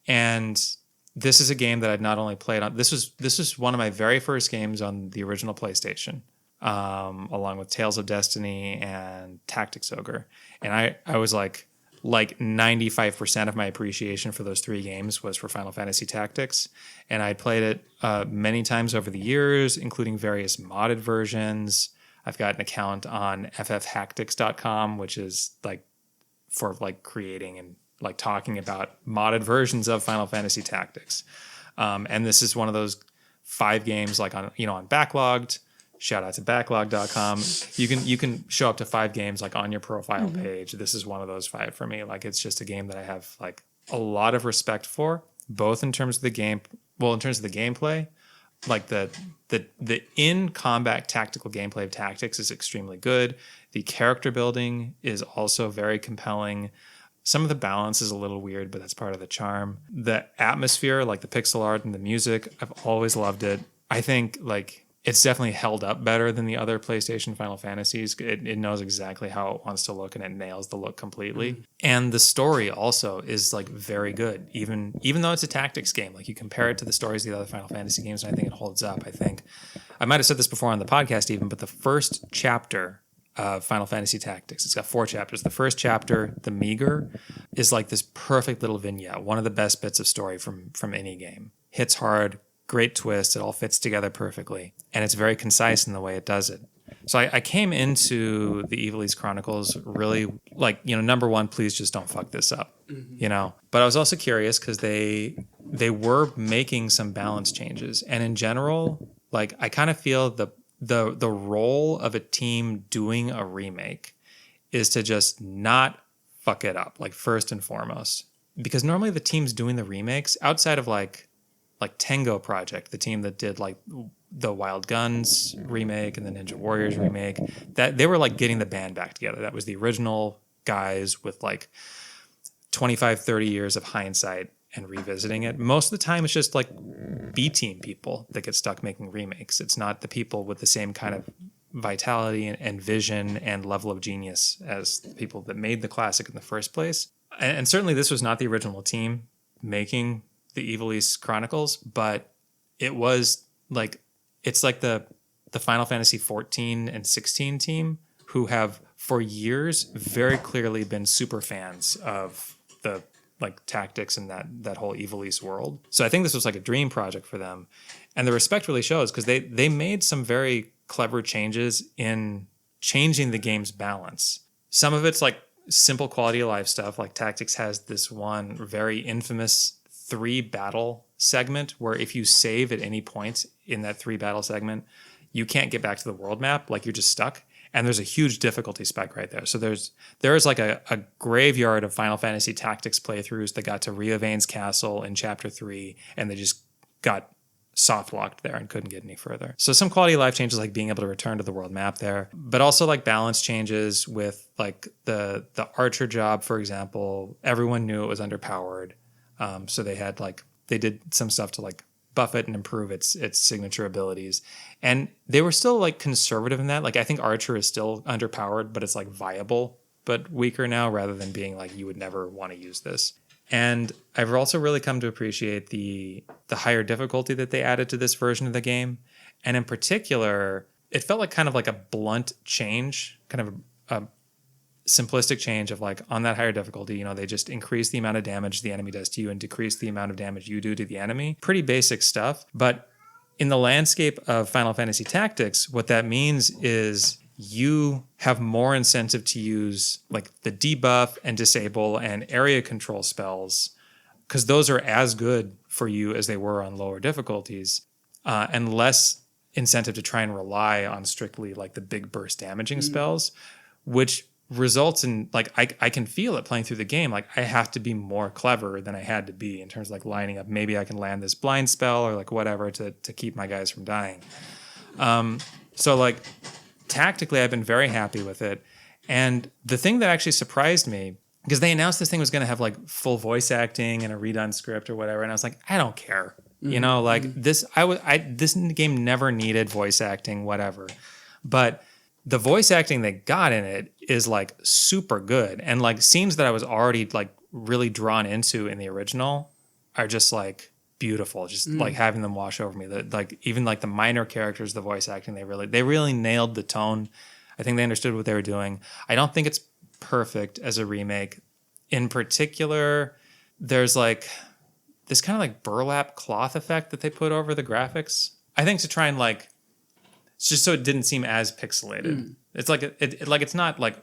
[SPEAKER 1] And this is a game that I'd not only played on. This was one of my very first games on the original PlayStation, along with Tales of Destiny and Tactics Ogre, and I was like 95% of my appreciation for those 3 games was for Final Fantasy Tactics. And I played it many times over the years, including various modded versions. I've got an account on ffhactics.com, which is for creating and talking about modded versions of Final Fantasy Tactics. And this is one of those 5 games on Backlogged. Shout out to backlog.com. You can show up to 5 games on your profile page. This is one of those 5 for me. It's just a game that I have a lot of respect for, both in terms of the game. Well, in terms of the gameplay, the in combat tactical gameplay of Tactics is extremely good. The character building is also very compelling. Some of the balance is a little weird, but that's part of the charm. The atmosphere, the pixel art and the music, I've always loved it. I think it's definitely held up better than the other PlayStation Final Fantasies. It knows exactly how it wants to look, and it nails the look completely. And the story also is very good, even though it's a tactics game. You compare it to the stories of the other Final Fantasy games, and I think it holds up. I might have said this before on the podcast even, but the first chapter of Final Fantasy Tactics, it's got 4 chapters. The first chapter, The Meager, is this perfect little vignette, one of the best bits of story from any game. Hits hard, great twist. It all fits together perfectly. And it's very concise in the way it does it. So I came into the Ivalice Chronicles really number 1, please just don't fuck this up, But I was also curious because they were making some balance changes. And in general, I kind of feel the role of a team doing a remake is to just not fuck it up, first and foremost. Because normally the teams doing the remakes, outside of like Tango Project, the team that did like the Wild Guns remake and the Ninja Warriors remake, that they were like getting the band back together. That was the original guys with like 25, 30 years of hindsight and revisiting it. Most of the time it's just like B team people that get stuck making remakes. It's not the people with the same kind of vitality and vision and level of genius as the people that made the classic in the first place. And certainly this was not the original team making the Ivalice Chronicles, but it was like, it's like the Final Fantasy 14 and 16 team who have for years very clearly been super fans of the like tactics and that whole Ivalice world. So I think this was like a dream project for them. And the respect really shows because they made some very clever changes in changing the game's balance. Some of it's like simple quality of life stuff. Like Tactics has this one very infamous 3 battle segment where if you save at any point in that 3 battle segment, you can't get back to the world map. Like you're just stuck. And there's a huge difficulty spike right there. So there's like a graveyard of Final Fantasy Tactics playthroughs that got to Riovane's castle in Chapter 3, and they just got soft locked there and couldn't get any further. So some quality of life changes like being able to return to the world map there, but also like balance changes with like the archer job, for example. Everyone knew it was underpowered. So they did some stuff to like buff it and improve its signature abilities. And they were still like conservative in that. Like I think Archer is still underpowered, but it's like viable, but weaker now rather than being like you would never want to use this. And I've also really come to appreciate the higher difficulty that they added to this version of the game. And in particular, it felt like kind of like a blunt change, kind of a simplistic change of like on that higher difficulty, you know, they just increase the amount of damage the enemy does to you and decrease the amount of damage you do to the enemy. Pretty basic stuff. But in the landscape of Final Fantasy Tactics, what that means is you have more incentive to use like the debuff and disable and area control spells because those are as good for you as they were on lower difficulties, and less incentive to try and rely on strictly like the big burst damaging spells, which results in like I can feel it playing through the game. Like I have to be more clever than I had to be in terms of like lining up. Maybe I can land this blind spell or like whatever to keep my guys from dying. So like tactically, I've been very happy with it. And the thing that actually surprised me, because they announced this thing was going to have like full voice acting and a redone script or whatever, and I was like, I don't care. You know, like this game never needed voice acting, whatever. But the voice acting they got in it is like super good, and like scenes that I was already like really drawn into in the original are just like beautiful. Just like having them wash over me. Like even like the minor characters, the voice acting, they really nailed the tone. I think they understood what they were doing. I don't think it's perfect as a remake. In particular, there's like this kind of like burlap cloth effect that they put over the graphics. I think to try and like, it's just so it didn't seem as pixelated. It's like it's not like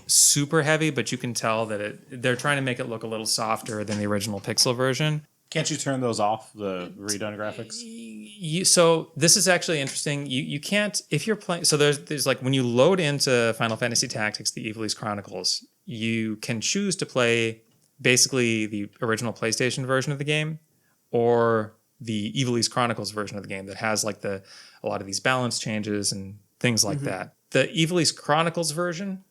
[SPEAKER 1] super heavy, but you can tell that they're trying to make it look a little softer than the original pixel version.
[SPEAKER 4] Can't you turn those off, the redone graphics?
[SPEAKER 1] So this is actually interesting. You can't, if you're playing, so there's like when you load into Final Fantasy Tactics, the Ivalice Chronicles, you can choose to play basically the original PlayStation version of the game or the Ivalice Chronicles version of the game that has like a lot of these balance changes and things like that. The Ivalice Chronicles version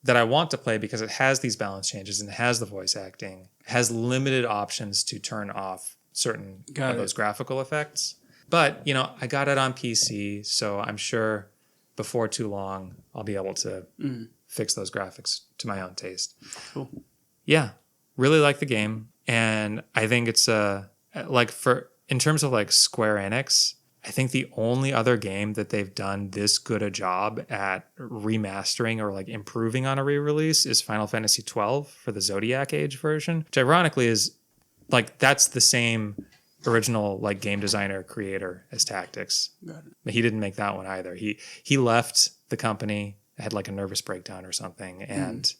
[SPEAKER 1] that I want to play because it has these balance changes and it has the voice acting, has limited options to turn off certain of those graphical effects. But, you know, I got it on PC, so I'm sure before too long I'll be able to fix those graphics to my own taste.
[SPEAKER 2] Cool.
[SPEAKER 1] Yeah, really like the game. And I think it's in terms of like Square Enix, I think the only other game that they've done this good a job at remastering or like improving on a re-release is Final Fantasy XII for the Zodiac Age version, which ironically is like that's the same original like game designer creator as Tactics. Got it. But he didn't make that one either. He left the company, had like a nervous breakdown or something, and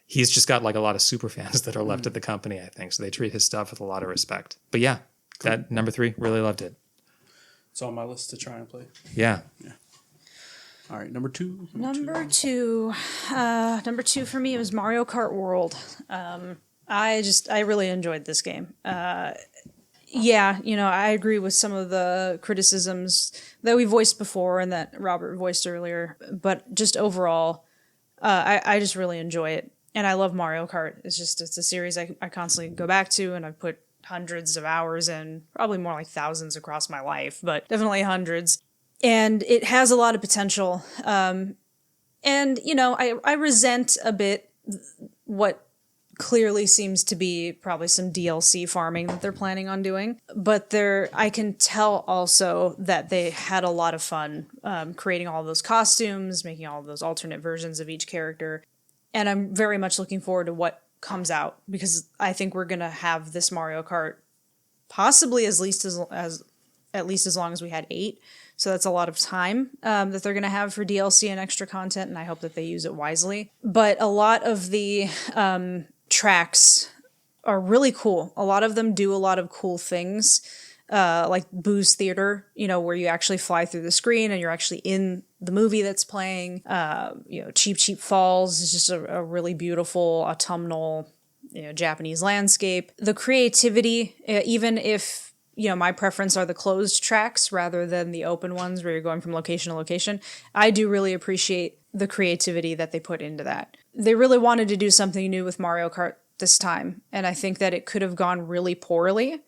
[SPEAKER 1] he's just got like a lot of super fans that are left at the company, I think. So they treat his stuff with a lot of respect. But yeah, that number 3, really loved it.
[SPEAKER 2] It's on my list to try and play.
[SPEAKER 1] Yeah.
[SPEAKER 2] All right, number 2.
[SPEAKER 3] Number two for me, it was Mario Kart World. I really enjoyed this game. Yeah, I agree with some of the criticisms that we voiced before and that Robert voiced earlier. But just overall, I just really enjoy it. And I love Mario Kart. It's a series I constantly go back to, and I've put hundreds of hours in, probably more like thousands across my life, but definitely hundreds. And it has a lot of potential. And, I resent a bit what clearly seems to be probably some DLC farming that they're planning on doing. But I can tell also that they had a lot of fun creating all those costumes, making all of those alternate versions of each character. And I'm very much looking forward to what comes out, because I think we're going to have this Mario Kart possibly at least as long as we had 8. So that's a lot of time that they're going to have for DLC and extra content, and I hope that they use it wisely. But a lot of the tracks are really cool. A lot of them do a lot of cool things, like Boo's Theater, where you actually fly through the screen and you're actually in the movie that's playing. Cheap Cheap Falls is just a really beautiful autumnal, Japanese landscape. The creativity, even if my preference are the closed tracks rather than the open ones where you're going from location to location, I do really appreciate the creativity that they put into that. They really wanted to do something new with Mario Kart this time, and I think that it could have gone really poorly,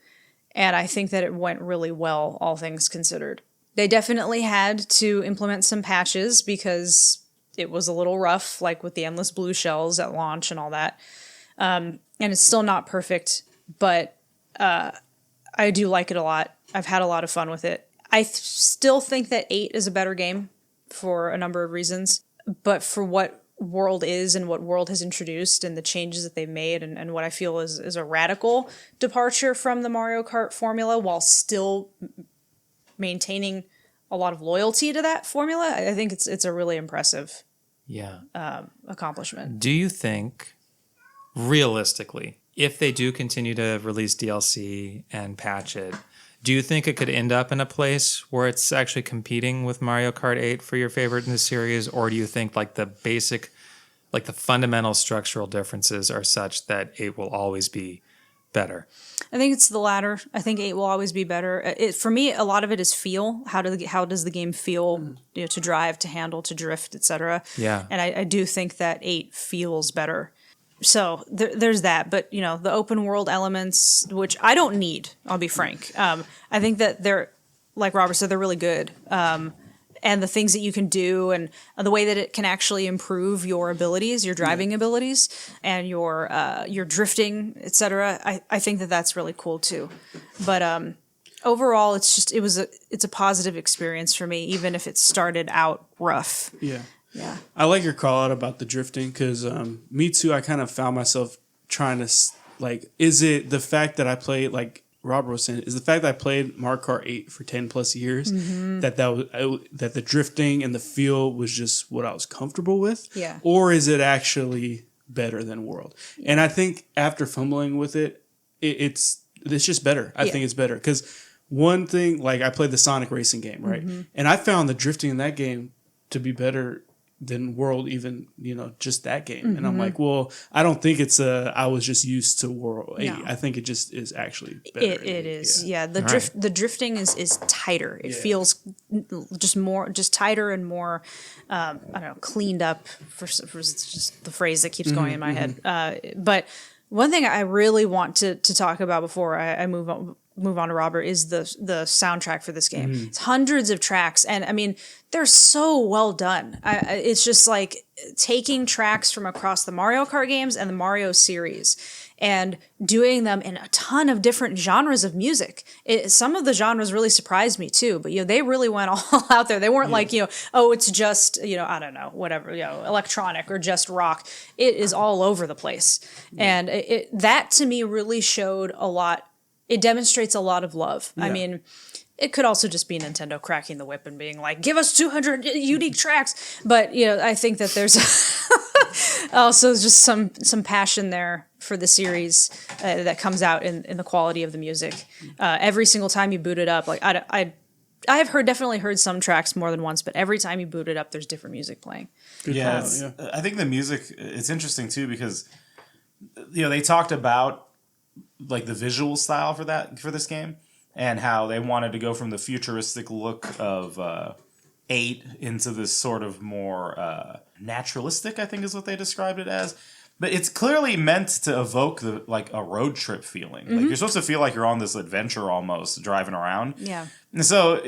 [SPEAKER 3] and I think that it went really well, all things considered. They definitely had to implement some patches because it was a little rough, like with the endless blue shells at launch and all that. And it's still not perfect, but I do like it a lot. I've had a lot of fun with it. I still think that 8 is a better game for a number of reasons, but for what World is and what World has introduced and the changes that they've made and what I feel is a radical departure from the Mario Kart formula while still maintaining a lot of loyalty to that formula, I think it's a really impressive accomplishment.
[SPEAKER 1] Do you think, realistically, if they do continue to release DLC and patch it, do you think it could end up in a place where it's actually competing with Mario Kart 8 for your favorite in the series? Or do you think the fundamental structural differences are such that 8 will always be better?
[SPEAKER 3] I think it's the latter. I think 8 will always be better. For me, a lot of it is feel. How does the game feel to drive, to handle, to drift, etc.
[SPEAKER 1] Yeah.
[SPEAKER 3] And I do think that 8 feels better. So there's that, but the open world elements, which I don't need, I'll be frank. I think that they're, like Robert said, they're really good. And the things that you can do and the way that it can actually improve your abilities, your driving abilities, and your drifting, etc. I think that that's really cool too. But overall, it's a positive experience for me, even if it started out rough.
[SPEAKER 2] Yeah.
[SPEAKER 3] Yeah.
[SPEAKER 2] I like your call out about the drifting because me too, I kind of found myself trying to, is it the fact that I played, like Robert was saying, is the fact that I played Mario Kart 8 for 10 plus years, that the drifting and the feel was just what I was comfortable with?
[SPEAKER 3] Yeah.
[SPEAKER 2] Or is it actually better than World? And I think after fumbling with it, it's just better. I think it's better because one thing, I played the Sonic racing game, right? And I found the drifting in that game to be better than World, even, just that game. And I'm like, well, I don't think it's I was just used to World 8. No. I think it just is actually better.
[SPEAKER 3] It is. Yeah. The drifting is tighter. It feels just tighter and more, I don't know, cleaned up for just the phrase that keeps going in my head. But one thing I really want to talk about before I move on to Robert is the soundtrack for this game. It's hundreds of tracks, and I mean they're so well done. It's just like taking tracks from across the Mario Kart games and the Mario series and doing them in a ton of different genres of music. Some of the genres really surprised me too, but they really went all out there. They weren't like it's just I don't know, whatever, electronic or just rock. It is all over the place, and that to me really showed a lot. It demonstrates a lot of love. Yeah. I mean, it could also just be Nintendo cracking the whip and being like, give us 200 unique tracks. But, I think that there's also just some passion there for the series that comes out in the quality of the music. Every single time you boot it up, I have definitely heard some tracks more than once, but every time you boot it up, there's different music playing.
[SPEAKER 4] Yeah. I think the music, it's interesting too, because, they talked about like the visual style for this game, and how they wanted to go from the futuristic look of 8 into this sort of more naturalistic, I think is what they described it as. But it's clearly meant to evoke a road trip feeling. Like you're supposed to feel like you're on this adventure almost driving around.
[SPEAKER 3] Yeah.
[SPEAKER 4] And so,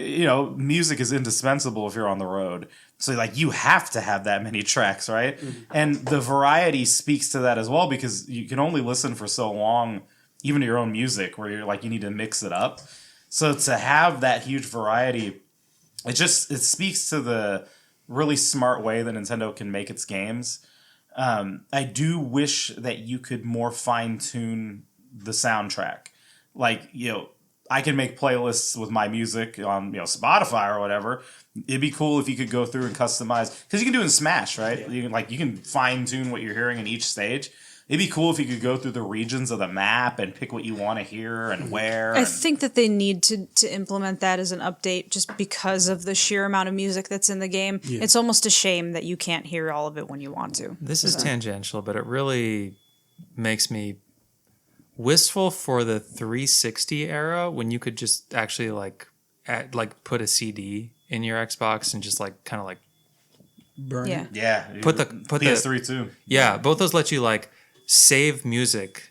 [SPEAKER 4] music is indispensable if you're on the road. So like you have to have that many tracks, right? And the variety speaks to that as well, because you can only listen for so long, even to your own music, where you're like you need to mix it up. So to have that huge variety, it speaks to the really smart way that Nintendo can make its games. I do wish that you could more fine-tune the soundtrack. Like, I can make playlists with my music on, Spotify or whatever. It'd be cool if you could go through and customize, because you can do it in Smash, right? Yeah. You can fine-tune what you're hearing in each stage. It'd be cool if you could go through the regions of the map and pick what you want to hear and where.
[SPEAKER 3] I think that they need to implement that as an update just because of the sheer amount of music that's in the game. Yeah. It's almost a shame that you can't hear all of it when you want to.
[SPEAKER 1] This is tangential, but it really makes me wistful for the 360 era when you could just actually put a CD in your Xbox and just kind of
[SPEAKER 2] burn it.
[SPEAKER 4] Yeah.
[SPEAKER 1] Put the
[SPEAKER 4] PS3 too.
[SPEAKER 1] Yeah, both those let you save music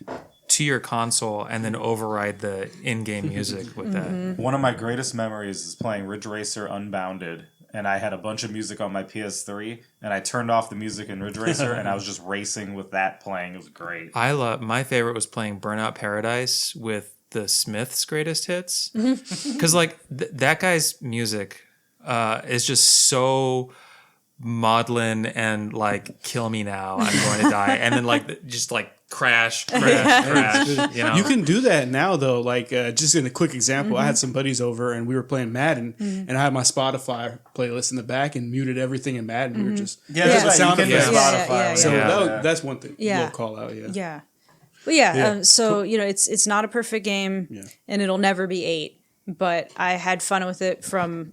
[SPEAKER 1] to your console and then override the in-game music with that.
[SPEAKER 4] One of my greatest memories is playing Ridge Racer Unbounded, and I had a bunch of music on my PS3, and I turned off the music in Ridge Racer, and I was just racing with that playing. It was great.
[SPEAKER 1] My favorite was playing Burnout Paradise with the Smiths' greatest hits, because that guy's music is just so maudlin and kill me now, I'm going to die, and then just crash.
[SPEAKER 2] You can do that now though. Just in a quick example, I had some buddies over and we were playing Madden, and I had my Spotify playlist in the back and muted everything in Madden. We were just
[SPEAKER 4] sound effects.
[SPEAKER 2] Spotify. So
[SPEAKER 3] Yeah.
[SPEAKER 2] that's one thing.
[SPEAKER 3] Yeah.
[SPEAKER 2] We'll call out.
[SPEAKER 3] Yeah. But it's not a perfect game, and it'll never be 8. But I had fun with it from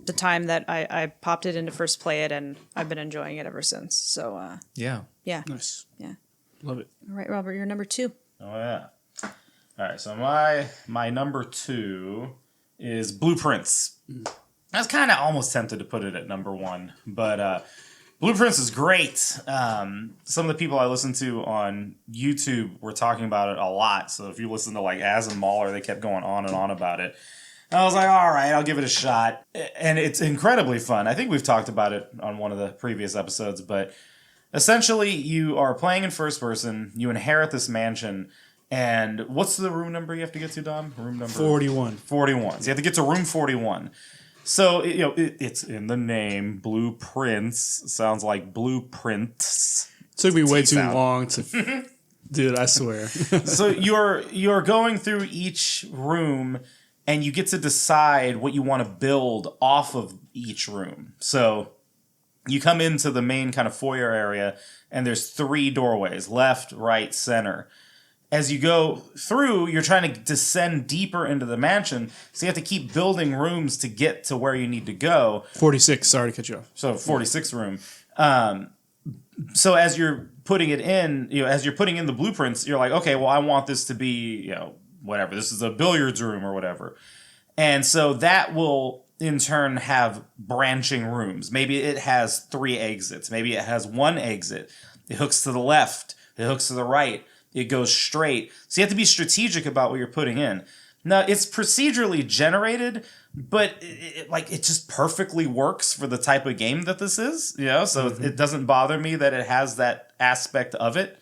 [SPEAKER 3] the time that I popped it in to first play it, and I've been enjoying it ever since. So, yeah.
[SPEAKER 2] Nice.
[SPEAKER 3] Yeah.
[SPEAKER 2] Love it.
[SPEAKER 3] All right, Robert, you're number 2.
[SPEAKER 4] Oh, yeah. All right, so my number 2 is Blueprints. I was kind of almost tempted to put it at number 1, but Blueprints is great. Some of the people I listen to on YouTube were talking about it a lot, so if you listen to Az and Mahler, they kept going on and on about it. And I was like, all right, I'll give it a shot. And it's incredibly fun. I think we've talked about it on one of the previous episodes, but essentially you are playing in first person, you inherit this mansion, and what's the room number you have to get to, Dom? Room number
[SPEAKER 2] 41.
[SPEAKER 4] 41. So you have to get to room 41. So, it's in the name, Blueprints. Sounds like blueprints.
[SPEAKER 2] Took me way too long to... Dude, I swear.
[SPEAKER 4] So you're going through each room, and you get to decide what you want to build off of each room. So you come into the main kind of foyer area, and there's 3 doorways, left, right, center. As you go through, you're trying to descend deeper into the mansion, so you have to keep building rooms to get to where you need to go.
[SPEAKER 2] 46, sorry to cut you off.
[SPEAKER 4] So 46 room. So as you're putting it in, as you're putting in the blueprints, you're like, okay, well, I want this to be, whatever. This is a billiards room or whatever. And so that will, in turn, have branching rooms. Maybe it has 3 exits. Maybe it has 1 exit. It hooks to the left. It hooks to the right. It goes straight. So you have to be strategic about what you're putting in. Now, it's procedurally generated, but it just perfectly works for the type of game that this is, so it doesn't bother me that it has that aspect of it.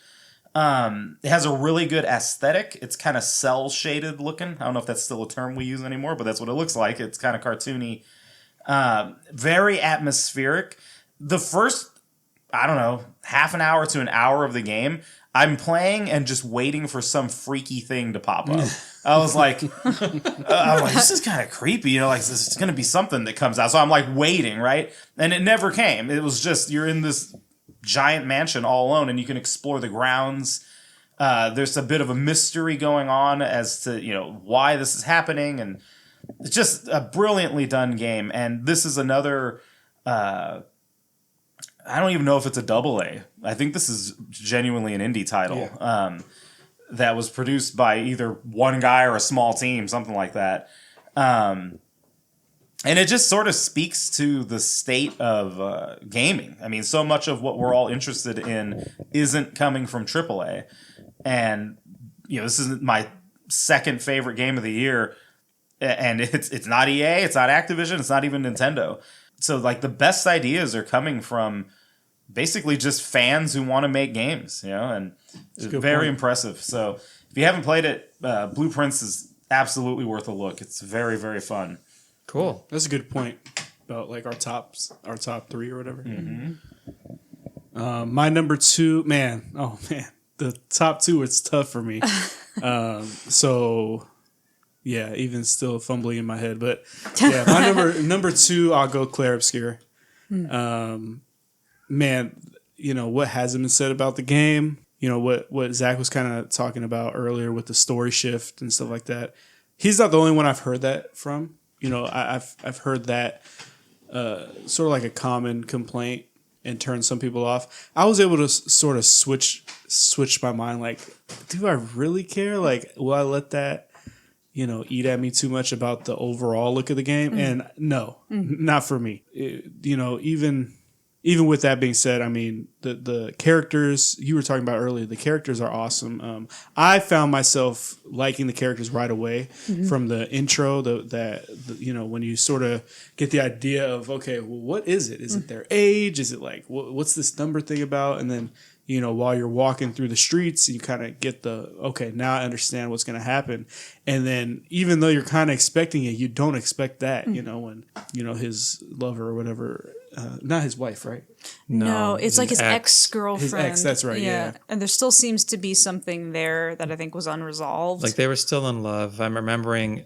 [SPEAKER 4] It has a really good aesthetic. It's kind of cel-shaded looking. I don't know if that's still a term we use anymore, but that's what it looks like. It's kind of cartoony. Very atmospheric. The first, I don't know, half an hour to an hour of the game, I'm playing and just waiting for some freaky thing to pop up. I was like, this is kind of creepy. This is going to be something that comes out. So I'm waiting, right? And it never came. It was just, you're in this giant mansion all alone and you can explore the grounds. There's a bit of a mystery going on as to, why this is happening. And it's just a brilliantly done game. And this is another... I don't even know if it's a AA. I think this is genuinely an indie title.
[SPEAKER 2] Yeah.
[SPEAKER 4] that was produced by either one guy or a small team, something like that. And it just sort of speaks to the state of gaming. I mean, so much of what we're all interested in isn't coming from AAA. And, this is my second favorite game of the year. And it's not EA, it's not Activision, it's not even Nintendo. So, like, the best ideas are coming from basically just fans who want to make games, and it's very impressive. So, if you haven't played it, Blueprints is absolutely worth a look. It's very, very fun.
[SPEAKER 1] Cool.
[SPEAKER 2] That's a good point about like our top 3 or whatever. My number 2, the top 2, it's tough for me. So yeah, even still fumbling in my head, but yeah, my number 2, I'll go Clair Obscur. What hasn't been said about the game? What Zack was kind of talking about earlier with the story shift and stuff like that. He's not the only one I've heard that from. I've heard that sort of like a common complaint and turn some people off. I was able to sort of switch my mind. Like, do I really care? Like, will I let that, eat at me too much about the overall look of the game? And no, not for me. Even with that being said, I mean, the characters you were talking about earlier, the characters are awesome. I found myself liking the characters right away from the intro, when you sort of get the idea of, okay, well, what is it? Is it their age? Is it like, what's this number thing about? And then, while you're walking through the streets, you kind of get okay, now I understand what's going to happen. And then even though you're kind of expecting it, you don't expect that, when, his lover or whatever, not his wife, right?
[SPEAKER 3] No, it's like his ex-girlfriend.
[SPEAKER 2] His ex, that's right, yeah.
[SPEAKER 3] And there still seems to be something there that I think was unresolved.
[SPEAKER 1] Like they were still in love. I'm remembering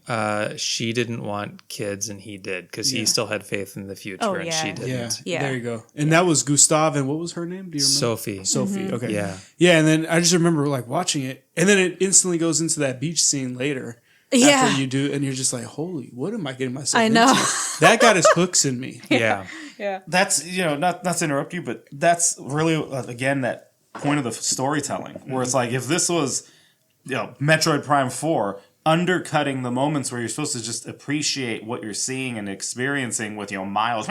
[SPEAKER 1] she didn't want kids and he did because he still had faith in the future and she didn't.
[SPEAKER 2] Yeah, there you go. And that was Gustav, and what was her name? Do you remember? Sophie, okay.
[SPEAKER 1] Yeah.
[SPEAKER 2] Yeah, and then I just remember like watching it, and then it instantly goes into that beach scene later.
[SPEAKER 3] Yeah.
[SPEAKER 2] After you do, and you're just like, holy, what am I getting myself
[SPEAKER 3] I know.
[SPEAKER 2] into? That got his hooks in me.
[SPEAKER 1] Yeah.
[SPEAKER 3] Yeah.
[SPEAKER 4] That's, not to interrupt you, but that's really, again, that point of the storytelling where it's like, if this was, Metroid Prime 4, undercutting the moments where you're supposed to just appreciate what you're seeing and experiencing with, Miles.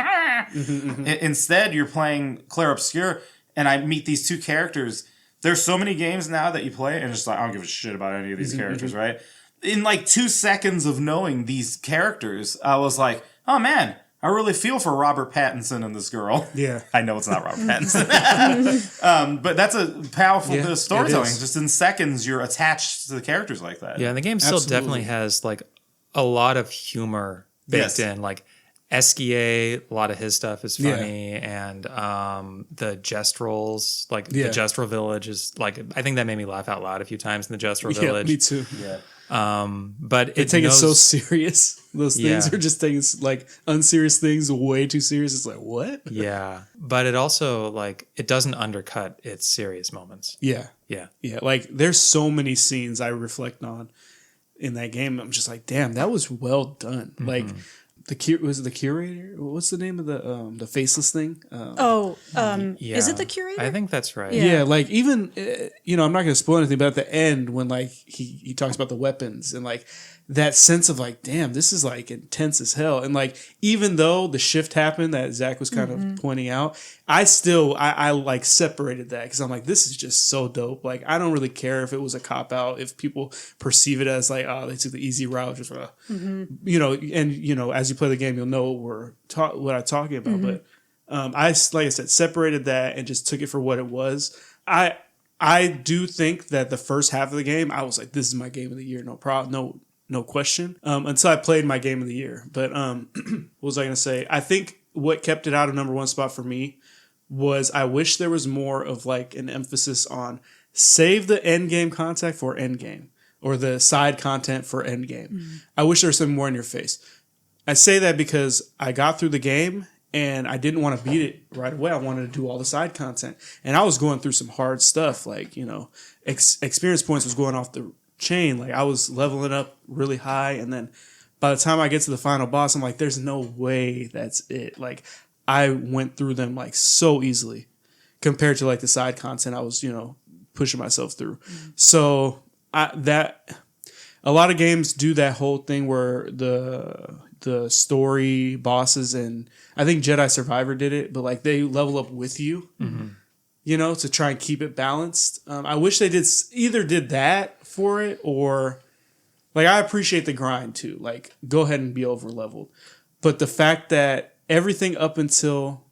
[SPEAKER 4] Instead, you're playing Clair Obscur, and I meet these two characters. There's so many games now that you play, and it's like, I don't give a shit about any of these characters, right? In like 2 seconds of knowing these characters, I was like, oh man, I really feel for Robert Pattinson and this girl.
[SPEAKER 2] Yeah.
[SPEAKER 4] I know it's not Robert Pattinson. But that's a powerful storytelling. Just in seconds, you're attached to the characters like that.
[SPEAKER 1] Yeah, and the game still definitely has like a lot of humor baked in. Like Esquier, a lot of his stuff is funny, and the Gestrels, like the Gestral Village is like, I think that made me laugh out loud a few times in the Gestral Village.
[SPEAKER 2] Me too.
[SPEAKER 4] Yeah.
[SPEAKER 1] But
[SPEAKER 2] they take it so serious. Those things are just taking like unserious things way too serious. It's like, what?
[SPEAKER 1] Yeah. But it also like it doesn't undercut its serious moments.
[SPEAKER 2] Yeah.
[SPEAKER 1] Yeah.
[SPEAKER 2] Yeah. Like there's so many scenes I reflect on in that game. I'm just like, damn, that was well done. Like was it the curator? What's the name of the faceless thing?
[SPEAKER 3] Is it the curator?
[SPEAKER 1] I think that's right.
[SPEAKER 2] Yeah, like even I'm not going to spoil anything, but at the end when like he talks about the weapons and like that sense of like, damn, this is like intense as hell. And like even though the shift happened that Zack was kind of pointing out, I like separated that because I'm like, this is just so dope. Like I don't really care if it was a cop out, if people perceive it as like, oh, they took the easy route, just and as you play the game, you'll know what I'm talking about. But I like I said, separated that and just took it for what it was. I do think that the first half of the game, I was like, this is my game of the year, no problem, no question. Until I played my game of the year. But what was I going to say? I think what kept it out of number 1 spot for me was I wish there was more of like an emphasis on save the end game content for end game or the side content for end game. I wish there was something more in your face. I say that because I got through the game and I didn't want to beat it right away. I wanted to do all the side content. And I was going through some hard stuff. Like, experience points was going off the chain. Like I was leveling up really high, and then by the time I get to the final boss, I'm like, there's no way that's it. Like I went through them like so easily compared to like the side content I was pushing myself through. So that a lot of games do that whole thing where the story bosses, and I think Jedi Survivor did it, but like they level up with you, you know, to try and keep it balanced. I wish they either did that for it, or like I appreciate the grind too. Like go ahead and be over leveled, but the fact that everything up until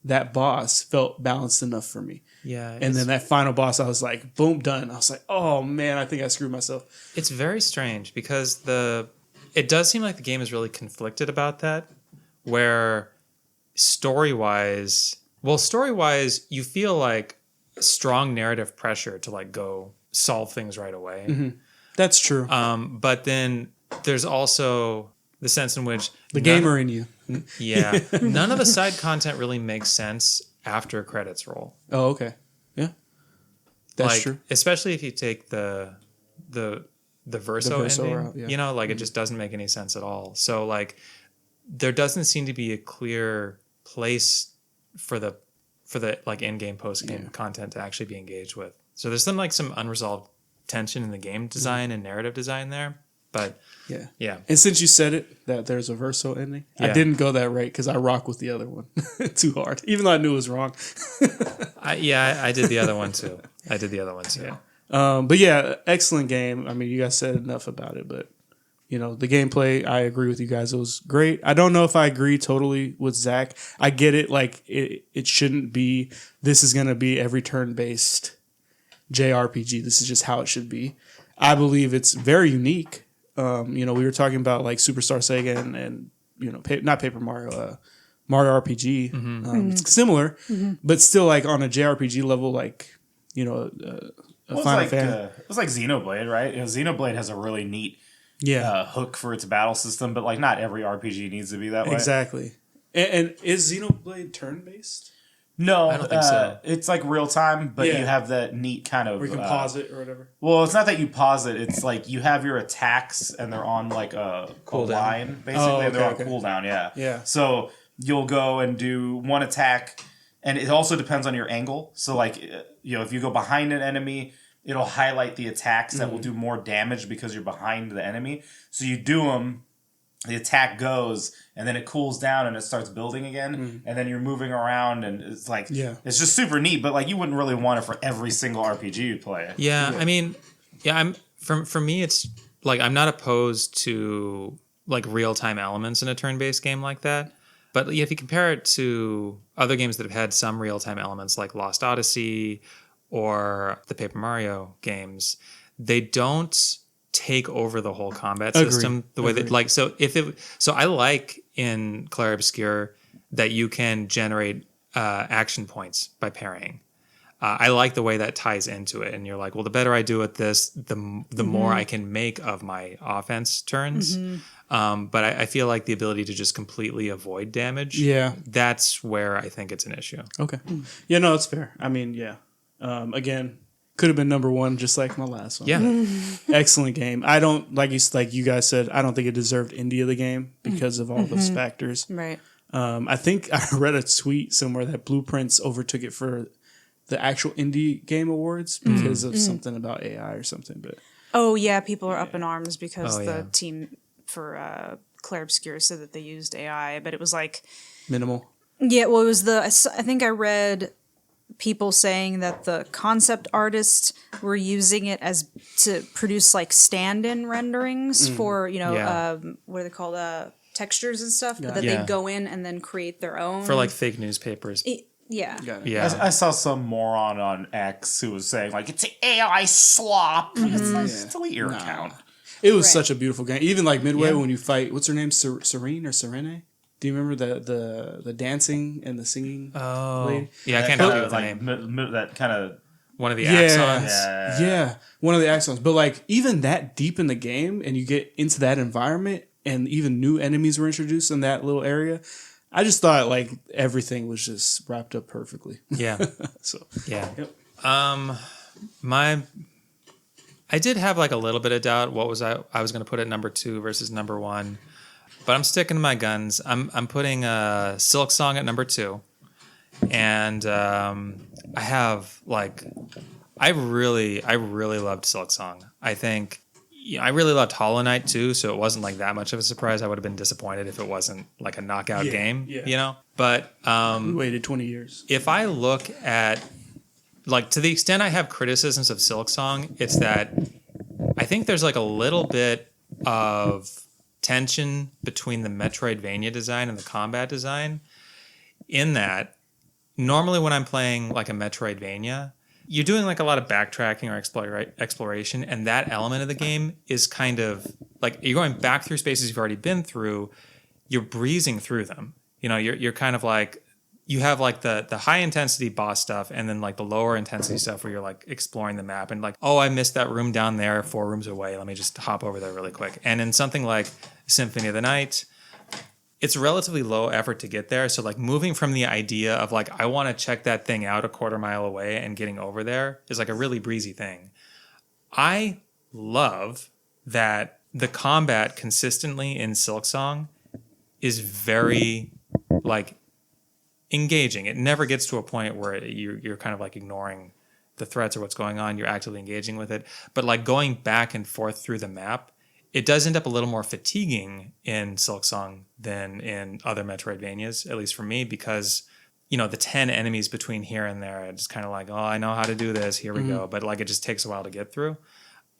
[SPEAKER 2] that boss felt balanced enough for me.
[SPEAKER 1] Yeah.
[SPEAKER 2] And then that final boss, I was like, boom, done. I was like, oh man, I think I screwed myself.
[SPEAKER 1] It's very strange because it does seem like the game is really conflicted about that, where story-wise, you feel like strong narrative pressure to like go solve things right away.
[SPEAKER 2] Mm-hmm. That's true.
[SPEAKER 1] But then there's also the sense in which
[SPEAKER 2] the gamer in you.
[SPEAKER 1] Yeah. None of the side content really makes sense after credits roll.
[SPEAKER 2] Oh, okay. Yeah. That's
[SPEAKER 1] like,
[SPEAKER 2] true.
[SPEAKER 1] Especially if you take the verso ending.
[SPEAKER 2] route, yeah.
[SPEAKER 1] You know, like it just doesn't make any sense at all. So like there doesn't seem to be a clear place for the like in-game post-game content to actually be engaged with. So there's some unresolved tension in the game design and narrative design there. But yeah.
[SPEAKER 2] And since you said it, that there's a verso ending, I didn't go that right because I rock with the other one too hard, even though I knew it was wrong.
[SPEAKER 1] I did the other one too.
[SPEAKER 2] But yeah, excellent game. I mean, you guys said enough about it, but you know, the gameplay, I agree with you guys. It was great. I don't know if I agree totally with Zack. I get it. Like it shouldn't be, this is going to be every turn-based JRPG. This is just how it should be. I believe it's very unique. You know, we were talking about like Superstar Sega and you know, not Paper Mario, Mario RPG. It's similar, but still like on a JRPG level, like, you know, Final Fantasy.
[SPEAKER 4] It was like Xenoblade, right? You know, Xenoblade has a really neat hook for its battle system, but like not every RPG needs to be that way.
[SPEAKER 2] Exactly. And is Xenoblade turn-based?
[SPEAKER 4] No,
[SPEAKER 1] I don't think so.
[SPEAKER 4] It's like real time, but you have that neat kind of...
[SPEAKER 2] Where you can pause it or whatever.
[SPEAKER 4] Well, it's not that you pause it. It's like you have your attacks and they're on like a line, basically. And they're on cooldown,
[SPEAKER 2] Yeah.
[SPEAKER 4] So you'll go and do one attack, and it also depends on your angle. So like, you know, if you go behind an enemy, it'll highlight the attacks that will do more damage because you're behind the enemy. So you do them, the attack goes, and then it cools down and it starts building again, and then you're moving around, and it's like, it's just super neat, but like you wouldn't really want it for every single RPG you play.
[SPEAKER 1] Yeah, I mean, for me, it's like I'm not opposed to like real-time elements in a turn-based game like that, but if you compare it to other games that have had some real-time elements like Lost Odyssey or the Paper Mario games, they don't take over the whole combat system the way that like so I like in Clair Obscur that you can generate action points by parrying. I like the way that ties into it, and you're like, well, the better I do at this, the more I can make of my offense turns. But I feel like the ability to just completely avoid damage, that's where I think it's an issue.
[SPEAKER 2] Okay. Yeah, no, it's fair. I mean, again, could have been number one, just like my last one.
[SPEAKER 1] Yeah.
[SPEAKER 2] Excellent game. I don't, like you guys said, I don't think it deserved Indie of the game because of all those factors.
[SPEAKER 3] Right.
[SPEAKER 2] I think I read a tweet somewhere that Blueprints overtook it for the actual Indie Game Awards because of something about AI or something. But
[SPEAKER 3] oh yeah, people are up in arms because the team for Clair Obscur said that they used AI, but it was like
[SPEAKER 2] minimal.
[SPEAKER 3] Yeah, well, it was I think I read people saying that the concept artists were using it as to produce like stand-in renderings for, you know, what are they called, textures and stuff, but that they'd go in and then create their own
[SPEAKER 1] for like fake newspapers.
[SPEAKER 4] I saw some moron on X who was saying like it's AI slop. It's like delete your account.
[SPEAKER 2] It was such a beautiful game. Even like midway when you fight, what's her name, Serene or Serene? Do you remember the dancing and the singing?
[SPEAKER 1] Oh,
[SPEAKER 2] lady?
[SPEAKER 1] Yeah, I can't help you with the
[SPEAKER 4] like
[SPEAKER 1] name.
[SPEAKER 4] That kind of
[SPEAKER 1] one of the axons.
[SPEAKER 2] Yeah, one of the axons. But like even that deep in the game, and you get into that environment, and even new enemies were introduced in that little area. I just thought like everything was just wrapped up perfectly.
[SPEAKER 1] Yeah.
[SPEAKER 2] So
[SPEAKER 1] yeah. Yep. I did have like a little bit of doubt. What was I was going to put at number 2 versus number 1. But I'm sticking to my guns. I'm putting Silksong at number 2, and I have like I really loved Silksong. I think I really loved Hollow Knight too, so it wasn't like that much of a surprise. I would have been disappointed if it wasn't like a knockout game, you know? But
[SPEAKER 2] we waited 20 years.
[SPEAKER 1] if I look at, like, to the extent I have criticisms of Silksong, it's that I think there's like a little bit of tension between the Metroidvania design and the combat design, in that normally when I'm playing like a Metroidvania, you're doing like a lot of backtracking or exploration, and that element of the game is kind of like you're going back through spaces you've already been through. You're breezing through them. You know, you're kind of like, you have like the high intensity boss stuff, and then like the lower intensity stuff where you're like exploring the map and like, oh, I missed that room down there 4 rooms away. Let me just hop over there really quick. And in something like Symphony of the Night, it's relatively low effort to get there. So like moving from the idea of like, I want to check that thing out a quarter mile away and getting over there is like a really breezy thing. I love that the combat consistently in Silksong is very like engaging. It never gets to a point where you're kind of like ignoring the threats or what's going on. You're actively engaging with it. But like going back and forth through the map, it does end up a little more fatiguing in Silksong than in other Metroidvanias, at least for me, because, you know, the 10 enemies between here and there, it's kind of like, oh, I know how to do this. Here we go. But like, it just takes a while to get through.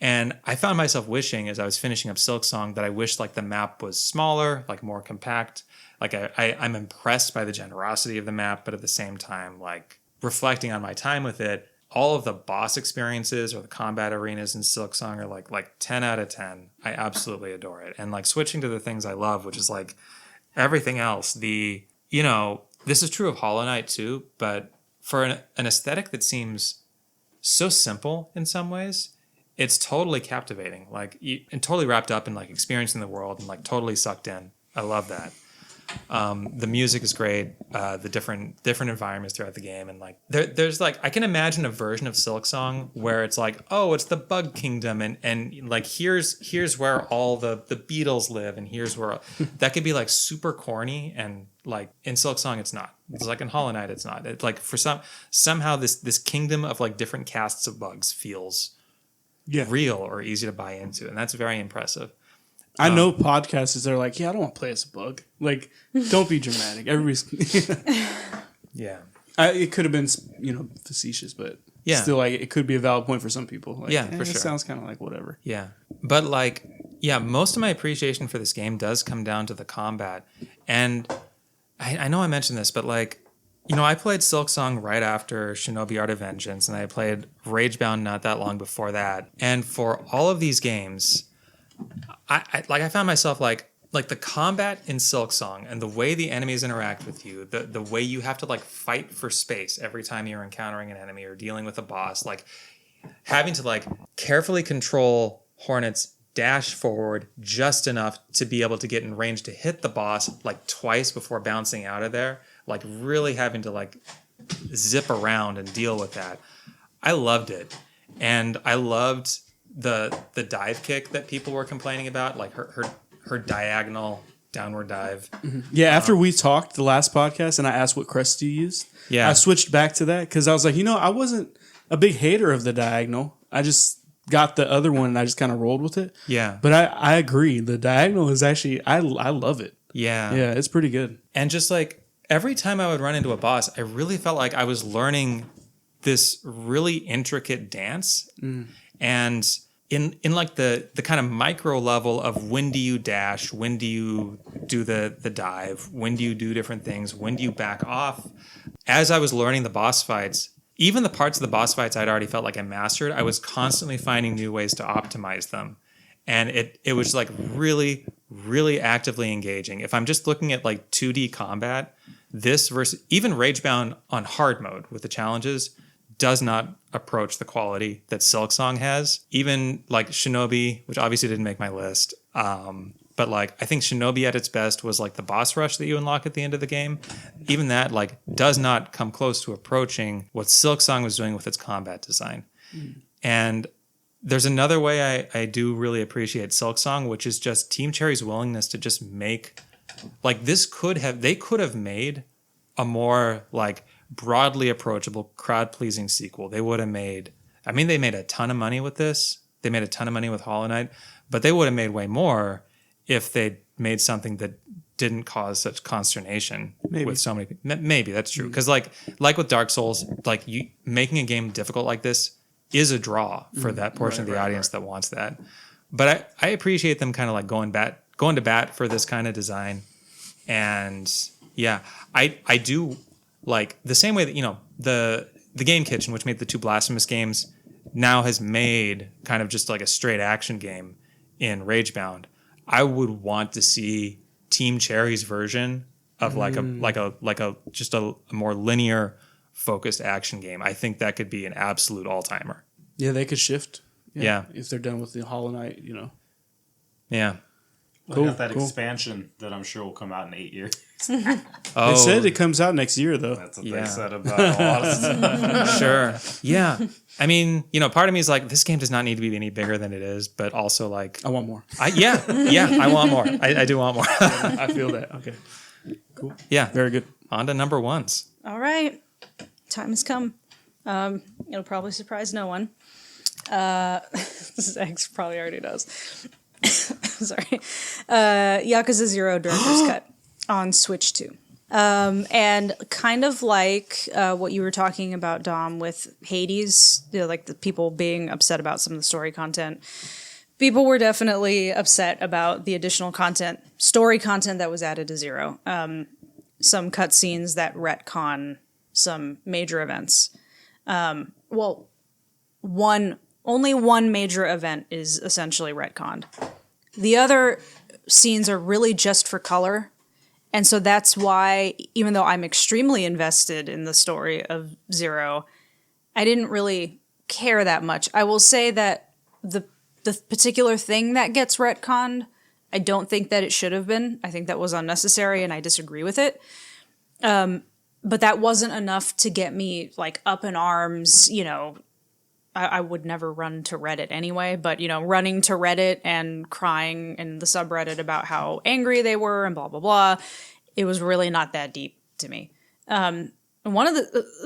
[SPEAKER 1] And I found myself wishing, as I was finishing up Silksong, that I wished like the map was smaller, like more compact. Like I'm impressed by the generosity of the map, but at the same time, like reflecting on my time with it, all of the boss experiences or the combat arenas in Silksong are like 10 out of 10. I absolutely adore it. And like switching to the things I love, which is like everything else, you know, this is true of Hollow Knight too, but for an aesthetic that seems so simple in some ways, it's totally captivating. Like, and totally wrapped up in like experiencing the world and like totally sucked in. I love that. The music is great. The different environments throughout the game, and like there's like, I can imagine a version of Silksong where it's like, oh, it's the Bug Kingdom, and like here's where all the beetles live, and here's where that could be like super corny, and like in Silksong it's not. It's like in Hollow Knight it's not. It's like for somehow this kingdom of like different castes of bugs feels real or easy to buy into, and that's very impressive.
[SPEAKER 2] I know podcasters that are like, yeah, I don't want to play as a bug. Like, don't be dramatic. Everybody's...
[SPEAKER 1] Yeah.
[SPEAKER 2] It could have been, you know, facetious, but still, like, it could be a valid point for some people. Like,
[SPEAKER 1] for sure.
[SPEAKER 2] It sounds kind of like whatever.
[SPEAKER 1] Yeah. But, like, yeah, most of my appreciation for this game does come down to the combat. And I know I mentioned this, but, like, you know, I played Silksong right after Shinobi Art of Vengeance, and I played Ragebound not that long before that. And for all of these games... I found myself like the combat in Silksong and the way the enemies interact with you, the way you have to like fight for space every time you're encountering an enemy or dealing with a boss, like having to like carefully control Hornet's dash forward just enough to be able to get in range to hit the boss like twice before bouncing out of there, like really having to like zip around and deal with that. I loved it. And I loved the dive kick that people were complaining about, like her diagonal downward dive.
[SPEAKER 2] Mm-hmm. Yeah, after we talked the last podcast and I asked what crest you used, I switched back to that because I was like, you know, I wasn't a big hater of the diagonal. I just got the other one and I just kind of rolled with it.
[SPEAKER 1] Yeah.
[SPEAKER 2] But I agree. The diagonal is actually, I love it.
[SPEAKER 1] Yeah.
[SPEAKER 2] Yeah, it's pretty good.
[SPEAKER 1] And just like every time I would run into a boss, I really felt like I was learning this really intricate dance. And in like the kind of micro level of when do you dash, when do you do the dive, when do you do different things, when do you back off. As I was learning the boss fights, even the parts of the boss fights I'd already felt like I mastered, I was constantly finding new ways to optimize them. And it was like really, really actively engaging. If I'm just looking at like 2D combat, this versus even Ragebound on hard mode with the challenges does not approach the quality that Silksong has. Even like Shinobi, which obviously didn't make my list, but like I think Shinobi at its best was like the boss rush that you unlock at the end of the game. Even that like does not come close to approaching what Silksong was doing with its combat design. And there's another way I do really appreciate Silksong, which is just Team Cherry's willingness to just make like they could have made a more like broadly approachable, crowd-pleasing sequel. They would have made I mean, they made a ton of money with this. They made a ton of money with Hollow Knight, but they would have made way more if they made something that didn't cause such consternation with so many people. Maybe that's true. Because like with Dark Souls, like you making a game difficult like this is a draw for that portion of the audience that wants that. But I appreciate them kind of like going to bat for this kind of design. And yeah, I do like the same way that, you know, the Game Kitchen, which made the 2 Blasphemous games, now has made kind of just like a straight action game in Ragebound. I would want to see Team Cherry's version of like a just a more linear focused action game. I think that could be an absolute all-timer.
[SPEAKER 2] Yeah, they could shift.
[SPEAKER 1] Yeah.
[SPEAKER 2] If they're done with the Hollow Knight, you know.
[SPEAKER 1] Yeah.
[SPEAKER 4] Cool, got that expansion that I'm sure will come out in 8 years.
[SPEAKER 2] They said it comes out next year, though.
[SPEAKER 4] That's what they said about a lot of stuff.
[SPEAKER 1] Sure. Yeah. I mean, you know, part of me is like, this game does not need to be any bigger than it is, but also like,
[SPEAKER 2] I want more.
[SPEAKER 1] I want more. I do want more.
[SPEAKER 2] I feel that. Okay. Cool.
[SPEAKER 1] Yeah.
[SPEAKER 2] Very good.
[SPEAKER 1] On to number 1s.
[SPEAKER 3] All right. Time has come. It'll probably surprise no one. Zack probably already knows. Sorry. Yakuza 0 Director's Cut on Switch 2. And kind of like what you were talking about, Dom, with Hades, you know, like the people being upset about some of the story content. People were definitely upset about the additional content, story content that was added to 0. Some cutscenes that retcon some major events. Only one major event is essentially retconned. The other scenes are really just for color. And so that's why, even though I'm extremely invested in the story of 0, I didn't really care that much. I will say that the particular thing that gets retconned, I don't think that it should have been. I think that was unnecessary and I disagree with it. But that wasn't enough to get me like up in arms, you know. I would never run to Reddit anyway, but, you know, running to Reddit and crying in the subreddit about how angry they were and blah, blah, blah. It was really not that deep to me. I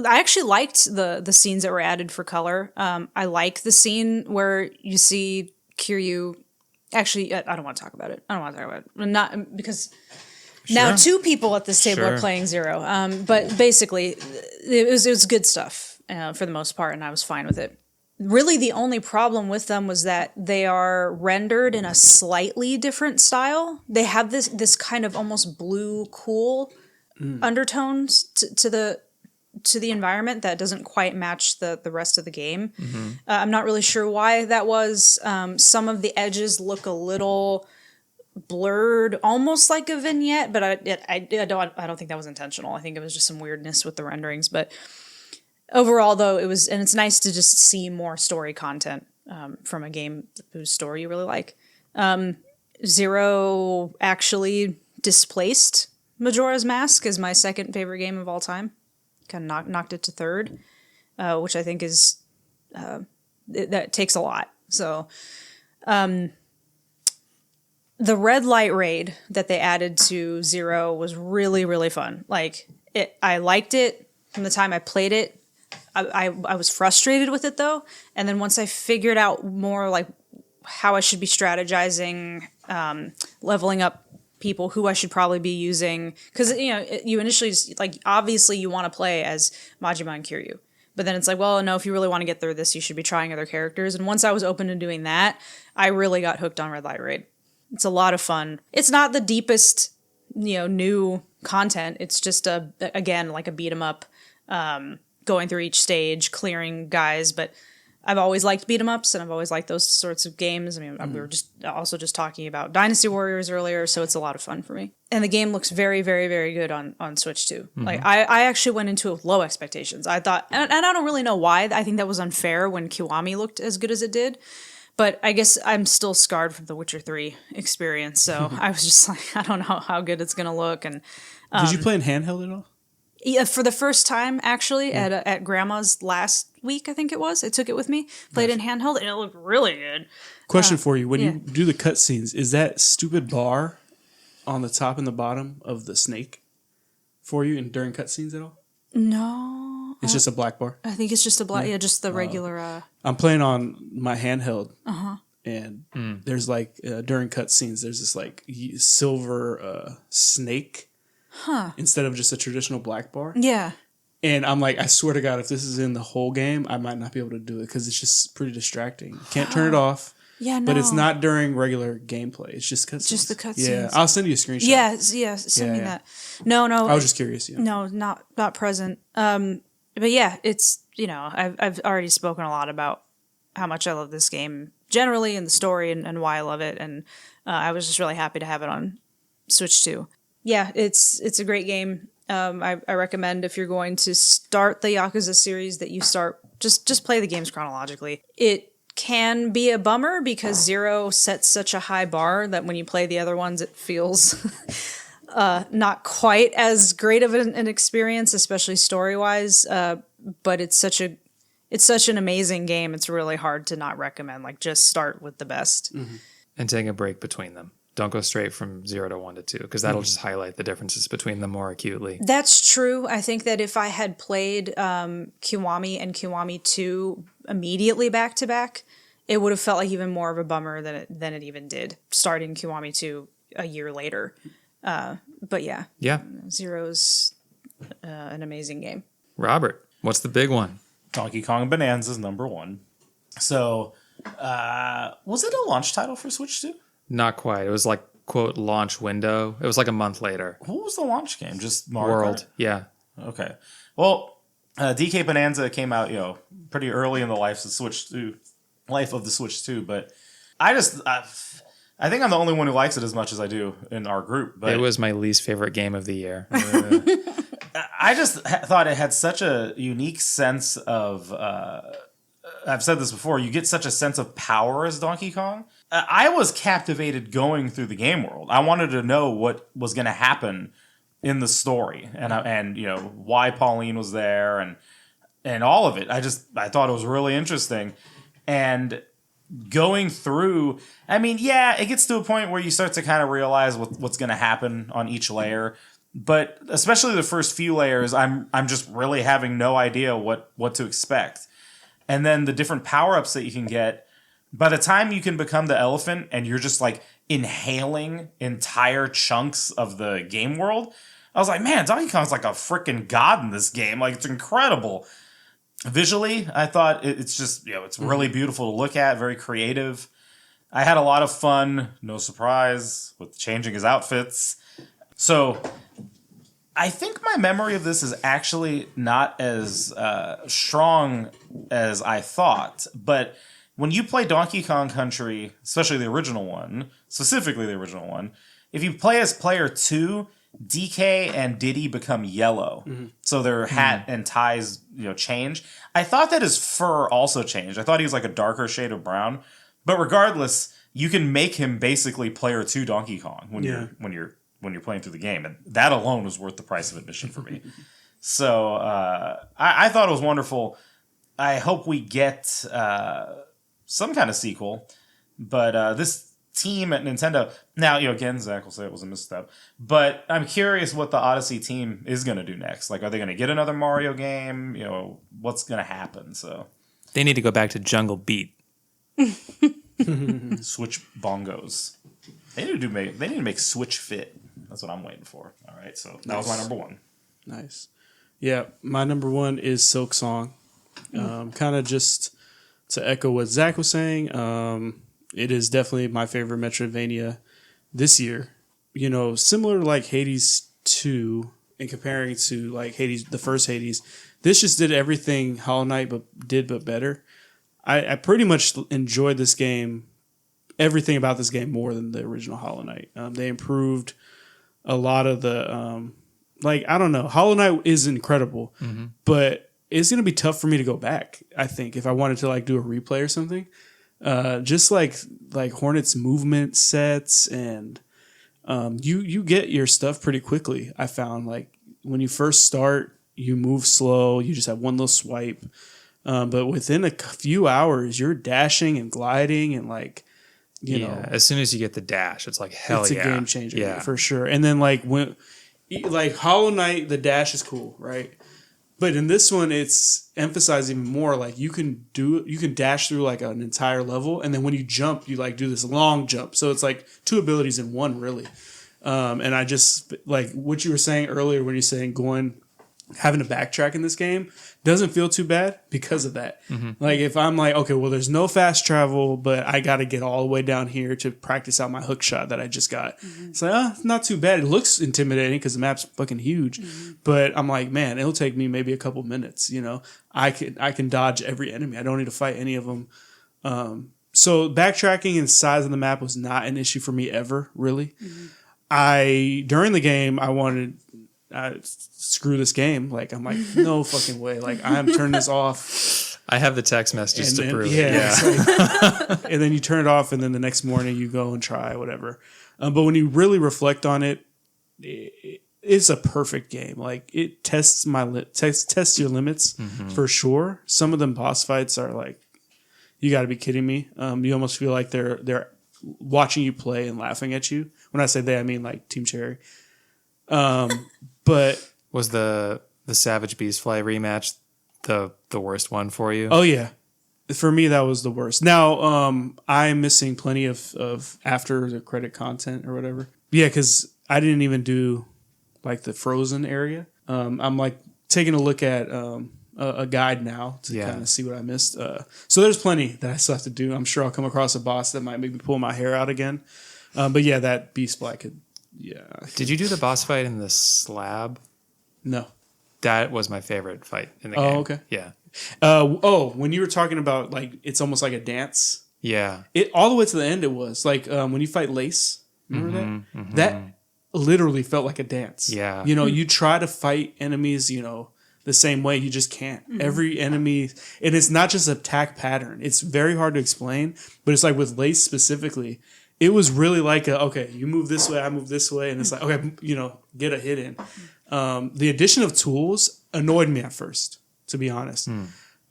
[SPEAKER 3] actually liked the scenes that were added for color. I like the scene where you see Kiryu. Actually, I don't want to talk about it. Not because now 2 people at this table are playing 0. But basically, it was good stuff for the most part, and I was fine with it. Really, the only problem with them was that they are rendered in a slightly different style. They have this kind of almost blue, cool undertones to the environment that doesn't quite match the rest of the game. Mm-hmm. I'm not really sure why that was. Some of the edges look a little blurred, almost like a vignette, but I don't think that was intentional. I think it was just some weirdness with the renderings, but. Overall, though, it's nice to just see more story content from a game whose story you really like. 0 actually displaced Majora's Mask as my second favorite game of all time. Kind of knocked it to 3rd, which I think is that takes a lot. So, the red light raid that they added to 0 was really, really fun. Like I liked it from the time I played it. I was frustrated with it though, and then once I figured out more like how I should be strategizing, leveling up people, who I should probably be using, because you know you initially just, like obviously you want to play as Majima and Kiryu, but then it's like, well, no, if you really want to get through this, you should be trying other characters. And once I was open to doing that, I really got hooked on Red Light Raid. It's a lot of fun. It's not the deepest, you know, new content. It's just again like a beat 'em up. Going through each stage, clearing guys, but I've always liked beat 'em ups and I've always liked those sorts of games. I mean, we were just talking about Dynasty Warriors earlier, so it's a lot of fun for me. And the game looks very, very, very good on Switch too. Mm-hmm. Like I actually went into it with low expectations. I thought, and I don't really know why. I think that was unfair when Kiwami looked as good as it did. But I guess I'm still scarred from the Witcher 3 experience, so I was just like, I don't know how good it's gonna look. And
[SPEAKER 2] did you play in handheld at all?
[SPEAKER 3] Yeah, for the first time, actually, at Grandma's last week, I think it was. I took it with me, played in handheld, and it looked really good.
[SPEAKER 2] Question for you. When you do the cutscenes, is that stupid bar on the top and the bottom of the snake for you during cutscenes at all?
[SPEAKER 3] No.
[SPEAKER 2] It's just a black bar.
[SPEAKER 3] I think it's just a black. Yeah, just the regular.
[SPEAKER 2] I'm playing on my handheld. And there's like during cutscenes, there's this like silver snake instead of just a traditional black bar.
[SPEAKER 3] Yeah.
[SPEAKER 2] And I'm like, I swear to God, if this is in the whole game, I might not be able to do it because it's just pretty distracting. Can't turn it off.
[SPEAKER 3] Yeah, no.
[SPEAKER 2] But it's not during regular gameplay. It's just cutscenes.
[SPEAKER 3] Just the cutscenes.
[SPEAKER 2] Yeah, I'll send you a screenshot.
[SPEAKER 3] Yeah, send me that. No.
[SPEAKER 2] I was just curious. Yeah.
[SPEAKER 3] No, not present. But yeah, it's, I've already spoken a lot about how much I love this game generally and the story and why I love it. And I was just really happy to have it on Switch 2. Yeah, it's a great game. I recommend if you're going to start the Yakuza series that you start, just play the games chronologically. It can be a bummer because 0 sets such a high bar that when you play the other ones, it feels not quite as great of an experience, especially story-wise. But it's such an amazing game. It's really hard to not recommend. Like, just start with the best.
[SPEAKER 1] And take a break between them. Don't go straight from 0 to 1 to 2 because that'll just highlight the differences between them more acutely.
[SPEAKER 3] That's true. I think that if I had played Kiwami and Kiwami 2 immediately back to back, it would have felt like even more of a bummer than it even did, starting Kiwami 2 a year later. But yeah.
[SPEAKER 1] Yeah.
[SPEAKER 3] 0's an amazing game.
[SPEAKER 1] Robert, what's the big one?
[SPEAKER 4] Donkey Kong Bonanza is number 1. So, was it a launch title for Switch 2?
[SPEAKER 1] Not quite. It was like, quote, launch window. It was like a month later.
[SPEAKER 4] What was the launch game? Just Mario
[SPEAKER 1] World.
[SPEAKER 4] Kart?
[SPEAKER 1] Yeah.
[SPEAKER 4] Okay. Well, DK Bonanza came out, pretty early in the life of the Switch 2, but I think I'm the only one who likes it as much as I do in our group. But
[SPEAKER 1] it was my least favorite game of the year.
[SPEAKER 4] I just thought it had such a unique sense of. I've said this before. You get such a sense of power as Donkey Kong. I was captivated going through the game world. I wanted to know what was going to happen in the story, and why Pauline was there, and all of it. I thought it was really interesting, and going through. I mean, yeah, it gets to a point where you start to kind of realize what's going to happen on each layer. But especially the first few layers, I'm just really having no idea what to expect. And then the different power-ups that you can get, by the time you can become the elephant and you're just like inhaling entire chunks of the game world, I was like, man, Donkey Kong's like a freaking god in this game. Like, it's incredible. Visually, I thought it's just, it's really beautiful to look at, very creative. I had a lot of fun, no surprise, with changing his outfits. So I think my memory of this is actually not as strong as I thought. But when you play Donkey Kong Country, especially the original one, specifically the original one, if you play as player 2, DK and Diddy become yellow. So their hat and ties, change. I thought that his fur also changed. I thought he was like a darker shade of brown. But regardless, you can make him basically player 2 Donkey Kong when you're playing through the game. And that alone was worth the price of admission for me. So I thought it was wonderful. I hope we get some kind of sequel. But this team at Nintendo, now, again, Zack will say it was a misstep. But I'm curious what the Odyssey team is going to do next. Like, are they going to get another Mario game? What's going to happen? So
[SPEAKER 1] They need to go back to Jungle Beat.
[SPEAKER 4] Switch bongos. They need to make Switch fit. That's what I'm waiting for. All right, so that was my number 1.
[SPEAKER 2] Nice. Yeah, my number 1 is Silksong. Kind of just to echo what Zack was saying, it is definitely my favorite Metroidvania this year. Similar to like Hades 2, and comparing to like Hades, the first Hades, this just did everything Hollow Knight but better. I pretty much enjoyed this game, everything about this game more than the original Hollow Knight. They improved a lot of the I don't know. Hollow Knight is incredible, but it's gonna be tough for me to go back. I think if I wanted to like do a replay or something, just like Hornet's movement sets and you get your stuff pretty quickly. I found like when you first start, you move slow. You just have one little swipe, but within a few hours, you're dashing and gliding and like.
[SPEAKER 1] As soon as you get the dash, it's like hell
[SPEAKER 2] it's
[SPEAKER 1] yeah,
[SPEAKER 2] a game changer for sure. And then like when Hollow Knight, the dash is cool, right? But in this one, it's emphasized even more. Like you can dash through like an entire level, and then when you jump, you like do this long jump. So it's like 2 abilities in one, really. And I just like what you were saying earlier when you're saying having to backtrack in this game doesn't feel too bad because of that. Like if I'm like, okay, well, there's no fast travel, but I got to get all the way down here to practice out my hook shot that I just got. It's like, it's not too bad. It looks intimidating because the map's fucking huge, but I'm like, man, it'll take me maybe a couple minutes. You know, I can dodge every enemy. I don't need to fight any of them. So backtracking and size of the map was not an issue for me ever, really. During the game, I wanted. Screw this game. Like, I'm like, no fucking way. Like, I'm turning this off.
[SPEAKER 1] I have the text messages to prove it.
[SPEAKER 2] Yeah. Like, and then you turn it off, and then the next morning you go and try whatever. But when you really reflect on it, it's a perfect game. Like, it tests tests your limits for sure. Some of them boss fights are like, you got to be kidding me. You almost feel like they're watching you play and laughing at you. When I say they, I mean like Team Cherry. But
[SPEAKER 1] was the Savage Beastfly rematch the worst one for you?
[SPEAKER 2] Oh yeah, for me that was the worst. Now I'm missing plenty of after the credit content or whatever. Yeah, because I didn't even do like the frozen area. I'm like taking a look at a guide now to kind of see what I missed. So there's plenty that I still have to do. I'm sure I'll come across a boss that might make me pull my hair out again. But yeah, that Beastfly could. Yeah.
[SPEAKER 1] Did you do the boss fight in the slab?
[SPEAKER 2] No.
[SPEAKER 1] That was my favorite fight in the game.
[SPEAKER 2] Oh, okay.
[SPEAKER 1] Yeah.
[SPEAKER 2] When you were talking about like it's almost like a dance.
[SPEAKER 1] Yeah.
[SPEAKER 2] It all the way to the end it was. Like when you fight Lace, remember that? That literally felt like a dance.
[SPEAKER 1] Yeah.
[SPEAKER 2] You know, you try to fight enemies, you know, the same way, you just can't. Every enemy, and it's not just attack pattern. It's very hard to explain, but it's like with Lace specifically, it was really like okay, you move this way, I move this way, and it's like, okay, you know, get a hit in. The addition of tools annoyed me at first, to be honest.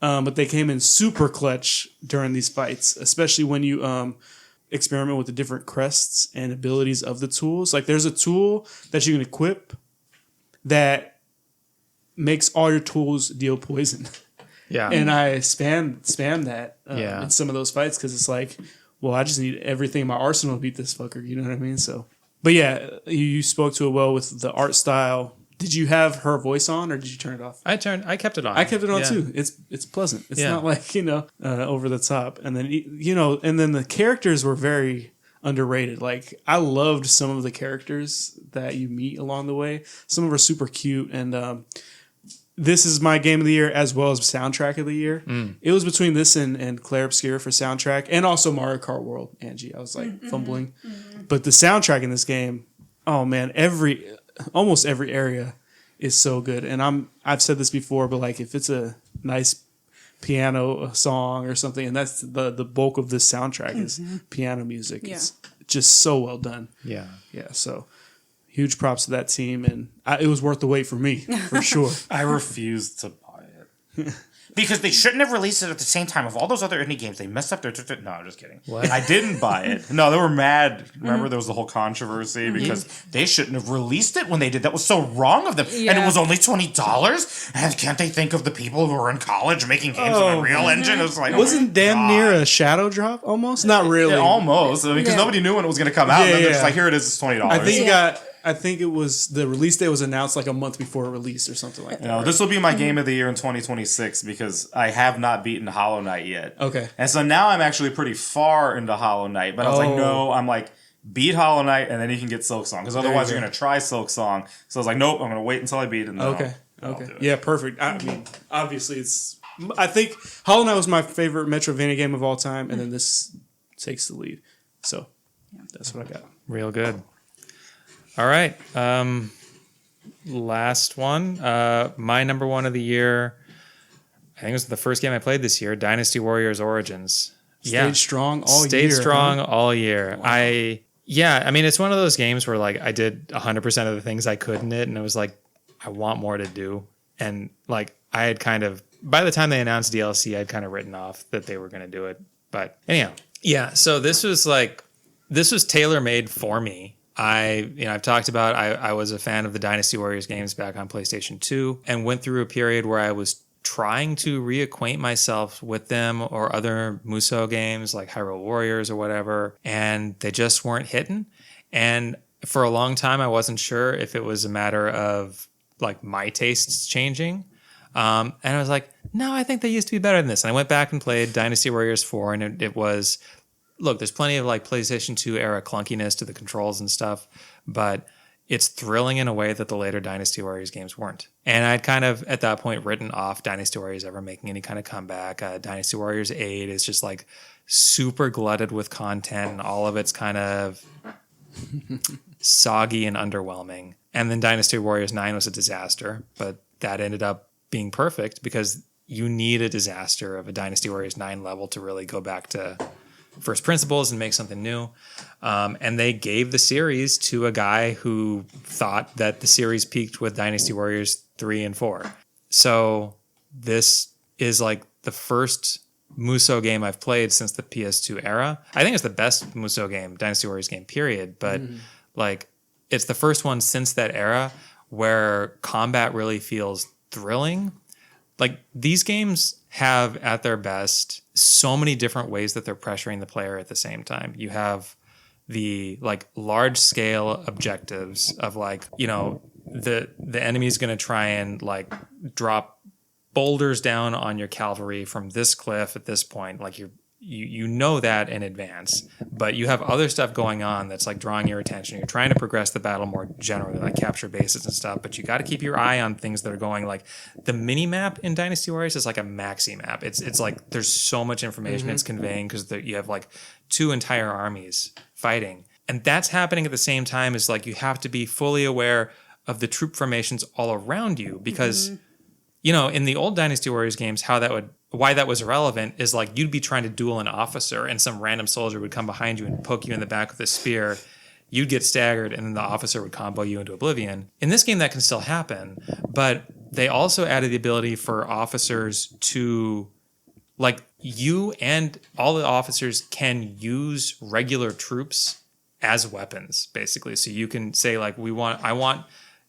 [SPEAKER 2] But they came in super clutch during these fights, especially when you experiment with the different crests and abilities of the tools. Like there's a tool that you can equip that makes all your tools deal poison.
[SPEAKER 1] Yeah.
[SPEAKER 2] And I spam that in some of those fights because it's like, well, I just need everything in my arsenal to beat this fucker. You know what I mean? So, but yeah, you spoke to it well with the art style. Did you have her voice on or did you turn it off?
[SPEAKER 1] I kept it on.
[SPEAKER 2] I kept it on too. It's pleasant. It's not like, you know, over the top. And then, you know, and then the characters were very underrated. Like I loved some of the characters that you meet along the way. Some of them are super cute. And, this is my game of the year as well as soundtrack of the year. It was between this and Clair Obscur for soundtrack and also Mario Kart World, Angie. I was like fumbling. But the soundtrack in this game, oh man, almost every area is so good. And I've said this before, but like if it's a nice piano song or something, and that's the bulk of this soundtrack is piano music. Yeah. It's just so well done.
[SPEAKER 1] Yeah.
[SPEAKER 2] Yeah. So huge props to that team, and it was worth the wait for me, for sure.
[SPEAKER 4] I refused to buy it. Because they shouldn't have released it at the same time of all those other indie games. They messed up their... No, I'm just kidding. What? I didn't buy it. No, they were mad. Remember, there was the whole controversy because they shouldn't have released it when they did. That was so wrong of them. Yeah. And it was only $20? And can't they think of the people who are in college making games on Unreal Engine? It was like...
[SPEAKER 2] Wasn't damn near a shadow drop, almost? Not really.
[SPEAKER 4] Yeah, almost. Because nobody knew when it was going to come out. And then they're just like, here it is, it's $20.
[SPEAKER 2] I think it was the release date was announced like a month before it released or something like that.
[SPEAKER 4] No, this will be my game of the year in 2026 because I have not beaten Hollow Knight yet.
[SPEAKER 2] Okay.
[SPEAKER 4] And so now I'm actually pretty far into Hollow Knight, but I was like, no, I'm like, beat Hollow Knight and then you can get Silksong because otherwise you're going to try Silksong. So I was like, nope, I'm going to wait until I beat it. And then I'll do it.
[SPEAKER 2] Yeah, perfect. I mean, obviously I think Hollow Knight was my favorite Metroidvania game of all time, and then this takes the lead. So that's what I got.
[SPEAKER 1] Real good. All right. Last one. My number one of the year, I think it was the first game I played this year, Dynasty Warriors Origins.
[SPEAKER 2] Stayed strong all year.
[SPEAKER 1] Stayed strong all year. Wow. I mean, it's one of those games where like I did 100% of the things I could in it, and it was like, I want more to do. And like I had kind of, by the time they announced DLC, I'd kind of written off that they were going to do it. But anyhow, yeah. So this was tailor-made for me. I've talked about I was a fan of the Dynasty Warriors games back on PlayStation 2 and went through a period where I was trying to reacquaint myself with them or other Musou games like Hyrule Warriors or whatever, and they just weren't hitting. And for a long time, I wasn't sure if it was a matter of like my tastes changing. And I was like, no, I think they used to be better than this. And I went back and played Dynasty Warriors 4, and it was, look, there's plenty of like PlayStation 2 era clunkiness to the controls and stuff, but it's thrilling in a way that the later Dynasty Warriors games weren't. And I'd kind of, at that point, written off Dynasty Warriors ever making any kind of comeback. Dynasty Warriors 8 is just like super glutted with content, and all of it's kind of soggy and underwhelming. And then Dynasty Warriors 9 was a disaster, but that ended up being perfect because you need a disaster of a Dynasty Warriors 9 level to really go back to first principles and make something new. And they gave the series to a guy who thought that the series peaked with Dynasty Warriors 3 and 4. So this is like the first Musou game I've played since the PS2 era. I think it's the best Musou game, Dynasty Warriors game, period. But like, it's the first one since that era where combat really feels thrilling. Like, these games have at their best so many different ways that they're pressuring the player at the same time. You have the like large scale objectives of like, you know, the enemy's going to try and like drop boulders down on your cavalry from this cliff at this point. Like you know that in advance, but you have other stuff going on that's like drawing your attention. You're trying to progress the battle more generally, like capture bases and stuff, but you got to keep your eye on things that are going. Like the mini map in Dynasty Warriors is like a maxi map. It's like there's so much information it's conveying because you have like 2 entire armies fighting, and that's happening at the same time as like you have to be fully aware of the troop formations all around you because you know, in the old Dynasty Warriors games, why that was irrelevant is like you'd be trying to duel an officer and some random soldier would come behind you and poke you in the back with a spear. You'd get staggered and then the officer would combo you into oblivion. In this game, that can still happen, but they also added the ability for officers to, like, you and all the officers can use regular troops as weapons, basically. So you can say, like, I want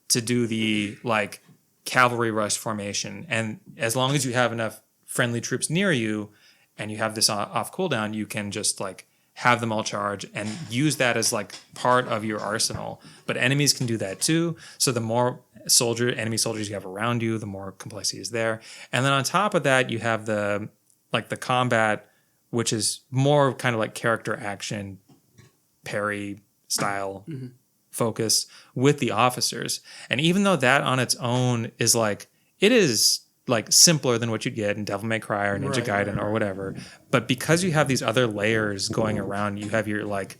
[SPEAKER 1] to do the, like, cavalry rush formation, and as long as you have enough friendly troops near you and you have this off cooldown, you can just like have them all charge and use that as like part of your arsenal. But enemies can do that too, so the more enemy soldiers you have around you, the more complexity is there. And then on top of that, you have the combat, which is more kind of like character action parry style focus with the officers. And even though that on its own is like, it is like simpler than what you'd get in Devil May Cry or Ninja Gaiden or whatever, but because you have these other layers going around, you have your like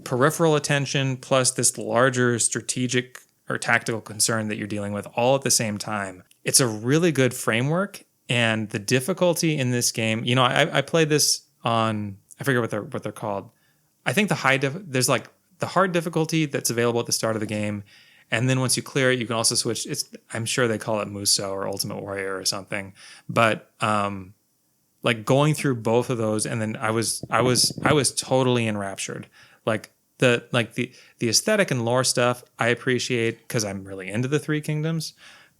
[SPEAKER 1] peripheral attention plus this larger strategic or tactical concern that you're dealing with all at the same time. It's a really good framework, and the difficulty in this game, you know, I played this on, I forget what they're called. I think there's like the hard difficulty that's available at the start of the game, and then once you clear it, you can also switch. I'm sure they call it Musou or Ultimate Warrior or something. But like going through both of those, and then I was totally enraptured. Like the aesthetic and lore stuff I appreciate because I'm really into the Three Kingdoms.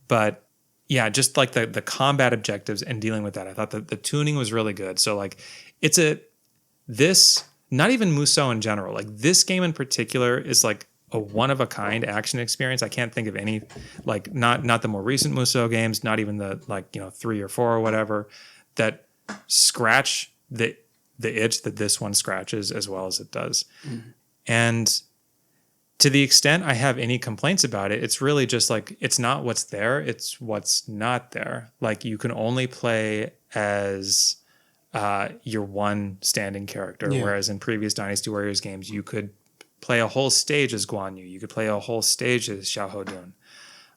[SPEAKER 1] But yeah, just like the combat objectives and dealing with that, I thought that the tuning was really good. So like not even Musou in general, like this game in particular is like a one-of-a-kind action experience. I can't think of any, like not the more recent Musou games, not even the 3 or 4 or whatever, that scratch the itch that this one scratches as well as it does. And to the extent I have any complaints about it, it's really just like, it's not what's there, it's what's not there. Like you can only play as your one standing character, whereas in previous Dynasty Warriors games, you could play a whole stage as Guan Yu. You could play a whole stage as Xiao Ho Dun.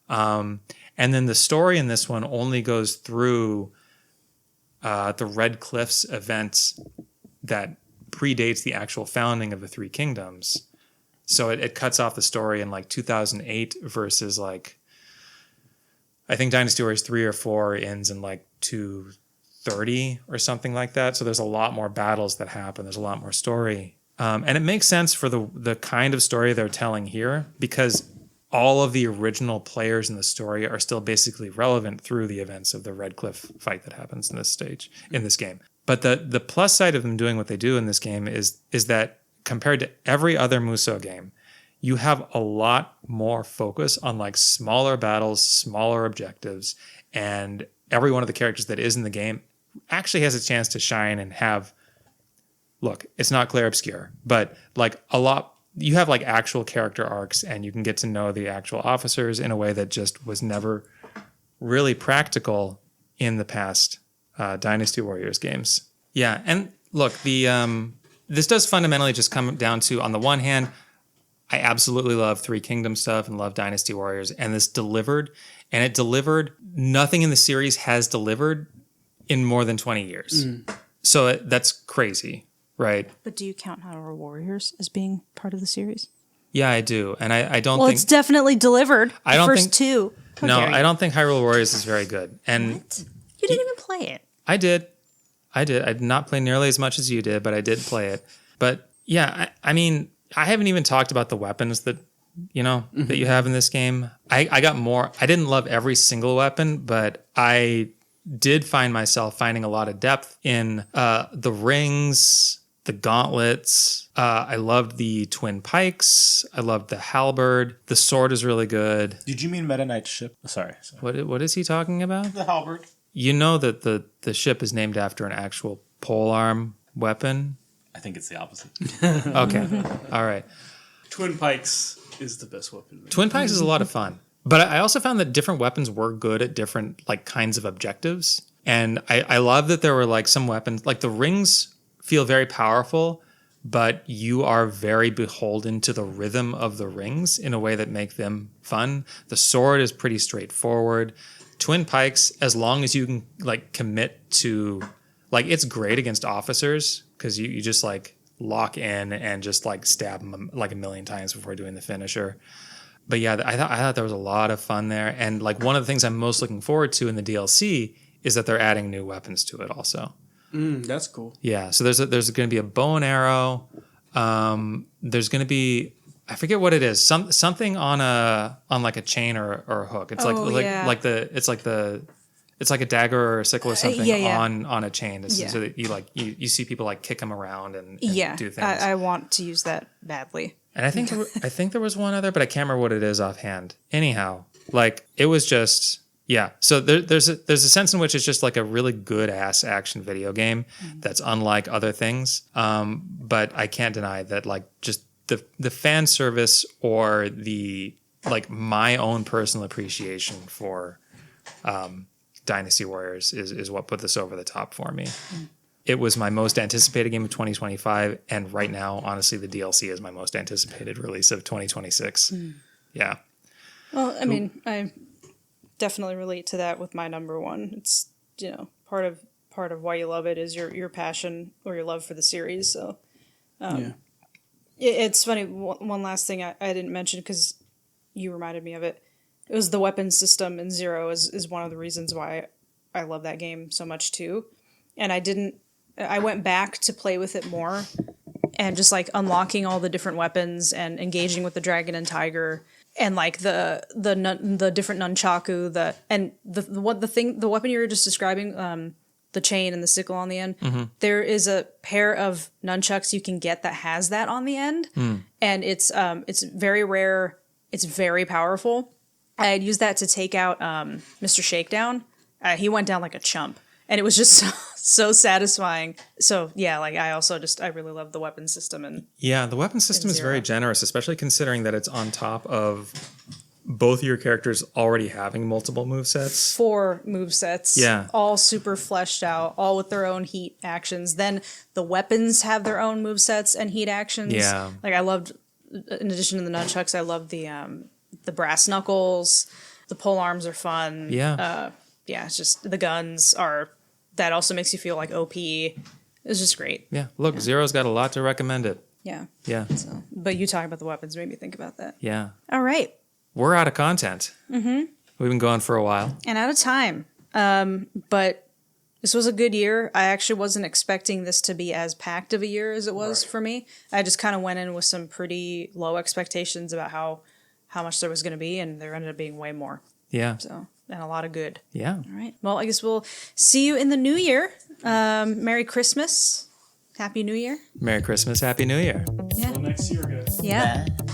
[SPEAKER 1] And then the story in this one only goes through the Red Cliffs events that predates the actual founding of the Three Kingdoms. So it cuts off the story in like 2008 versus like, I think Dynasty Warriors 3 or 4 ends in like 230 or something like that. So there's a lot more battles that happen. There's a lot more story And it makes sense for the kind of story they're telling here because all of the original players in the story are still basically relevant through the events of the Red Cliff fight that happens in this game. But the plus side of them doing what they do in this game is that compared to every other Musou game, you have a lot more focus on like smaller battles, smaller objectives, and every one of the characters that is in the game actually has a chance to shine and have, look, it's not Clair Obscur, but like a lot, you have like actual character arcs and you can get to know the actual officers in a way that just was never really practical in the past Dynasty Warriors games. Yeah, and look, this does fundamentally just come down to, on the one hand, I absolutely love Three Kingdoms stuff and love Dynasty Warriors, and this delivered, and it delivered, nothing in the series has delivered in more than 20 years. So that's crazy, right?
[SPEAKER 3] But do you count Hyrule Warriors as being part of the series?
[SPEAKER 1] Yeah, I do, and I don't
[SPEAKER 3] Well,
[SPEAKER 1] think...
[SPEAKER 3] it's definitely delivered.
[SPEAKER 1] I don't
[SPEAKER 3] the first
[SPEAKER 1] think-
[SPEAKER 3] two. How
[SPEAKER 1] No,
[SPEAKER 3] dare you.
[SPEAKER 1] I don't think Hyrule Warriors is very good. And
[SPEAKER 3] What? You didn't even play it.
[SPEAKER 1] I did. I did not play nearly as much as you did, but I did play it. But yeah, I mean, I haven't even talked about the weapons that that you have in this game. I got more. I didn't love every single weapon, but I did find myself finding a lot of depth in the rings, the gauntlets. I loved the twin pikes. I loved the halberd. The sword is really good.
[SPEAKER 4] Did you mean Meta Knight's ship? Sorry.
[SPEAKER 1] What is he talking about?
[SPEAKER 4] The halberd.
[SPEAKER 1] You know that the ship is named after an actual polearm weapon?
[SPEAKER 4] I think it's the opposite.
[SPEAKER 1] Okay. All right.
[SPEAKER 2] Twin pikes is the best weapon.
[SPEAKER 1] Twin pikes is a lot of fun. But I also found that different weapons were good at different like kinds of objectives. And I love that there were like some weapons, like the rings feel very powerful, but you are very beholden to the rhythm of the rings in a way that make them fun. The sword is pretty straightforward. Twin pikes, as long as you can like commit to, like, it's great against officers because you just like lock in and just like stab them like a million times before doing the finisher. But yeah, I thought there was a lot of fun there. And like one of the things I'm most looking forward to in the DLC is that they're adding new weapons to it also.
[SPEAKER 2] That's cool.
[SPEAKER 1] Yeah, so there's going to be a bow and arrow. There's going to be, I forget what it is. Something on like a chain or a hook. It's it's like a dagger or a sickle or something on a chain. So that you see people like kick them around and do things.
[SPEAKER 3] I want to use that badly.
[SPEAKER 1] And I think there was one other, but I can't remember what it is offhand. Anyhow, like it was just. Yeah, so there's a sense in which it's just like a really good ass action video game that's unlike other things. But I can't deny that like just the fan service or the like my own personal appreciation for Dynasty Warriors is what put this over the top for me. It was my most anticipated game of 2025, and right now, honestly, the DLC is my most anticipated release of 2026. Yeah.
[SPEAKER 3] Well, I mean, I definitely relate to that with my number one. It's part of why you love it is your passion or your love for the series. So it's funny. One last thing I didn't mention because you reminded me of it. It was the weapon system in Zero is one of the reasons why I love that game so much too. And I went back to play with it more and just like unlocking all the different weapons and engaging with the dragon and tiger. And like the different nunchaku, the weapon you were just describing, the chain and the sickle on the end. There is a pair of nunchucks you can get that has that on the end, and it's very rare. It's very powerful. I had used that to take out Mr. Shakedown. He went down like a chump, and it was just so satisfying. So yeah, like I really love the weapon system. And
[SPEAKER 1] yeah, the weapon system is very generous, especially considering that it's on top of both of your characters already having multiple movesets. 4 movesets. Yeah.
[SPEAKER 3] All super fleshed out, all with their own heat actions. Then the weapons have their own movesets and heat actions.
[SPEAKER 1] Yeah.
[SPEAKER 3] Like I loved, in addition to the nunchucks, I loved the brass knuckles. The pole arms are fun.
[SPEAKER 1] Yeah.
[SPEAKER 3] It's just the guns are. That also makes you feel like OP. It's just great.
[SPEAKER 1] Yeah. Look, Zero's got a lot to recommend it.
[SPEAKER 3] Yeah.
[SPEAKER 1] Yeah.
[SPEAKER 3] So, but you talking about the weapons made me think about that.
[SPEAKER 1] Yeah.
[SPEAKER 3] All right.
[SPEAKER 1] We're out of content. We've been going for a while.
[SPEAKER 3] And out of time. But This was a good year. I actually wasn't expecting this to be as packed of a year as it was for me. I just kind of went in with some pretty low expectations about how much there was going to be, and there ended up being way more.
[SPEAKER 1] Yeah.
[SPEAKER 3] So, and a lot of good.
[SPEAKER 1] Yeah.
[SPEAKER 3] All right. Well, I guess we'll see you in the new year. Merry Christmas. Happy New Year.
[SPEAKER 1] Merry Christmas. Happy New Year.
[SPEAKER 3] Yeah.
[SPEAKER 2] Till next year, guys.
[SPEAKER 3] Yeah.
[SPEAKER 4] Bye.